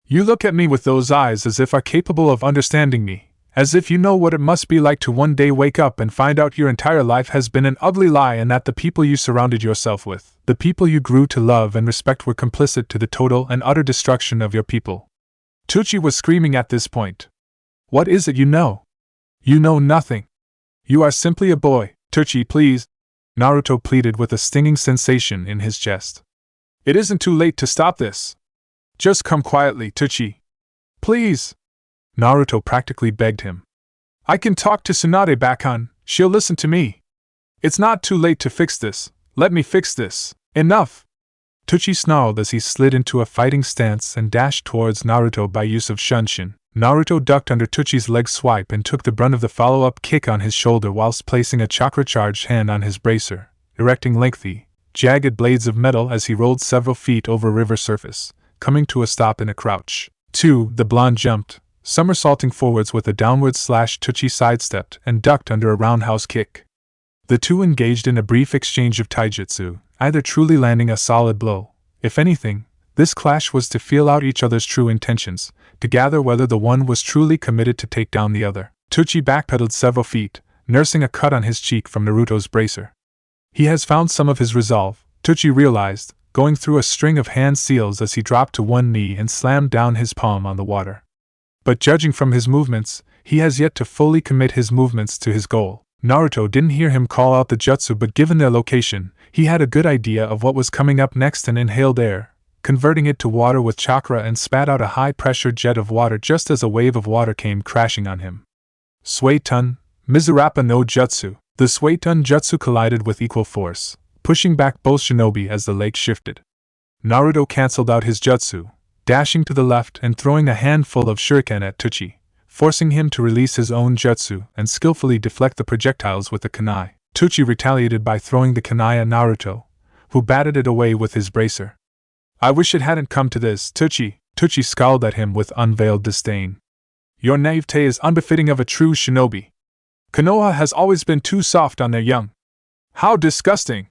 You look at me with those eyes as if are capable of understanding me, as if you know what it must be like to one day wake up and find out your entire life has been an ugly lie and that the people you surrounded yourself with, the people you grew to love and respect, were complicit to the total and utter destruction of your people. Tuchi was screaming at this point. What is it you know? You know nothing. You are simply a boy. Tuchi, please. Naruto pleaded with a stinging sensation in his chest. It isn't too late to stop this. Just come quietly, Tuchi. Please. Naruto practically begged him. I can talk to Tsunade back on, she'll listen to me. It's not too late to fix this, let me fix this. Enough! Tuchi snarled as he slid into a fighting stance and dashed towards Naruto by use of Shunshin. Naruto ducked under Tuchi's leg swipe and took the brunt of the follow-up kick on his shoulder whilst placing a chakra-charged hand on his bracer, erecting lengthy, jagged blades of metal as he rolled several feet over river surface, coming to a stop in a crouch. 2. The blonde jumped, somersaulting forwards with a downward slash. Tuchi sidestepped and ducked under a roundhouse kick. The two engaged in a brief exchange of taijutsu, either truly landing a solid blow. If anything, this clash was to feel out each other's true intentions, to gather whether the one was truly committed to take down the other. Tuchi backpedaled several feet, nursing a cut on his cheek from Naruto's bracer. He has found some of his resolve, Tuchi realized, going through a string of hand seals as he dropped to one knee and slammed down his palm on the water. But judging from his movements, he has yet to fully commit his movements to his goal. Naruto didn't hear him call out the jutsu, but given their location, he had a good idea of what was coming up next and inhaled air, converting it to water with chakra, and spat out a high-pressure jet of water just as a wave of water came crashing on him. Suetun, Mizurappa no Jutsu. The Suetun Jutsu collided with equal force, pushing back both shinobi as the lake shifted. Naruto cancelled out his jutsu, dashing to the left and throwing a handful of shuriken at Tuchi, forcing him to release his own jutsu and skillfully deflect the projectiles with the kunai. Tuchi retaliated by throwing the kunai at Naruto, who batted it away with his bracer. I wish it hadn't come to this, Tuchi. Tuchi scowled at him with unveiled disdain. Your naivete is unbefitting of a true shinobi. Konoha has always been too soft on their young. How disgusting!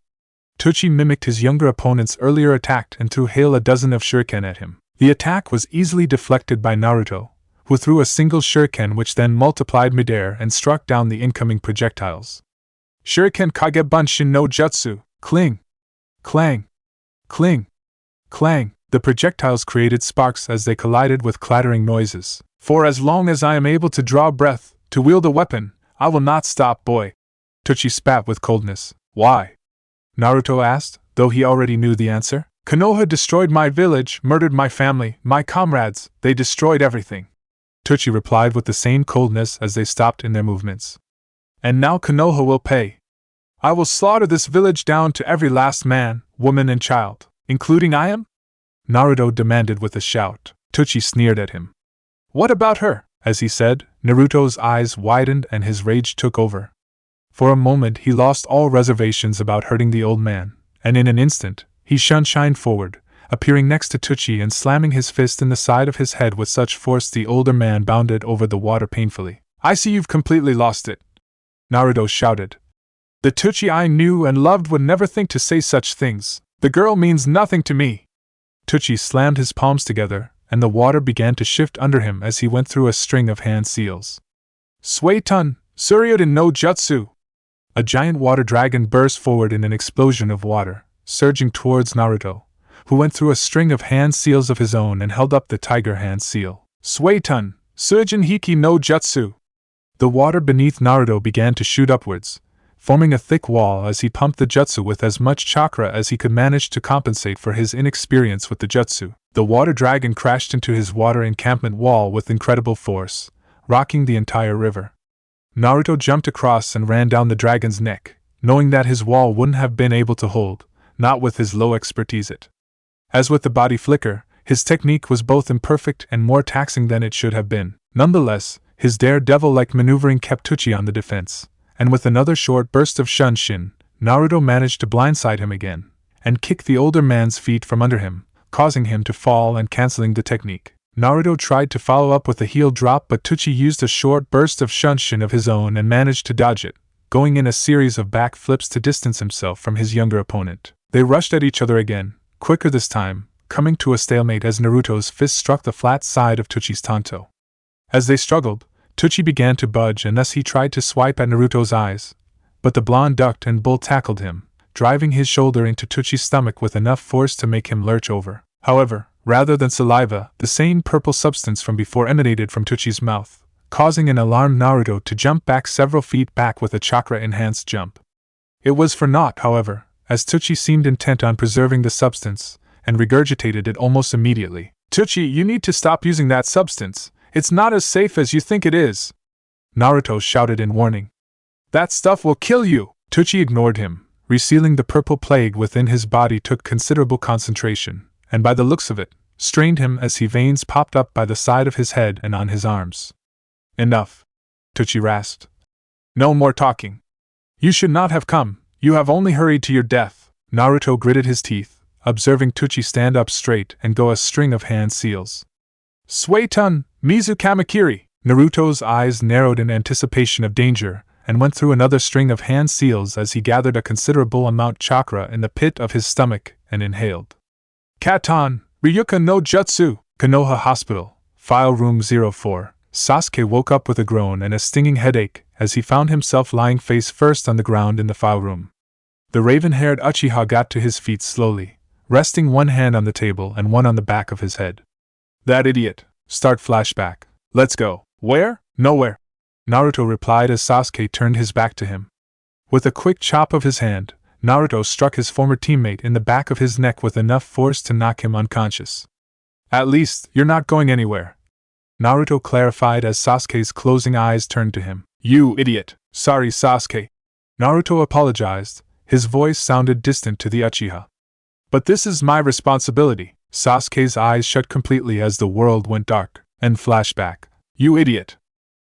Tuchi mimicked his younger opponent's earlier attack and threw a dozen of shuriken at him. The attack was easily deflected by Naruto, who threw a single shuriken which then multiplied midair and struck down the incoming projectiles. Shuriken Kage Bunshin no Jutsu, cling! Clang! Cling! Clang! The projectiles created sparks as they collided with clattering noises. For as long as I am able to draw breath, to wield a weapon, I will not stop, boy. Tuchi spat with coldness. Why? Naruto asked, though he already knew the answer. Konoha destroyed my village, murdered my family, my comrades, they destroyed everything. Tuchi replied with the same coldness as they stopped in their movements. And now Konoha will pay. I will slaughter this village down to every last man, woman and child, including I am? Naruto demanded with a shout. Tuchi sneered at him. What about her? As he said, Naruto's eyes widened and his rage took over. For a moment he lost all reservations about hurting the old man, and in an instant, he shined forward, appearing next to Tuchi and slamming his fist in the side of his head with such force the older man bounded over the water painfully. I see you've completely lost it, Naruto shouted. The Tuchi I knew and loved would never think to say such things. The girl means nothing to me. Tuchi slammed his palms together, and the water began to shift under him as he went through a string of hand seals. Suetun, Suryuden no Jutsu! A giant water dragon burst forward in an explosion of water, surging towards Naruto, who went through a string of hand seals of his own and held up the tiger hand seal. Suetun, Suijin Hiki no Jutsu! The water beneath Naruto began to shoot upwards, forming a thick wall as he pumped the jutsu with as much chakra as he could manage to compensate for his inexperience with the jutsu. The water dragon crashed into his water encampment wall with incredible force, rocking the entire river. Naruto jumped across and ran down the dragon's neck, knowing that his wall wouldn't have been able to hold, not with his low expertise. As with the body flicker, his technique was both imperfect and more taxing than it should have been. Nonetheless, his daredevil-like maneuvering kept Tuchi on the defense, and with another short burst of Shunshin, Naruto managed to blindside him again, and kick the older man's feet from under him, causing him to fall and canceling the technique. Naruto tried to follow up with a heel drop, but Tuchi used a short burst of Shunshin of his own and managed to dodge it, going in a series of back flips to distance himself from his younger opponent. They rushed at each other again, quicker this time, coming to a stalemate as Naruto's fist struck the flat side of Tuchi's tanto. As they struggled, Tuchi began to budge and thus he tried to swipe at Naruto's eyes, but the blonde ducked and bull tackled him, driving his shoulder into Tuchi's stomach with enough force to make him lurch over. However, rather than saliva, the same purple substance from before emanated from Tuchi's mouth, causing an alarmed Naruto to jump back several feet back with a chakra-enhanced jump. It was for naught, however, as Tuchi seemed intent on preserving the substance, and regurgitated it almost immediately. Tuchi, you need to stop using that substance. It's not as safe as you think it is, Naruto shouted in warning. That stuff will kill you! Tuchi ignored him. Resealing the purple plague within his body took considerable concentration, and by the looks of it, strained him as veins popped up by the side of his head and on his arms. Enough, Tuchi rasped. No more talking. You should not have come, you have only hurried to your death. Naruto gritted his teeth, observing Tuchi stand up straight and go a string of hand seals. Suetun, Mizu Kamakiri! Naruto's eyes narrowed in anticipation of danger, and went through another string of hand seals as he gathered a considerable amount chakra in the pit of his stomach and inhaled. Katan, Ryuka no Jutsu! Konoha Hospital, File Room 04. Sasuke woke up with a groan and a stinging headache as he found himself lying face first on the ground in the file room. The raven-haired Uchiha got to his feet slowly, resting one hand on the table and one on the back of his head. That idiot! Start flashback. Let's go. Where? Nowhere. Naruto replied as Sasuke turned his back to him. With a quick chop of his hand, Naruto struck his former teammate in the back of his neck with enough force to knock him unconscious. At least, you're not going anywhere, Naruto clarified as Sasuke's closing eyes turned to him. You idiot! Sorry, Sasuke. Naruto apologized, his voice sounded distant to the Uchiha. But this is my responsibility. Sasuke's eyes shut completely as the world went dark. And flashback. You idiot!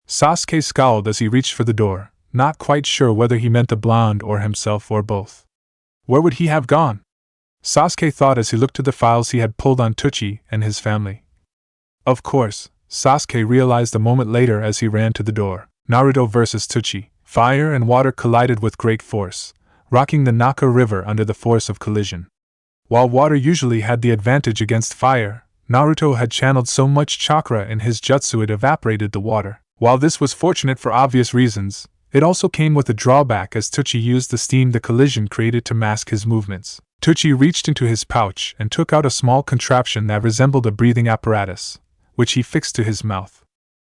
Sasuke scowled as he reached for the door, not quite sure whether he meant the blonde or himself or both. Where would he have gone? Sasuke thought as he looked to the files he had pulled on Tuchi and his family. Of course, Sasuke realized a moment later as he ran to the door. Naruto versus Tuchi. Fire and water collided with great force, rocking the Naka River under the force of collision. While water usually had the advantage against fire, Naruto had channeled so much chakra in his jutsu it evaporated the water. While this was fortunate for obvious reasons, it also came with a drawback as Tuchi used the steam the collision created to mask his movements. Tuchi reached into his pouch and took out a small contraption that resembled a breathing apparatus, which he fixed to his mouth.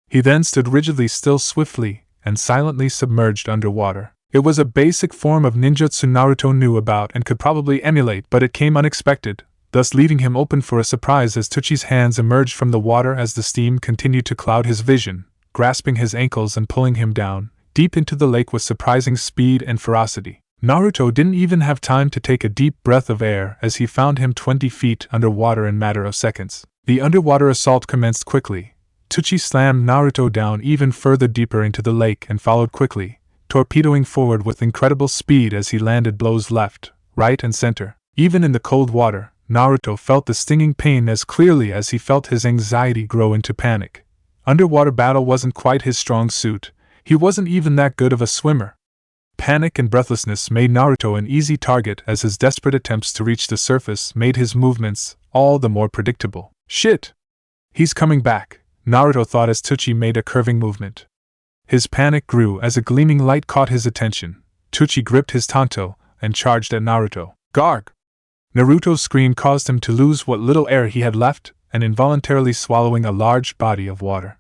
He then stood rigidly still, swiftly and silently submerged underwater. It was a basic form of ninjutsu Naruto knew about and could probably emulate, but it came unexpected, thus leaving him open for a surprise as Tuchi's hands emerged from the water as the steam continued to cloud his vision, grasping his ankles and pulling him down, deep into the lake with surprising speed and ferocity. Naruto didn't even have time to take a deep breath of air as he found him 20 feet underwater in a matter of seconds. The underwater assault commenced quickly. Tuchi slammed Naruto down even further deeper into the lake and followed quickly, torpedoing forward with incredible speed as he landed blows left, right and center. Even in the cold water, Naruto felt the stinging pain as clearly as he felt his anxiety grow into panic. Underwater battle wasn't quite his strong suit, he wasn't even that good of a swimmer. Panic and breathlessness made Naruto an easy target as his desperate attempts to reach the surface made his movements all the more predictable. Shit! He's coming back, Naruto thought as Tuchi made a curving movement. His panic grew as a gleaming light caught his attention. Tuchi gripped his tanto and charged at Naruto. Garg! Naruto's scream caused him to lose what little air he had left and involuntarily swallowing a large body of water.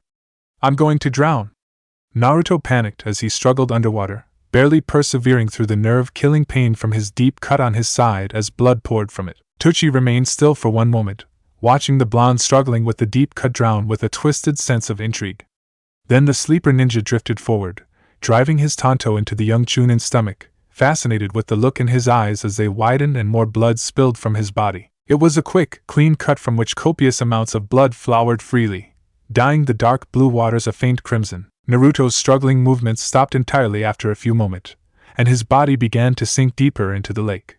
I'm going to drown! Naruto panicked as he struggled underwater, barely persevering through the nerve-killing pain from his deep cut on his side as blood poured from it. Tuchi remained still for one moment, watching the blonde struggling with the deep cut drown with a twisted sense of intrigue. Then the sleeper ninja drifted forward, driving his tanto into the young Chunin's stomach, fascinated with the look in his eyes as they widened and more blood spilled from his body. It was a quick, clean cut from which copious amounts of blood flowered freely, dyeing the dark blue waters a faint crimson. Naruto's struggling movements stopped entirely after a few moments, and his body began to sink deeper into the lake.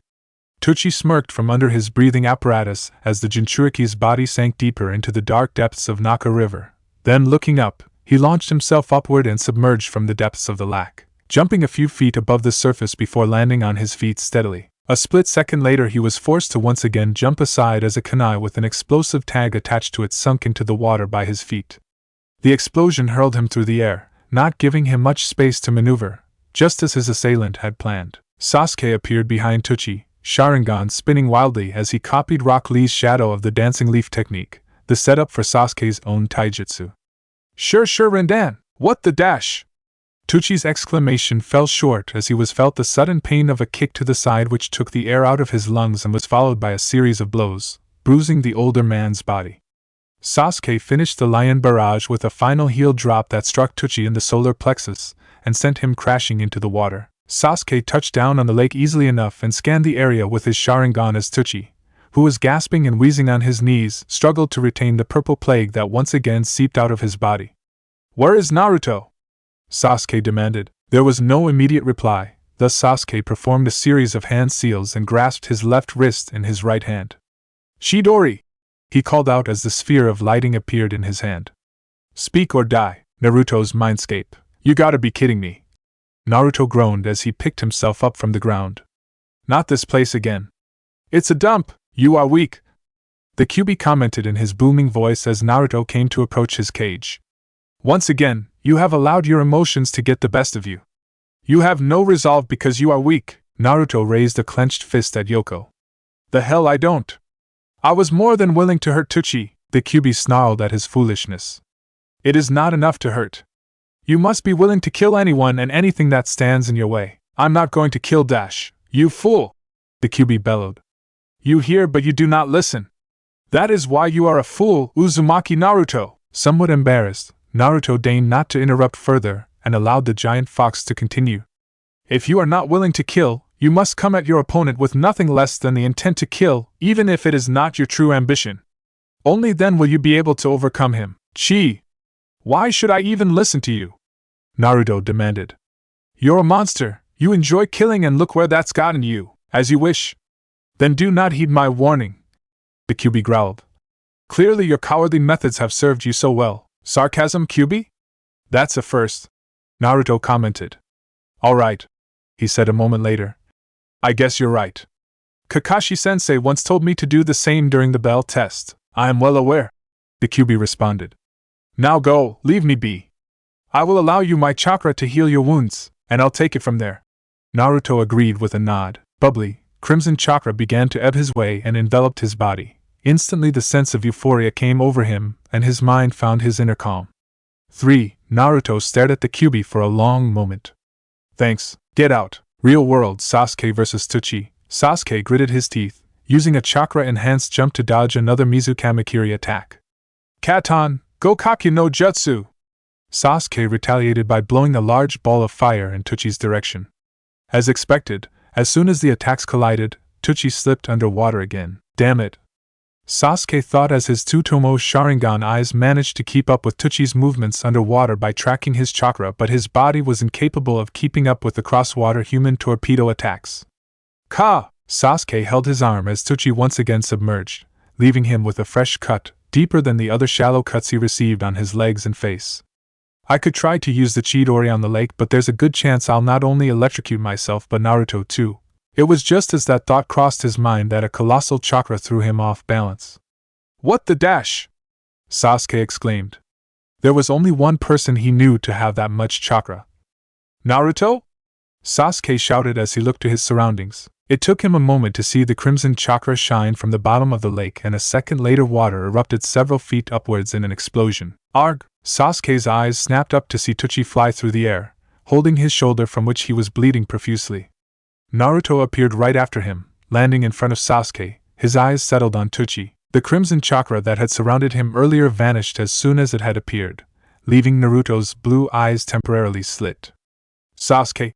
Tuchi smirked from under his breathing apparatus as the Jinchuriki's body sank deeper into the dark depths of Naka River. Then, looking up, he launched himself upward and submerged from the depths of the lake, jumping a few feet above the surface before landing on his feet steadily. A split second later he was forced to once again jump aside as a kunai with an explosive tag attached to it sunk into the water by his feet. The explosion hurled him through the air, not giving him much space to maneuver, just as his assailant had planned. Sasuke appeared behind Tuchi, Sharingan spinning wildly as he copied Rock Lee's shadow of the dancing leaf technique, the setup for Sasuke's own taijutsu. Sure, Rindan, what the dash? Tuchi's exclamation fell short as he was felt the sudden pain of a kick to the side which took the air out of his lungs and was followed by a series of blows, bruising the older man's body. Sasuke finished the lion barrage with a final heel drop that struck Tuchi in the solar plexus and sent him crashing into the water. Sasuke touched down on the lake easily enough and scanned the area with his Sharingan as Tuchi, who was gasping and wheezing on his knees, struggled to retain the purple plague that once again seeped out of his body. Where is Naruto? Sasuke demanded. There was no immediate reply, thus Sasuke performed a series of hand seals and grasped his left wrist in his right hand. Chidori! He called out as the sphere of lighting appeared in his hand. Speak or die, Naruto's mindscape. You gotta be kidding me. Naruto groaned as he picked himself up from the ground. Not this place again. It's a dump, you are weak. The Kyuubi commented in his booming voice as Naruto came to approach his cage. Once again, you have allowed your emotions to get the best of you. You have no resolve because you are weak. Naruto raised a clenched fist at Yoko. The hell I don't. I was more than willing to hurt Tuchi, the Kyuubi snarled at his foolishness. It is not enough to hurt. You must be willing to kill anyone and anything that stands in your way. I'm not going to kill Dash, you fool! The Kyuubi bellowed. You hear but you do not listen. That is why you are a fool, Uzumaki Naruto! Somewhat embarrassed, Naruto deigned not to interrupt further and allowed the giant fox to continue. If you are not willing to kill, you must come at your opponent with nothing less than the intent to kill, even if it is not your true ambition. Only then will you be able to overcome him. Chi! Why should I even listen to you? Naruto demanded. You're a monster, you enjoy killing and look where that's gotten you, as you wish. Then do not heed my warning. The Kyuubi growled. Clearly your cowardly methods have served you so well. Sarcasm, Kyuubi? That's a first, Naruto commented. Alright, he said a moment later. I guess you're right. Kakashi-sensei once told me to do the same during the bell test. I am well aware, the Kyuubi responded. Now go, leave me be. I will allow you my chakra to heal your wounds, and I'll take it from there. Naruto agreed with a nod. Bubbly, crimson chakra began to ebb his way and enveloped his body. Instantly the sense of euphoria came over him, and his mind found his inner calm. 3. Naruto stared at the Kyuubi for a long moment. Thanks, get out. Real world Sasuke vs. Tuchi. Sasuke gritted his teeth, using a chakra-enhanced jump to dodge another Mizukami-Kiri attack. Katon, Gokakyu no Jutsu! Sasuke retaliated by blowing a large ball of fire in Tuchi's direction. As expected, as soon as the attacks collided, Tuchi slipped underwater again. Damn it! Sasuke thought as his Tsutomu Sharingan eyes managed to keep up with Tuchi's movements underwater by tracking his chakra, but his body was incapable of keeping up with the crosswater human torpedo attacks. Ka! Sasuke held his arm as Tuchi once again submerged, leaving him with a fresh cut, deeper than the other shallow cuts he received on his legs and face. I could try to use the Chidori on the lake, but there's a good chance I'll not only electrocute myself but Naruto too. It was just as that thought crossed his mind that a colossal chakra threw him off balance. What the dash? Sasuke exclaimed. There was only one person he knew to have that much chakra. Naruto? Sasuke shouted as he looked to his surroundings. It took him a moment to see the crimson chakra shine from the bottom of the lake, and a second later water erupted several feet upwards in an explosion. Arg! Sasuke's eyes snapped up to see Tuchi fly through the air, holding his shoulder from which he was bleeding profusely. Naruto appeared right after him, landing in front of Sasuke. His eyes settled on Tuchi. The crimson chakra that had surrounded him earlier vanished as soon as it had appeared, leaving Naruto's blue eyes temporarily slit. Sasuke!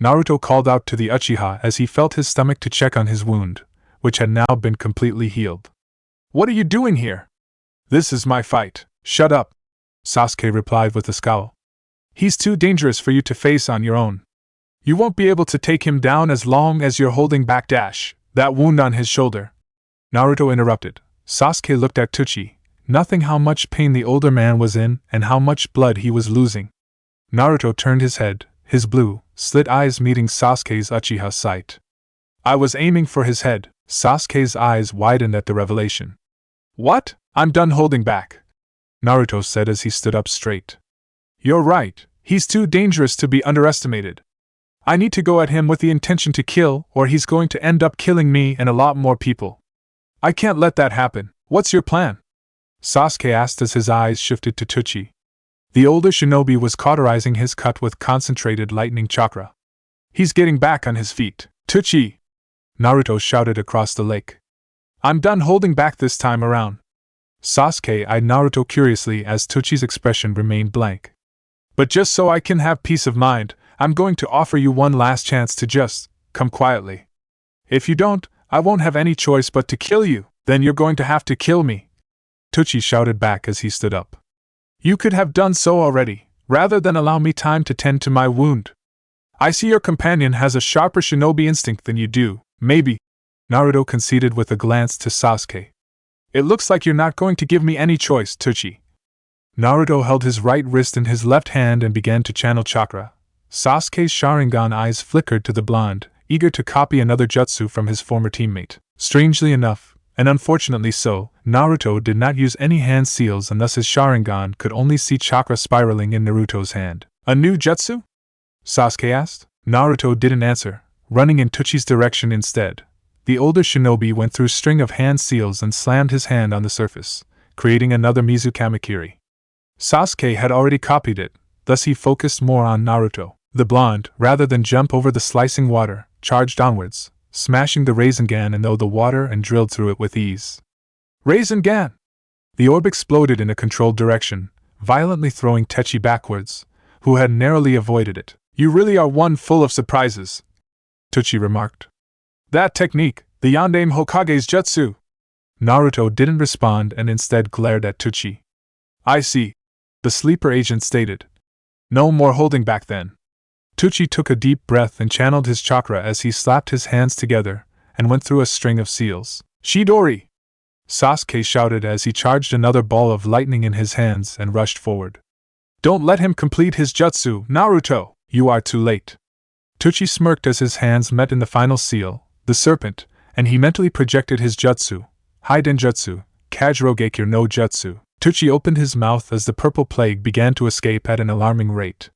Naruto called out to the Uchiha as he felt his stomach to check on his wound, which had now been completely healed. What are you doing here? This is my fight. Shut up, Sasuke replied with a scowl. He's too dangerous for you to face on your own. You won't be able to take him down as long as you're holding back that wound on his shoulder. Naruto interrupted. Sasuke looked at Tuchi, noting how much pain the older man was in and how much blood he was losing. Naruto turned his head, his blue, slit eyes meeting Sasuke's Uchiha sight. I was aiming for his head. Sasuke's eyes widened at the revelation. What? I'm done holding back, Naruto said as he stood up straight. You're right, he's too dangerous to be underestimated. I need to go at him with the intention to kill, or he's going to end up killing me and a lot more people. I can't let that happen. What's your plan? Sasuke asked as his eyes shifted to Tuchi. The older shinobi was cauterizing his cut with concentrated lightning chakra. He's getting back on his feet. Tuchi! Naruto shouted across the lake. I'm done holding back this time around. Sasuke eyed Naruto curiously as Tuchi's expression remained blank. But just so I can have peace of mind, I'm going to offer you one last chance to just come quietly. If you don't, I won't have any choice but to kill you. Then you're going to have to kill me, Tuchi shouted back as he stood up. You could have done so already, rather than allow me time to tend to my wound. I see your companion has a sharper shinobi instinct than you do, maybe, Naruto conceded with a glance to Sasuke. It looks like you're not going to give me any choice, Tuchi. Naruto held his right wrist in his left hand and began to channel chakra. Sasuke's Sharingan eyes flickered to the blonde, eager to copy another jutsu from his former teammate. Strangely enough, and unfortunately so, Naruto did not use any hand seals and thus his Sharingan could only see chakra spiraling in Naruto's hand. A new jutsu? Sasuke asked. Naruto didn't answer, running in Tuchi's direction instead. The older shinobi went through a string of hand seals and slammed his hand on the surface, creating another Mizukamakiri. Sasuke had already copied it, thus he focused more on Naruto. The blonde, rather than jump over the slicing water, charged onwards, smashing the Rasengan and though the water and drilled through it with ease. Rasengan! The orb exploded in a controlled direction, violently throwing Techi backwards, who had narrowly avoided it. You really are one full of surprises, Tuchi remarked. That technique, the Yondaime Hokage's jutsu! Naruto didn't respond and instead glared at Tuchi. I see, the sleeper agent stated. No more holding back then. Tuchi took a deep breath and channeled his chakra as he slapped his hands together and went through a string of seals. Chidori! Sasuke shouted as he charged another ball of lightning in his hands and rushed forward. Don't let him complete his jutsu, Naruto! You are too late. Tuchi smirked as his hands met in the final seal, the serpent, and he mentally projected his jutsu, Haidenjutsu, Kajirogekure no Jutsu. Tuchi opened his mouth as the purple plague began to escape at an alarming rate.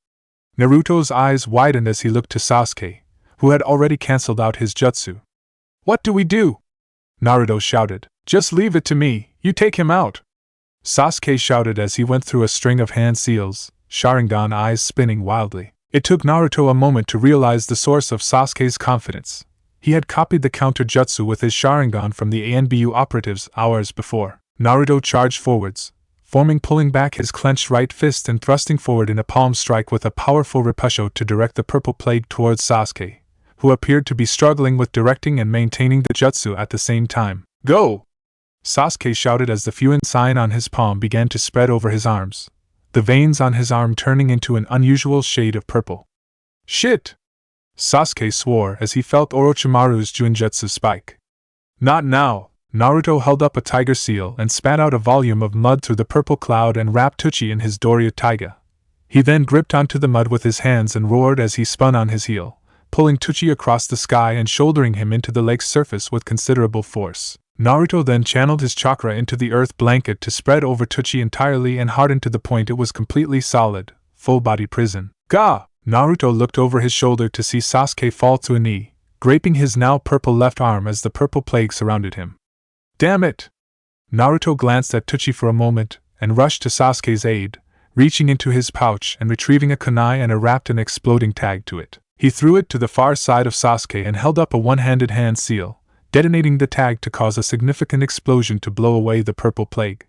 Naruto's eyes widened as he looked to Sasuke, who had already cancelled out his jutsu. What do we do? Naruto shouted. Just leave it to me, you take him out. Sasuke shouted as he went through a string of hand seals, Sharingan eyes spinning wildly. It took Naruto a moment to realize the source of Sasuke's confidence. He had copied the counter jutsu with his Sharingan from the ANBU operatives hours before. Naruto charged forwards, pulling back his clenched right fist and thrusting forward in a palm strike with a powerful repusho to direct the purple plague towards Sasuke, who appeared to be struggling with directing and maintaining the jutsu at the same time. Go! Sasuke shouted as the Fuin sign on his palm began to spread over his arms, the veins on his arm turning into an unusual shade of purple. Shit! Sasuke swore as he felt Orochimaru's Juinjutsu spike. Not now! Naruto held up a tiger seal and spat out a volume of mud through the purple cloud and wrapped Tuchi in his Doria Taiga. He then gripped onto the mud with his hands and roared as he spun on his heel, pulling Tuchi across the sky and shouldering him into the lake's surface with considerable force. Naruto then channeled his chakra into the earth blanket to spread over Tuchi entirely and harden to the point it was completely solid, full-body prison. Gah! Naruto looked over his shoulder to see Sasuke fall to a knee, graping his now purple left arm as the purple plague surrounded him. Damn it! Naruto glanced at Tuchi for a moment, and rushed to Sasuke's aid, reaching into his pouch and retrieving a kunai and wrapped an exploding tag to it. He threw it to the far side of Sasuke and held up a one-handed hand seal, detonating the tag to cause a significant explosion to blow away the purple plague.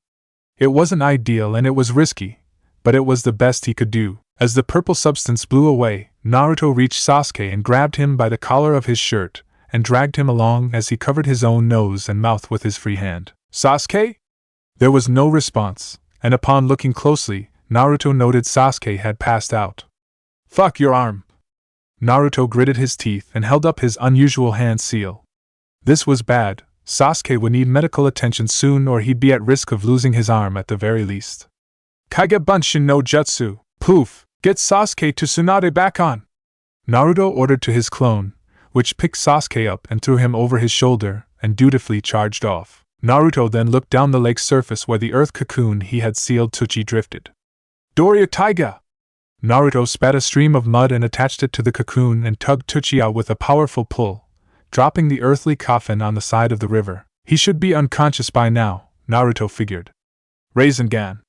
It wasn't ideal and it was risky, but it was the best he could do. As the purple substance blew away, Naruto reached Sasuke and grabbed him by the collar of his shirt, and dragged him along as he covered his own nose and mouth with his free hand. Sasuke? There was no response, and upon looking closely, Naruto noted Sasuke had passed out. Fuck your arm! Naruto gritted his teeth and held up his unusual hand seal. This was bad. Sasuke would need medical attention soon or he'd be at risk of losing his arm at the very least. Kage Bunshin no Jutsu, poof! Get Sasuke to Tsunade back on! Naruto ordered to his clone, which picked Sasuke up and threw him over his shoulder and dutifully charged off. Naruto then looked down the lake's surface where the earth cocoon he had sealed Tuchi drifted. Doria Taiga! Naruto spat a stream of mud and attached it to the cocoon and tugged Tuchi out with a powerful pull, dropping the earthly coffin on the side of the river. He should be unconscious by now, Naruto figured. Rasengan.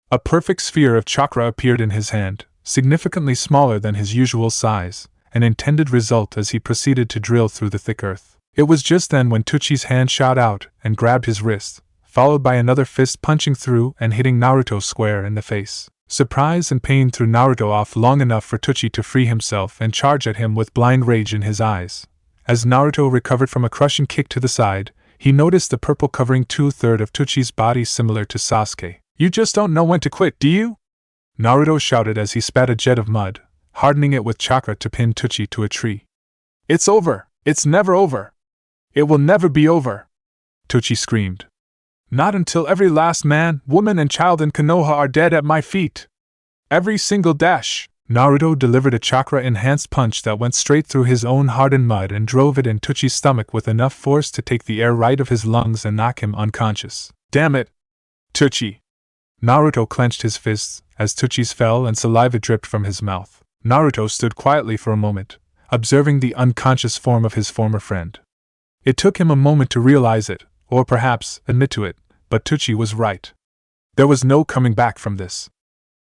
A perfect sphere of chakra appeared in his hand, significantly smaller than his usual size, an intended result as he proceeded to drill through the thick earth. It was just then when Tuchi's hand shot out and grabbed his wrist, followed by another fist punching through and hitting Naruto square in the face. Surprise and pain threw Naruto off long enough for Tuchi to free himself and charge at him with blind rage in his eyes. As Naruto recovered from a crushing kick to the side, he noticed the purple covering 2/3 of Tuchi's body similar to Sasuke. You just don't know when to quit, do you? Naruto shouted as he spat a jet of mud, hardening it with chakra to pin Tuchi to a tree. It's over! It's never over! It will never be over! Tuchi screamed. Not until every last man, woman and child in Konoha are dead at my feet. Every single dash. Naruto delivered a chakra-enhanced punch that went straight through his own hardened mud and drove it in Tuchi's stomach with enough force to take the air right of his lungs and knock him unconscious. Damn it! Tuchi! Naruto clenched his fists as Tuchi's fell and saliva dripped from his mouth. Naruto stood quietly for a moment, observing the unconscious form of his former friend. It took him a moment to realize it, or perhaps admit to it, but Tuchi was right. There was no coming back from this.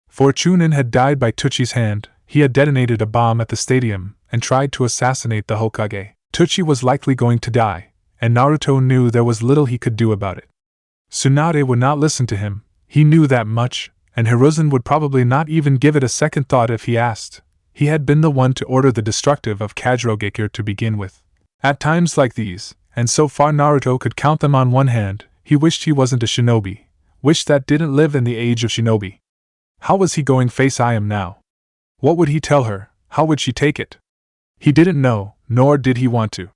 For Chunin had died by Tuchi's hand, he had detonated a bomb at the stadium and tried to assassinate the Hokage. Tuchi was likely going to die, and Naruto knew there was little he could do about it. Tsunade would not listen to him, he knew that much, and Hiruzen would probably not even give it a second thought if he asked. He had been the one to order the destructive of Kajirogekure to begin with. At times like these, and so far Naruto could count them on one hand, he wished he wasn't a shinobi, wished that didn't live in the age of shinobi. How was he going face IM now? What would he tell her? How would she take it? He didn't know, nor did he want to.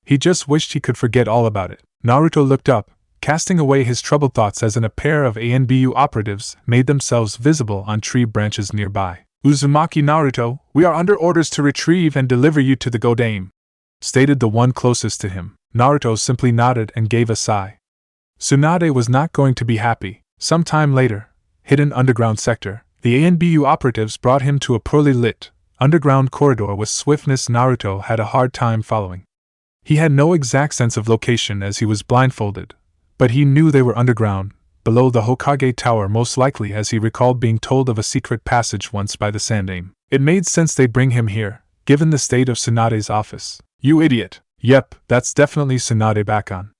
He just wished he could forget all about it. Naruto looked up, casting away his troubled thoughts as a pair of ANBU operatives made themselves visible on tree branches nearby. Uzumaki Naruto, we are under orders to retrieve and deliver you to the Godame, stated the one closest to him. Naruto simply nodded and gave a sigh. Tsunade was not going to be happy. Sometime later, hidden underground sector, the ANBU operatives brought him to a poorly lit, underground corridor with swiftness Naruto had a hard time following. He had no exact sense of location as he was blindfolded, but he knew they were underground, below the Hokage tower most likely as he recalled being told of a secret passage once by the Sandaime. It made sense they'd bring him here, given the state of Tsunade's office. You idiot! Yep, that's definitely Tsunade back on.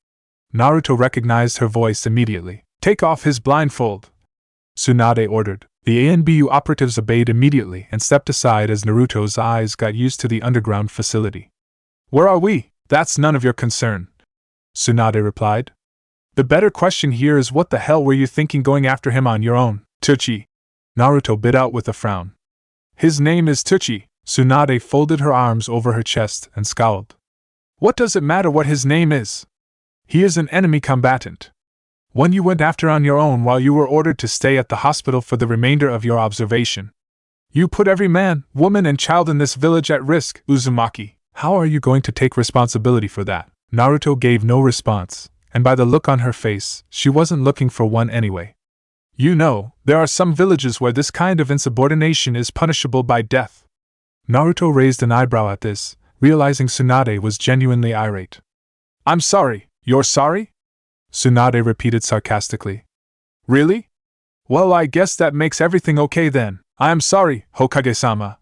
Naruto recognized her voice immediately. Take off his blindfold! Tsunade ordered. The ANBU operatives obeyed immediately and stepped aside as Naruto's eyes got used to the underground facility. Where are we? That's none of your concern, Tsunade replied. The better question here is what the hell were you thinking going after him on your own, Tuchi? Naruto bit out with a frown. His name is Tuchi. Tsunade folded her arms over her chest and scowled. What does it matter what his name is? He is an enemy combatant. One you went after on your own while you were ordered to stay at the hospital for the remainder of your observation. You put every man, woman and child in this village at risk, Uzumaki. How are you going to take responsibility for that? Naruto gave no response, and by the look on her face, she wasn't looking for one anyway. You know, there are some villages where this kind of insubordination is punishable by death. Naruto raised an eyebrow at this, realizing Tsunade was genuinely irate. I'm sorry, you're sorry? Tsunade repeated sarcastically. Really? Well, I guess that makes everything okay then. I am sorry, Hokage-sama.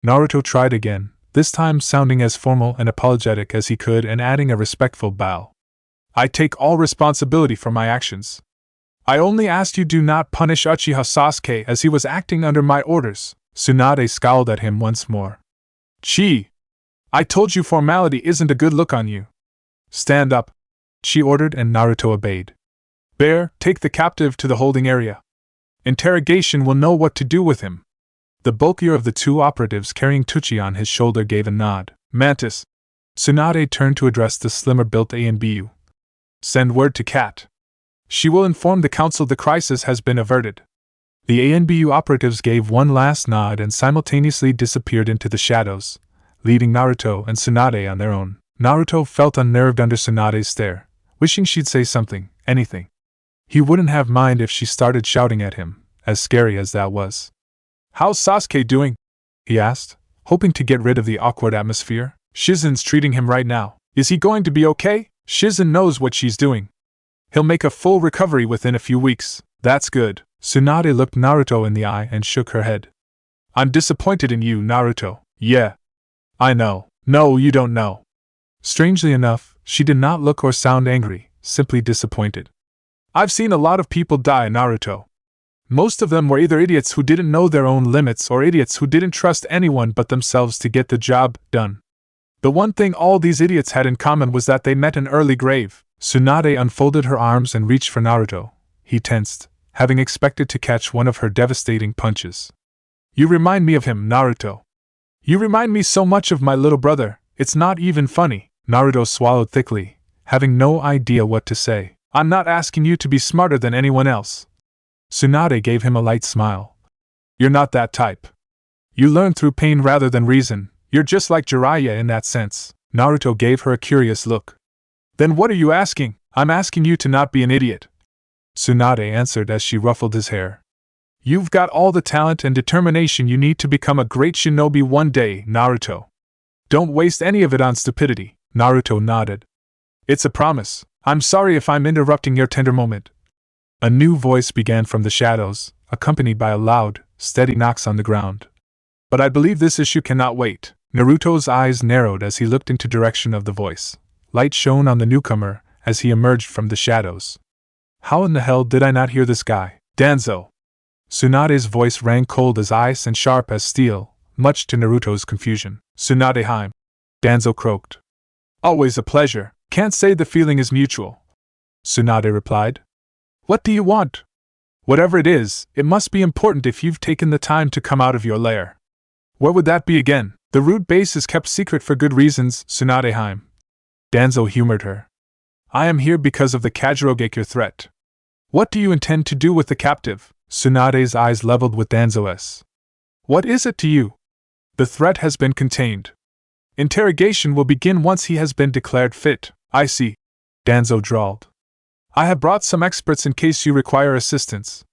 Naruto tried again, this time sounding as formal and apologetic as he could and adding a respectful bow. I take all responsibility for my actions. I only asked you do not punish Uchiha Sasuke as he was acting under my orders. Tsunade scowled at him once more. Chi! I told you formality isn't a good look on you. Stand up, she ordered, and Naruto obeyed. Bear, take the captive to the holding area. Interrogation will know what to do with him. The bulkier of the two operatives carrying Tuchi on his shoulder gave a nod. Mantis. Tsunade turned to address the slimmer-built ANBU. Send word to Cat. She will inform the council the crisis has been averted. The ANBU operatives gave one last nod and simultaneously disappeared into the shadows, leaving Naruto and Tsunade on their own. Naruto felt unnerved under Tsunade's stare, wishing she'd say something, anything. He wouldn't have minded if she started shouting at him, as scary as that was. How's Sasuke doing? He asked, hoping to get rid of the awkward atmosphere. Shizen's treating him right now. Is he going to be okay? Shizen knows what she's doing. He'll make a full recovery within a few weeks. That's good. Tsunade looked Naruto in the eye and shook her head. I'm disappointed in you, Naruto. Yeah. I know. No, you don't know. Strangely enough, she did not look or sound angry, simply disappointed. I've seen a lot of people die, Naruto. Most of them were either idiots who didn't know their own limits or idiots who didn't trust anyone but themselves to get the job done. The one thing all these idiots had in common was that they met an early grave. Tsunade unfolded her arms and reached for Naruto. He tensed, having expected to catch one of her devastating punches. You remind me of him, Naruto. You remind me so much of my little brother, it's not even funny. Naruto swallowed thickly, having no idea what to say. I'm not asking you to be smarter than anyone else. Tsunade gave him a light smile. You're not that type. You learn through pain rather than reason. You're just like Jiraiya in that sense. Naruto gave her a curious look. Then what are you asking? I'm asking you to not be an idiot. Tsunade answered as she ruffled his hair. You've got all the talent and determination you need to become a great shinobi one day, Naruto. Don't waste any of it on stupidity. Naruto nodded. It's a promise. I'm sorry if I'm interrupting your tender moment. A new voice began from the shadows, accompanied by a loud, steady knocks on the ground. But I believe this issue cannot wait. Naruto's eyes narrowed as he looked into direction of the voice. Light shone on the newcomer as he emerged from the shadows. How in the hell did I not hear this guy? Danzo. Tsunade's voice rang cold as ice and sharp as steel, much to Naruto's confusion. Tsunade-heim. Danzo croaked. Always a pleasure. Can't say the feeling is mutual. Tsunade replied. What do you want? Whatever it is, it must be important if you've taken the time to come out of your lair. Where would that be again? The root base is kept secret for good reasons, Tsunade-heim. Danzo humored her. I am here because of the Kajirogekure threat. What do you intend to do with the captive? Tsunade's eyes leveled with Danzo's. What is it to you? The threat has been contained. Interrogation will begin once he has been declared fit. I see. Danzo drawled. I have brought some experts in case you require assistance.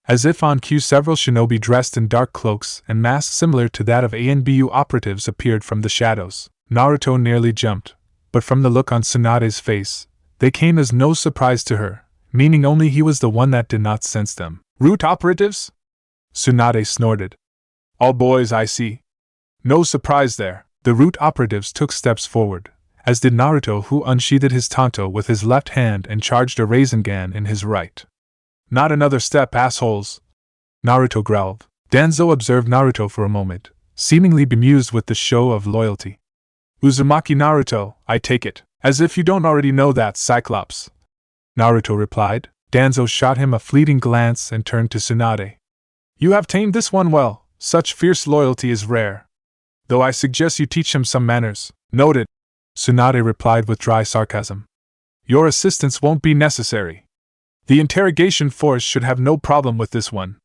As if on cue, several shinobi dressed in dark cloaks and masks similar to that of ANBU operatives appeared from the shadows. Naruto nearly jumped, but from the look on Tsunade's face, they came as no surprise to her, meaning only he was the one that did not sense them. Root operatives? Tsunade snorted. All boys, I see. No surprise there. The root operatives took steps forward, as did Naruto, who unsheathed his tanto with his left hand and charged a Rasengan in his right. Not another step, assholes! Naruto growled. Danzo observed Naruto for a moment, seemingly bemused with the show of loyalty. Uzumaki Naruto, I take it. As if you don't already know that, Cyclops. Naruto replied. Danzo shot him a fleeting glance and turned to Tsunade. You have tamed this one well. Such fierce loyalty is rare. Though I suggest you teach him some manners. Noted. Tsunade replied with dry sarcasm. Your assistance won't be necessary. The interrogation force should have no problem with this one.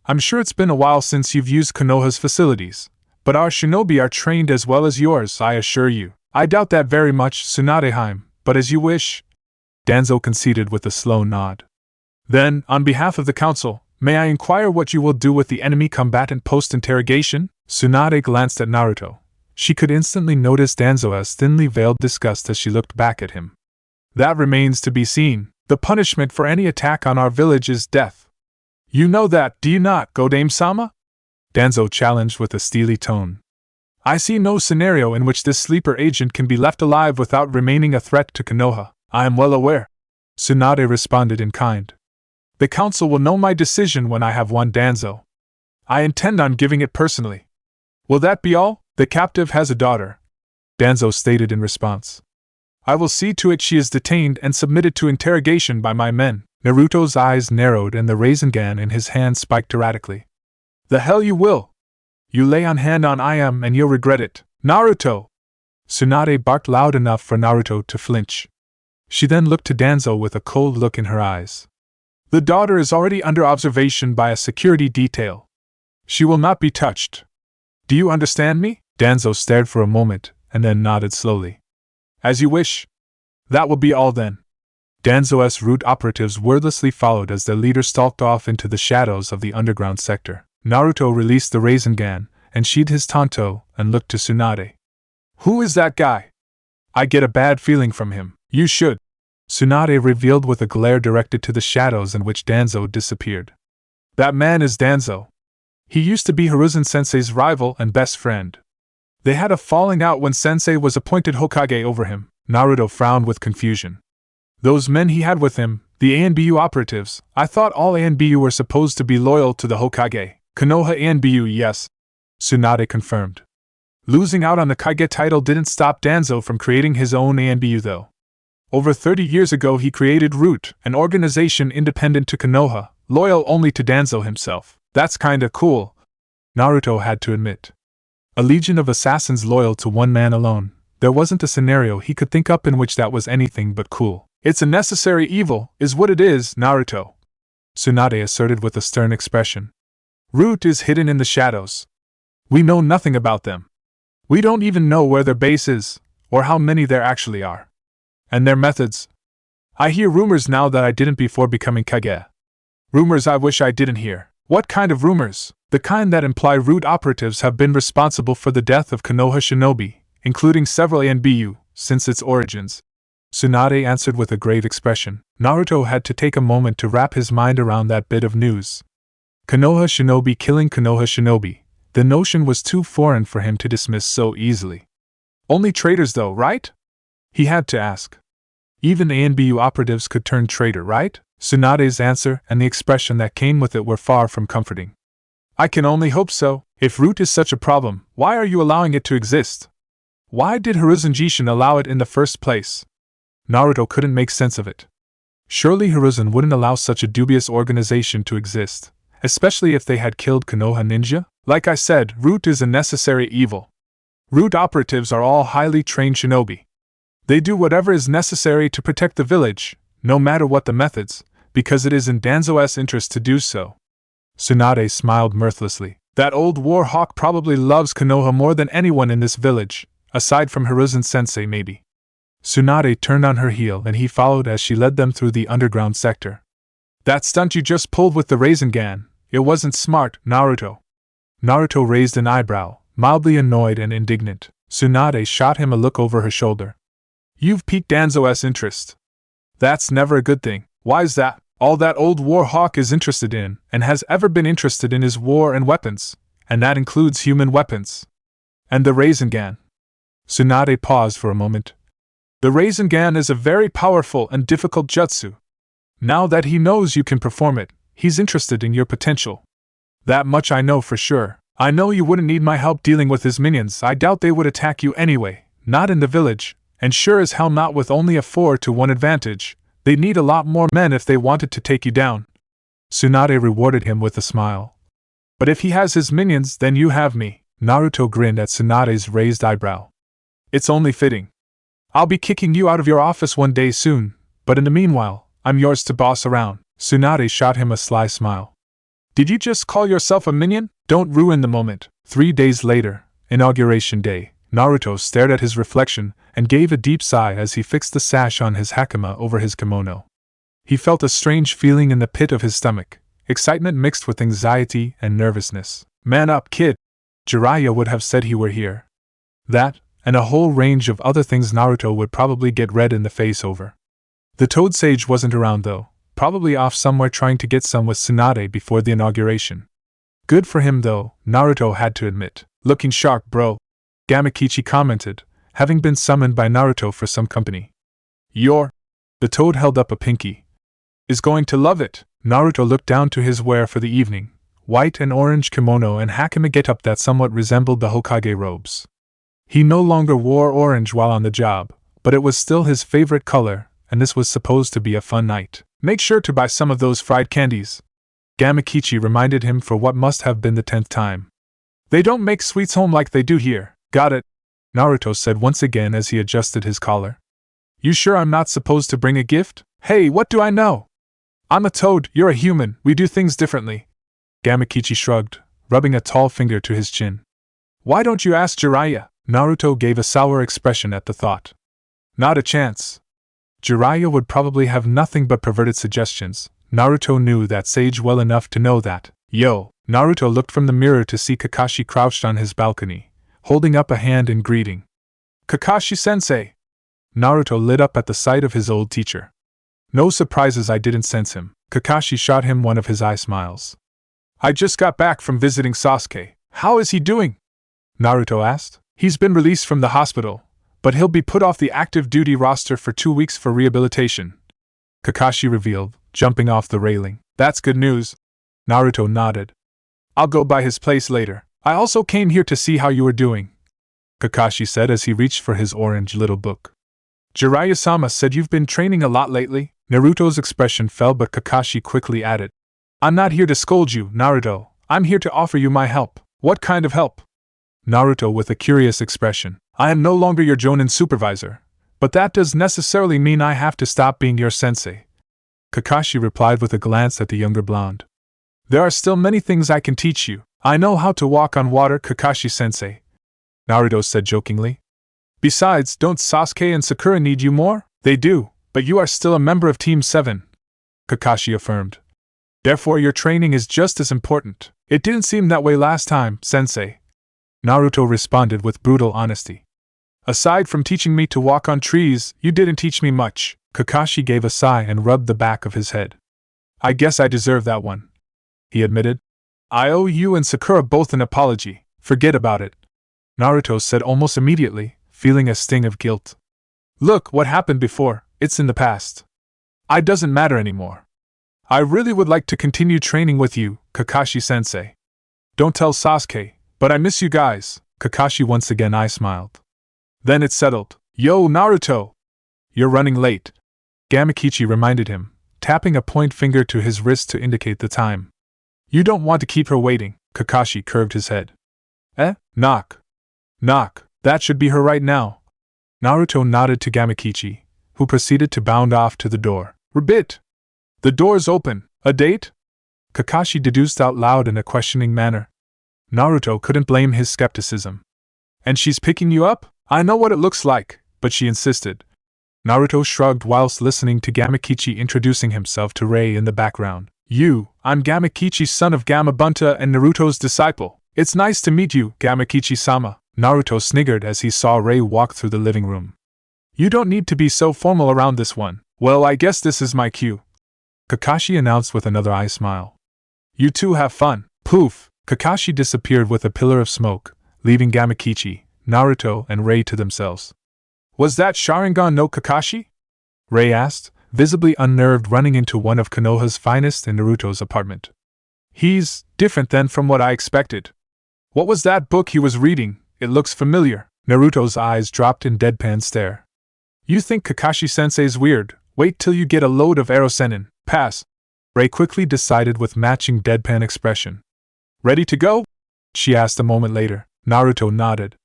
I'm sure it's been a while since you've used Konoha's facilities, but our shinobi are trained as well as yours, I assure you. I doubt that very much, Tsunade-heim, but as you wish. Danzo conceded with a slow nod. Then, on behalf of the council, may I inquire what you will do with the enemy combatant post-interrogation? Tsunade glanced at Naruto. She could instantly notice Danzo's thinly veiled disgust as she looked back at him. That remains to be seen. The punishment for any attack on our village is death. You know that, do you not, Godame-sama? Danzo challenged with a steely tone. I see no scenario in which this sleeper agent can be left alive without remaining a threat to Konoha. I am well aware. Tsunade responded in kind. The council will know my decision when I have one, Danzo. I intend on giving it personally. Will that be all? The captive has a daughter, Danzo stated in response. I will see to it she is detained and submitted to interrogation by my men. Naruto's eyes narrowed and the Rasengan in his hand spiked erratically. The hell you will! You lay on hand on I am and you'll regret it. Naruto! Tsunade barked loud enough for Naruto to flinch. She then looked to Danzo with a cold look in her eyes. The daughter is already under observation by a security detail. She will not be touched. Do you understand me? Danzo stared for a moment, and then nodded slowly. As you wish. That will be all then. Danzo's route operatives wordlessly followed as their leader stalked off into the shadows of the underground sector. Naruto released the Rasengan, and sheathed his tanto, and looked to Tsunade. Who is that guy? I get a bad feeling from him. You should. Tsunade revealed with a glare directed to the shadows in which Danzo disappeared. That man is Danzo. He used to be Hiruzen-sensei's rival and best friend. They had a falling out when Sensei was appointed Hokage over him. Naruto frowned with confusion. Those men he had with him, the ANBU operatives, I thought all ANBU were supposed to be loyal to the Hokage. Konoha ANBU, yes. Tsunade confirmed. Losing out on the Kage title didn't stop Danzo from creating his own ANBU though. Over 30 years ago he created Root, an organization independent to Konoha, loyal only to Danzo himself. That's kinda cool, Naruto had to admit. A legion of assassins loyal to one man alone. There wasn't a scenario he could think up in which that was anything but cool. It's a necessary evil, is what it is, Naruto, Tsunade asserted with a stern expression. Root is hidden in the shadows. We know nothing about them. We don't even know where their base is, or how many there actually are. And their methods. I hear rumors now that I didn't before becoming Kage. Rumors I wish I didn't hear. What kind of rumors? The kind that imply Root operatives have been responsible for the death of Konoha shinobi, including several ANBU, since its origins. Tsunade answered with a grave expression. Naruto had to take a moment to wrap his mind around that bit of news. Konoha shinobi killing Konoha shinobi. The notion was too foreign for him to dismiss so easily. Only traitors though, right? He had to ask. Even ANBU operatives could turn traitor, right? Tsunade's answer and the expression that came with it were far from comforting. I can only hope so. If Root is such a problem, why are you allowing it to exist? Why did Hiruzen Jishin allow it in the first place? Naruto couldn't make sense of it. Surely Hiruzen wouldn't allow such a dubious organization to exist, especially if they had killed Konoha ninja? Like I said, Root is a necessary evil. Root operatives are all highly trained shinobi. They do whatever is necessary to protect the village, no matter what the methods, because it is in Danzo's interest to do so. Tsunade smiled mirthlessly. That old war hawk probably loves Konoha more than anyone in this village, aside from Hiruzen-sensei maybe. Tsunade turned on her heel and he followed as she led them through the underground sector. That stunt you just pulled with the Rasengan, it wasn't smart, Naruto. Naruto raised an eyebrow, mildly annoyed and indignant. Tsunade shot him a look over her shoulder. You've piqued Danzo's interest. That's never a good thing. Why's that? All that old war hawk is interested in, and has ever been interested in, is war and weapons, and that includes human weapons. And the Rasengan. Tsunade paused for a moment. The Rasengan is a very powerful and difficult jutsu. Now that he knows you can perform it, he's interested in your potential. That much I know for sure. I know you wouldn't need my help dealing with his minions. I doubt they would attack you anyway, not in the village, and sure as hell not with only a 4-to-1 advantage. They'd need a lot more men if they wanted to take you down. Tsunade rewarded him with a smile. But if he has his minions, then you have me. Naruto grinned at Tsunade's raised eyebrow. It's only fitting. I'll be kicking you out of your office one day soon, but in the meanwhile, I'm yours to boss around. Tsunade shot him a sly smile. Did you just call yourself a minion? Don't ruin the moment. 3 days later, Inauguration Day, Naruto stared at his reflection and gave a deep sigh as he fixed the sash on his hakama over his kimono. He felt a strange feeling in the pit of his stomach, excitement mixed with anxiety and nervousness. Man up, kid! Jiraiya would have said he were here. That, and a whole range of other things Naruto would probably get red in the face over. The Toad Sage wasn't around though, probably off somewhere trying to get some with Tsunade before the inauguration. Good for him though, Naruto had to admit. Looking sharp, bro, Gamakichi commented, having been summoned by Naruto for some company. The Toad held up a pinky. Is going to love it. Naruto looked down to his wear for the evening, white and orange kimono and hakame getup that somewhat resembled the Hokage robes. He no longer wore orange while on the job, but it was still his favorite color, and this was supposed to be a fun night. Make sure to buy some of those fried candies, Gamakichi reminded him for what must have been the 10th time. They don't make sweets home like they do here. Got it, Naruto said once again as he adjusted his collar. You sure I'm not supposed to bring a gift? Hey, what do I know? I'm a toad, you're a human, we do things differently. Gamakichi shrugged, rubbing a tall finger to his chin. Why don't you ask Jiraiya? Naruto gave a sour expression at the thought. Not a chance. Jiraiya would probably have nothing but perverted suggestions. Naruto knew that sage well enough to know that. Naruto looked from the mirror to see Kakashi crouched on his balcony, holding up a hand in greeting. Kakashi-sensei! Naruto lit up at the sight of his old teacher. No surprises I didn't sense him. Kakashi shot him one of his eye smiles. I just got back from visiting Sasuke. How is he doing? Naruto asked. He's been released from the hospital, but he'll be put off the active duty roster for 2 weeks for rehabilitation, Kakashi revealed, jumping off the railing. That's good news. Naruto nodded. I'll go by his place later. I also came here to see how you were doing, Kakashi said as he reached for his orange little book. Jiraiya-sama said you've been training a lot lately. Naruto's expression fell, but Kakashi quickly added. I'm not here to scold you, Naruto. I'm here to offer you my help. What kind of help? Naruto with a curious expression. I am no longer your Jonin supervisor, but that does necessarily mean I have to stop being your sensei, Kakashi replied with a glance at the younger blonde. There are still many things I can teach you. I know how to walk on water, Kakashi-sensei, Naruto said jokingly. Besides, don't Sasuke and Sakura need you more? They do, but you are still a member of Team 7, Kakashi affirmed. Therefore your training is just as important. It didn't seem that way last time, sensei, Naruto responded with brutal honesty. Aside from teaching me to walk on trees, you didn't teach me much. Kakashi gave a sigh and rubbed the back of his head. I guess I deserve that one, he admitted. I owe you and Sakura both an apology. Forget about it, Naruto said almost immediately, feeling a sting of guilt. Look, what happened before, it's in the past. It doesn't matter anymore. I really would like to continue training with you, Kakashi-sensei. Don't tell Sasuke, but I miss you guys, Kakashi once again smiled. Then it's settled. Yo, Naruto! You're running late, Gamakichi reminded him, tapping a point finger to his wrist to indicate the time. You don't want to keep her waiting, Kakashi curved his head. Knock. Knock, that should be her right now. Naruto nodded to Gamakichi, who proceeded to bound off to the door. Ribbit! The door's open. A date? Kakashi deduced out loud in a questioning manner. Naruto couldn't blame his skepticism. And she's picking you up? I know what it looks like, but she insisted. Naruto shrugged whilst listening to Gamakichi introducing himself to Rei in the background. I'm Gamakichi, son of Gamabunta and Naruto's disciple. It's nice to meet you, Gamakichi-sama, Naruto sniggered as he saw Rei walk through the living room. You don't need to be so formal around this one. Well, I guess this is my cue, Kakashi announced with another eye smile. You two have fun. Poof! Kakashi disappeared with a pillar of smoke, leaving Gamakichi, Naruto, and Rei to themselves. Was that Sharingan no Kakashi? Rei asked, visibly unnerved, running into one of Konoha's finest in Naruto's apartment. He's different than from what I expected. What was that book he was reading? It looks familiar. Naruto's eyes dropped in deadpan stare. You think Kakashi-sensei's weird? Wait till you get a load of Erosenin. Pass. Rei quickly decided with matching deadpan expression. Ready to go? She asked a moment later. Naruto nodded.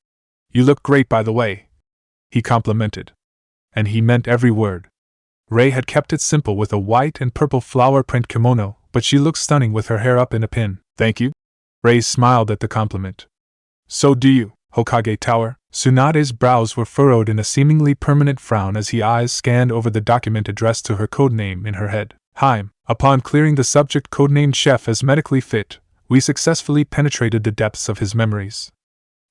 You look great, by the way, he complimented. And he meant every word. Rei had kept it simple with a white and purple flower print kimono, but she looked stunning with her hair up in a pin. Thank you. Rei smiled at the compliment. So do you, Hokage Tower? Tsunade's brows were furrowed in a seemingly permanent frown as his eyes scanned over the document addressed to her codename in her head. Upon clearing the subject, codenamed Chef as medically fit, we successfully penetrated the depths of his memories.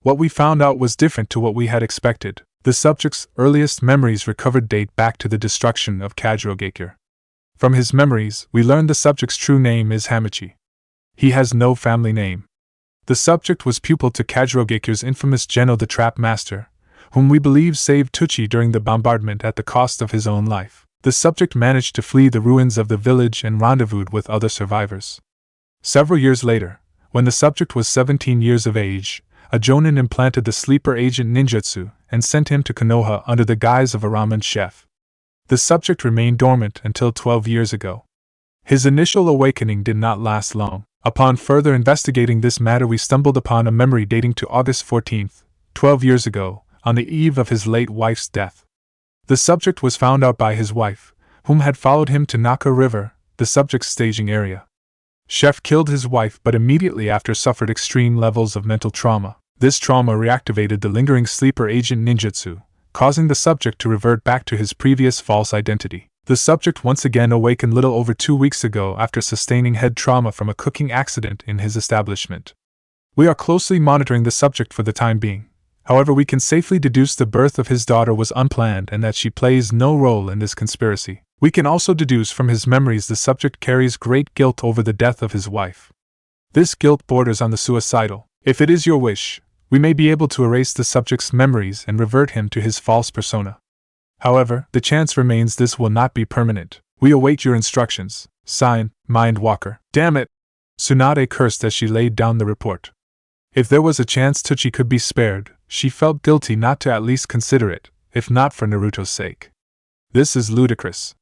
What we found out was different to what we had expected. The subject's earliest memories recovered date back to the destruction of Kajirogakure. From his memories, we learned the subject's true name is Hamachi. He has no family name. The subject was pupil to Kajirogakure's infamous Geno the Trap Master, whom we believe saved Tuchi during the bombardment at the cost of his own life. The subject managed to flee the ruins of the village and rendezvoused with other survivors. Several years later, when the subject was 17 years of age, a jonin implanted the sleeper agent ninjutsu and sent him to Konoha under the guise of a ramen chef. The subject remained dormant until 12 years ago. His initial awakening did not last long. Upon further investigating this matter, we stumbled upon a memory dating to August 14, 12 years ago, on the eve of his late wife's death. The subject was found out by his wife, whom had followed him to Naka River, the subject's staging area. Chef killed his wife but immediately after suffered extreme levels of mental trauma. This trauma reactivated the lingering sleeper agent ninjutsu, causing the subject to revert back to his previous false identity. The subject once again awakened little over 2 weeks ago after sustaining head trauma from a cooking accident in his establishment. We are closely monitoring the subject for the time being. However, we can safely deduce the birth of his daughter was unplanned and that she plays no role in this conspiracy. We can also deduce from his memories the subject carries great guilt over the death of his wife. This guilt borders on the suicidal. If it is your wish, we may be able to erase the subject's memories and revert him to his false persona. However, the chance remains this will not be permanent. We await your instructions. Sign, Mind Walker. Damn it! Tsunade cursed as she laid down the report. If there was a chance Tuchi could be spared, she felt guilty not to at least consider it, if not for Naruto's sake. This is ludicrous.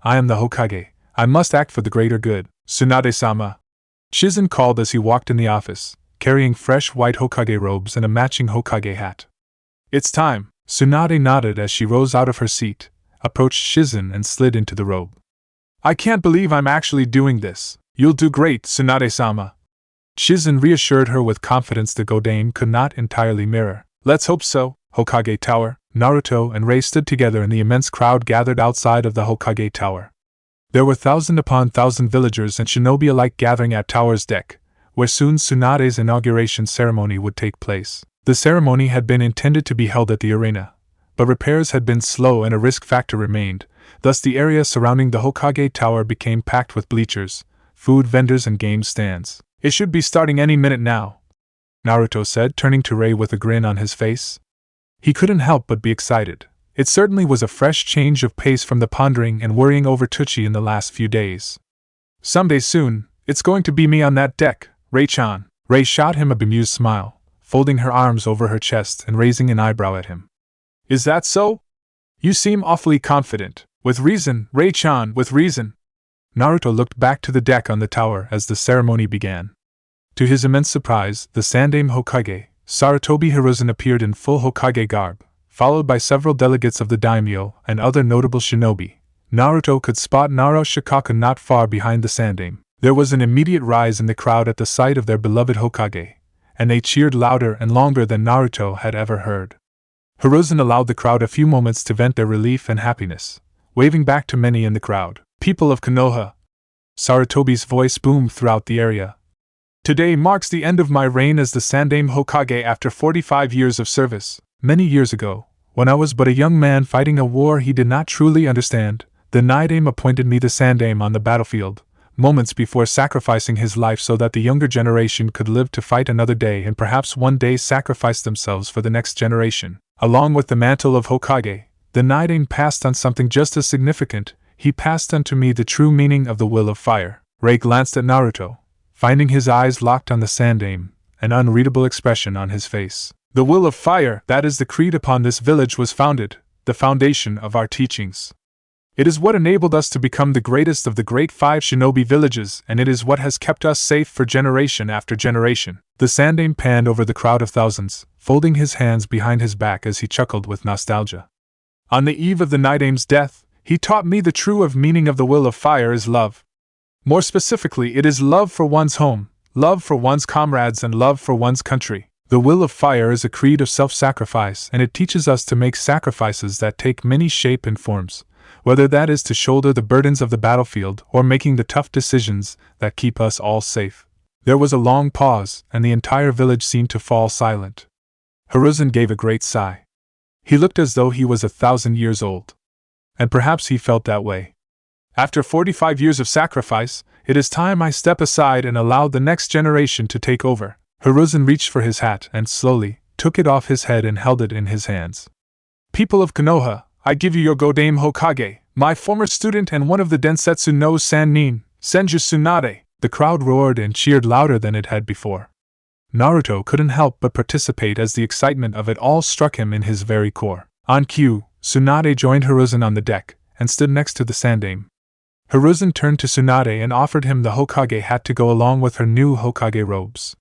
I am the Hokage. I must act for the greater good. Tsunade-sama. Shizen called as he walked in the office, carrying fresh white Hokage robes and a matching Hokage hat. It's time. Tsunade nodded as she rose out of her seat, approached Shizen and slid into the robe. I can't believe I'm actually doing this. You'll do great, Tsunade-sama. Shizen reassured her with confidence the Godame could not entirely mirror. Let's hope so. Hokage Tower, Naruto and Rei stood together in the immense crowd gathered outside of the Hokage Tower. There were thousand upon thousand villagers and shinobi alike gathering at Tower's deck, where soon Tsunade's inauguration ceremony would take place. The ceremony had been intended to be held at the arena, but repairs had been slow and a risk factor remained, thus the area surrounding the Hokage Tower became packed with bleachers, food vendors and game stands. It should be starting any minute now, Naruto said, turning to Rei with a grin on his face. He couldn't help but be excited. It certainly was a fresh change of pace from the pondering and worrying over Tuchi in the last few days. Someday soon, it's going to be me on that deck, Rei-chan. Rei shot him a bemused smile, folding her arms over her chest and raising an eyebrow at him. Is that so? You seem awfully confident. With reason, Rei-chan, with reason. Naruto looked back to the deck on the tower as the ceremony began. To his immense surprise, the Sandaime Hokage, Sarutobi Hiruzen, appeared in full Hokage garb, followed by several delegates of the daimyo and other notable shinobi. Naruto could spot Naro Shikaka not far behind the Sandaime. There was an immediate rise in the crowd at the sight of their beloved Hokage, and they cheered louder and longer than Naruto had ever heard. Hiruzen allowed the crowd a few moments to vent their relief and happiness, waving back to many in the crowd. People of Konoha! Sarutobi's voice boomed throughout the area. Today marks the end of my reign as the Sandaime Hokage after 45 years of service. Many years ago, when I was but a young man fighting a war he did not truly understand, the Nidaime appointed me the Sandaime on the battlefield, moments before sacrificing his life so that the younger generation could live to fight another day and perhaps one day sacrifice themselves for the next generation. Along with the mantle of Hokage, the Nidaime passed on something just as significant. He passed unto me the true meaning of the will of fire. Rei glanced at Naruto, finding his eyes locked on the Sandaime, an unreadable expression on his face. The will of fire, that is the creed upon this village was founded, the foundation of our teachings. It is what enabled us to become the greatest of the great 5 shinobi villages, and it is what has kept us safe for generation after generation. The Sandaime panned over the crowd of thousands, folding his hands behind his back as he chuckled with nostalgia. On the eve of the Nidaime's death, he taught me the true meaning of the will of fire is love. More specifically, it is love for one's home, love for one's comrades, and love for one's country. The will of fire is a creed of self-sacrifice, and it teaches us to make sacrifices that take many shapes and forms, whether that is to shoulder the burdens of the battlefield or making the tough decisions that keep us all safe. There was a long pause, and the entire village seemed to fall silent. Hiruzen gave a great sigh. He looked as though he was 1,000 years old. And perhaps he felt that way. After 45 years of sacrifice, it is time I step aside and allow the next generation to take over. Hiruzen reached for his hat and slowly took it off his head and held it in his hands. People of Konoha, I give you your Godame Hokage, my former student and one of the Densetsu no Sannin, Senju Tsunade. The crowd roared and cheered louder than it had before. Naruto couldn't help but participate as the excitement of it all struck him in his very core. On cue, Tsunade joined Hiruzen on the deck and stood next to the Sandaime. Hiruzen turned to Tsunade and offered him the Hokage hat to go along with her new Hokage robes.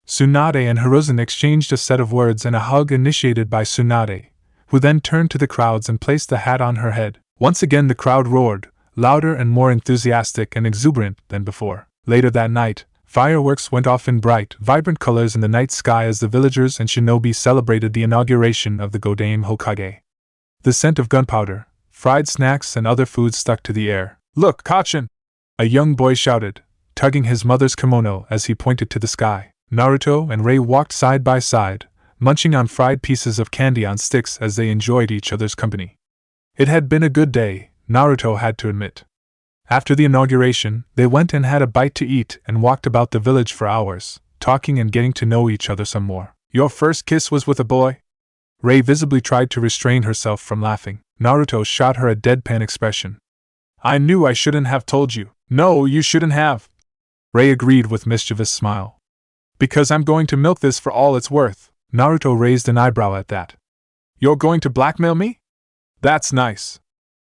Tsunade and Hiruzen exchanged a set of words and a hug initiated by Tsunade, who then turned to the crowds and placed the hat on her head. Once again the crowd roared, louder and more enthusiastic and exuberant than before. Later that night, fireworks went off in bright, vibrant colors in the night sky as the villagers and shinobi celebrated the inauguration of the Godame Hokage. The scent of gunpowder, fried snacks and other foods stuck to the air. "Look, Kachin!" a young boy shouted, tugging his mother's kimono as he pointed to the sky. Naruto and Rei walked side by side, munching on fried pieces of candy on sticks as they enjoyed each other's company. It had been a good day, Naruto had to admit. After the inauguration, they went and had a bite to eat and walked about the village for hours, talking and getting to know each other some more. "Your first kiss was with a boy?" Rei visibly tried to restrain herself from laughing. Naruto shot her a deadpan expression. "I knew I shouldn't have told you." "No, you shouldn't have," Rei agreed with mischievous smile. "Because I'm going to milk this for all it's worth." Naruto raised an eyebrow at that. "You're going to blackmail me? That's nice.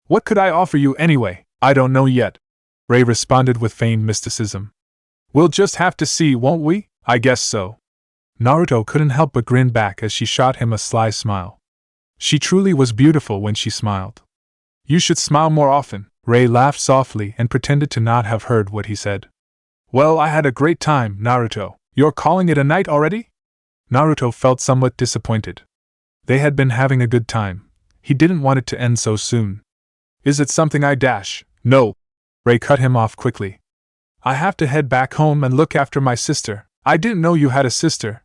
What could I offer you anyway?" "I don't know yet," Rei responded with feigned mysticism. "We'll just have to see, won't we?" "I guess so." Naruto couldn't help but grin back as she shot him a sly smile. She truly was beautiful when she smiled. "You should smile more often." Rei laughed softly and pretended to not have heard what he said. "Well, I had a great time, Naruto." "You're calling it a night already?" Naruto felt somewhat disappointed. They had been having a good time. He didn't want it to end so soon. "Is it something I dash?" "No." Rei cut him off quickly. "I have to head back home and look after my sister." "I didn't know you had a sister,"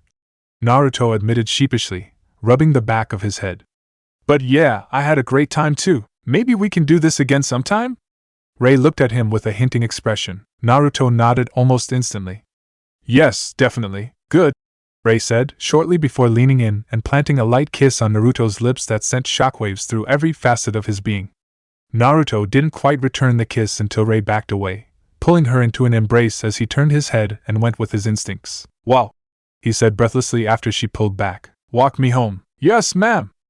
Naruto admitted sheepishly, rubbing the back of his head. "But yeah, I had a great time too. Maybe we can do this again sometime?" Rei looked at him with a hinting expression. Naruto nodded almost instantly. "Yes, definitely." "Good," Rei said, shortly before leaning in and planting a light kiss on Naruto's lips that sent shockwaves through every facet of his being. Naruto didn't quite return the kiss until Rei backed away, pulling her into an embrace as he turned his head and went with his instincts. "Wow," he said breathlessly after she pulled back. "Walk me home." "Yes, ma'am."